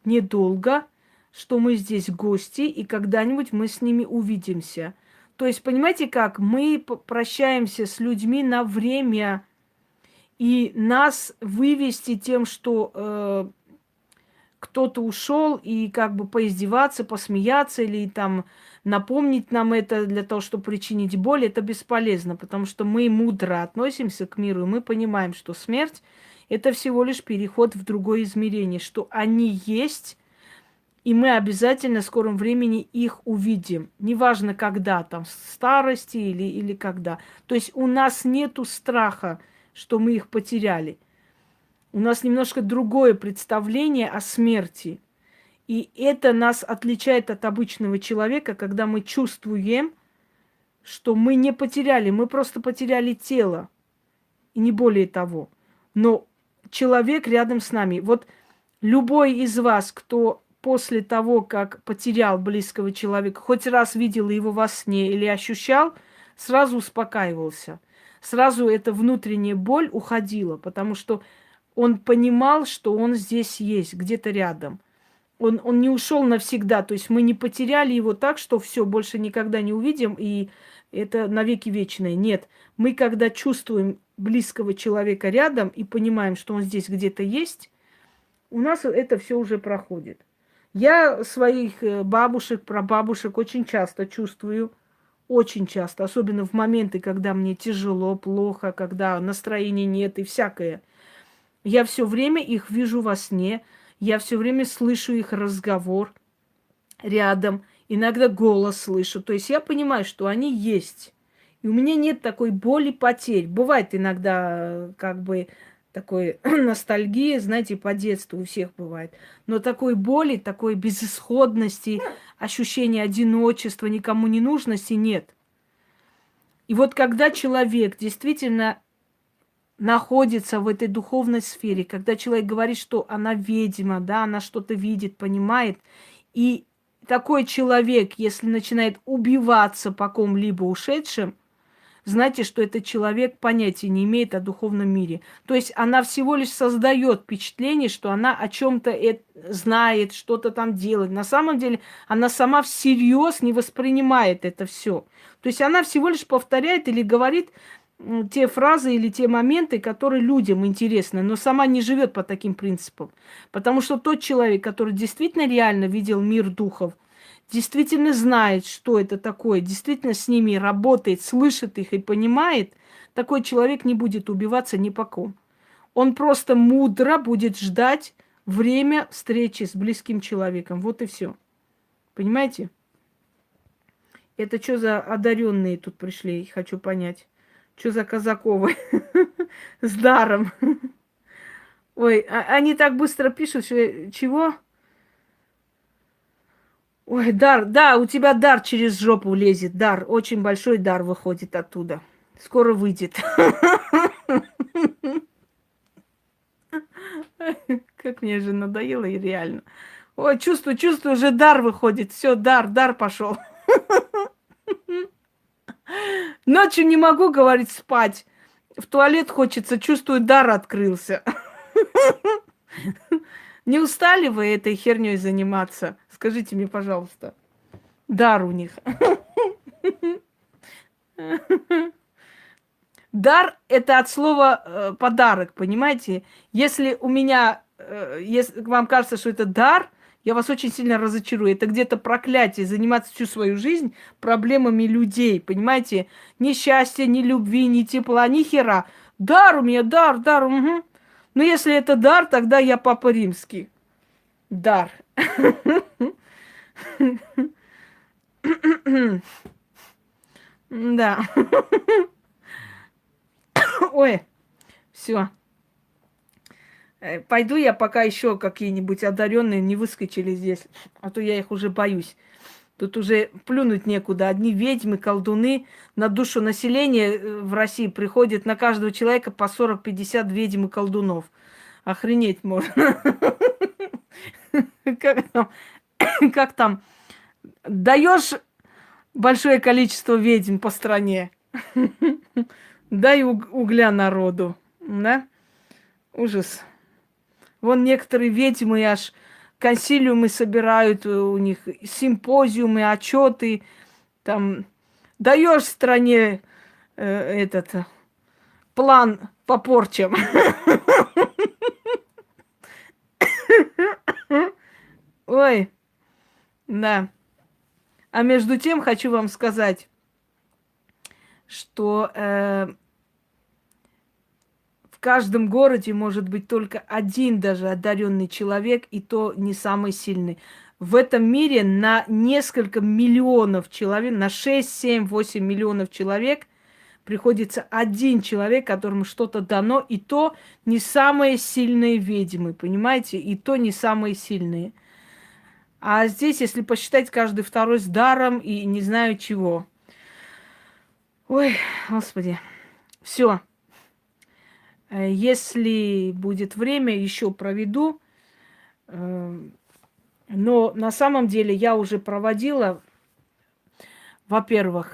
A: недолго, что мы здесь гости, и когда-нибудь мы с ними увидимся. То есть, понимаете как? Мы прощаемся с людьми на время, и нас вывести тем, что кто-то ушел, и как бы поиздеваться, посмеяться или там напомнить нам это для того, чтобы причинить боль, это бесполезно, потому что мы мудро относимся к миру, и мы понимаем, что смерть – это всего лишь переход в другое измерение, что они есть, и мы обязательно в скором времени их увидим. Неважно, когда, там, в старости или когда. То есть у нас нету страха, что мы их потеряли. У нас немножко другое представление о смерти. И это нас отличает от обычного человека, когда мы чувствуем, что мы не потеряли, мы просто потеряли тело. И не более того. Но человек рядом с нами. Вот любой из вас, кто после того, как потерял близкого человека, хоть раз видел его во сне или ощущал, сразу успокаивался. Сразу эта внутренняя боль уходила, потому что он понимал, что он здесь есть, где-то рядом. Он не ушел навсегда, то есть мы не потеряли его так, что все, больше никогда не увидим, и это навеки вечное. Нет, мы когда чувствуем близкого человека рядом и понимаем, что он здесь где-то есть, у нас это все уже проходит. Я своих бабушек, прабабушек очень часто чувствую, очень часто, особенно в моменты, когда мне тяжело, плохо, когда настроения нет и всякое. Я все время их вижу во сне, я все время слышу их разговор рядом, иногда голос слышу. То есть я понимаю, что они есть. И у меня нет такой боли потерь. Бывает иногда как бы такой ностальгия, знаете, по детству у всех бывает. Но такой боли, такой безысходности, ощущения одиночества, никому не нужности нет. И вот когда человек действительно находится в этой духовной сфере, когда человек говорит, что она ведьма, да, она что-то видит, понимает, и такой человек, если начинает убиваться по ком-либо ушедшим, знайте, что этот человек понятия не имеет о духовном мире. То есть она всего лишь создает впечатление, что она о чем-то знает, что-то там делает. На самом деле она сама всерьез не воспринимает это все. То есть она всего лишь повторяет или говорит те фразы или те моменты, которые людям интересны, но сама не живет по таким принципам. Потому что тот человек, который действительно реально видел мир духов, действительно знает, что это такое, действительно с ними работает, слышит их и понимает, такой человек не будет убиваться ни по ком. Он просто мудро будет ждать время встречи с близким человеком. Вот и все. Понимаете? Это что за одаренные тут пришли, хочу понять. Что за Казаковы? С даром. Ой, они так быстро пишут, что чего? Ой, дар, да, у тебя дар через жопу лезет. Дар, очень большой дар выходит оттуда. Скоро выйдет. Как мне же надоело и реально. Ой, чувствую, уже дар выходит. Все, дар пошел. Ночью не могу, говорить, спать. В туалет хочется, чувствую, дар открылся. Не устали вы этой херней заниматься? Скажите мне, пожалуйста. Дар у них. Дар – это от слова подарок, понимаете? Если у меня, если вам кажется, что это дар, я вас очень сильно разочарую. Это где-то проклятие, заниматься всю свою жизнь проблемами людей, понимаете? Ни счастья, ни любви, ни тепла, ни хера. Дар у меня, дар, угу. Но если это дар, тогда я Папа Римский. Дар. Да. Ой, все. Пойду я, пока еще какие-нибудь одаренные не выскочили здесь, а то я их уже боюсь. Тут уже плюнуть некуда. Одни ведьмы, колдуны. На душу населения в России приходит на каждого человека по 40-50 ведьм и колдунов. Охренеть можно. Как там, как там, даешь большое количество ведьм по стране, дай угля народу, да? Ужас. Вон некоторые ведьмы аж консилиумы собирают, у них симпозиумы, отчеты, там даешь стране этот план по порчам. Ой, да. А между тем хочу вам сказать, что в каждом городе может быть только один даже одаренный человек, и то не самый сильный. В этом мире на несколько миллионов человек, на 6, 7, 8 миллионов человек приходится один человек, которому что-то дано, и то не самые сильные ведьмы, понимаете? И то не самые сильные. А здесь, если посчитать, каждый второй с даром и не знаю чего. Ой, Господи. Все. Если будет время, еще проведу. Но на самом деле я уже проводила, во-первых,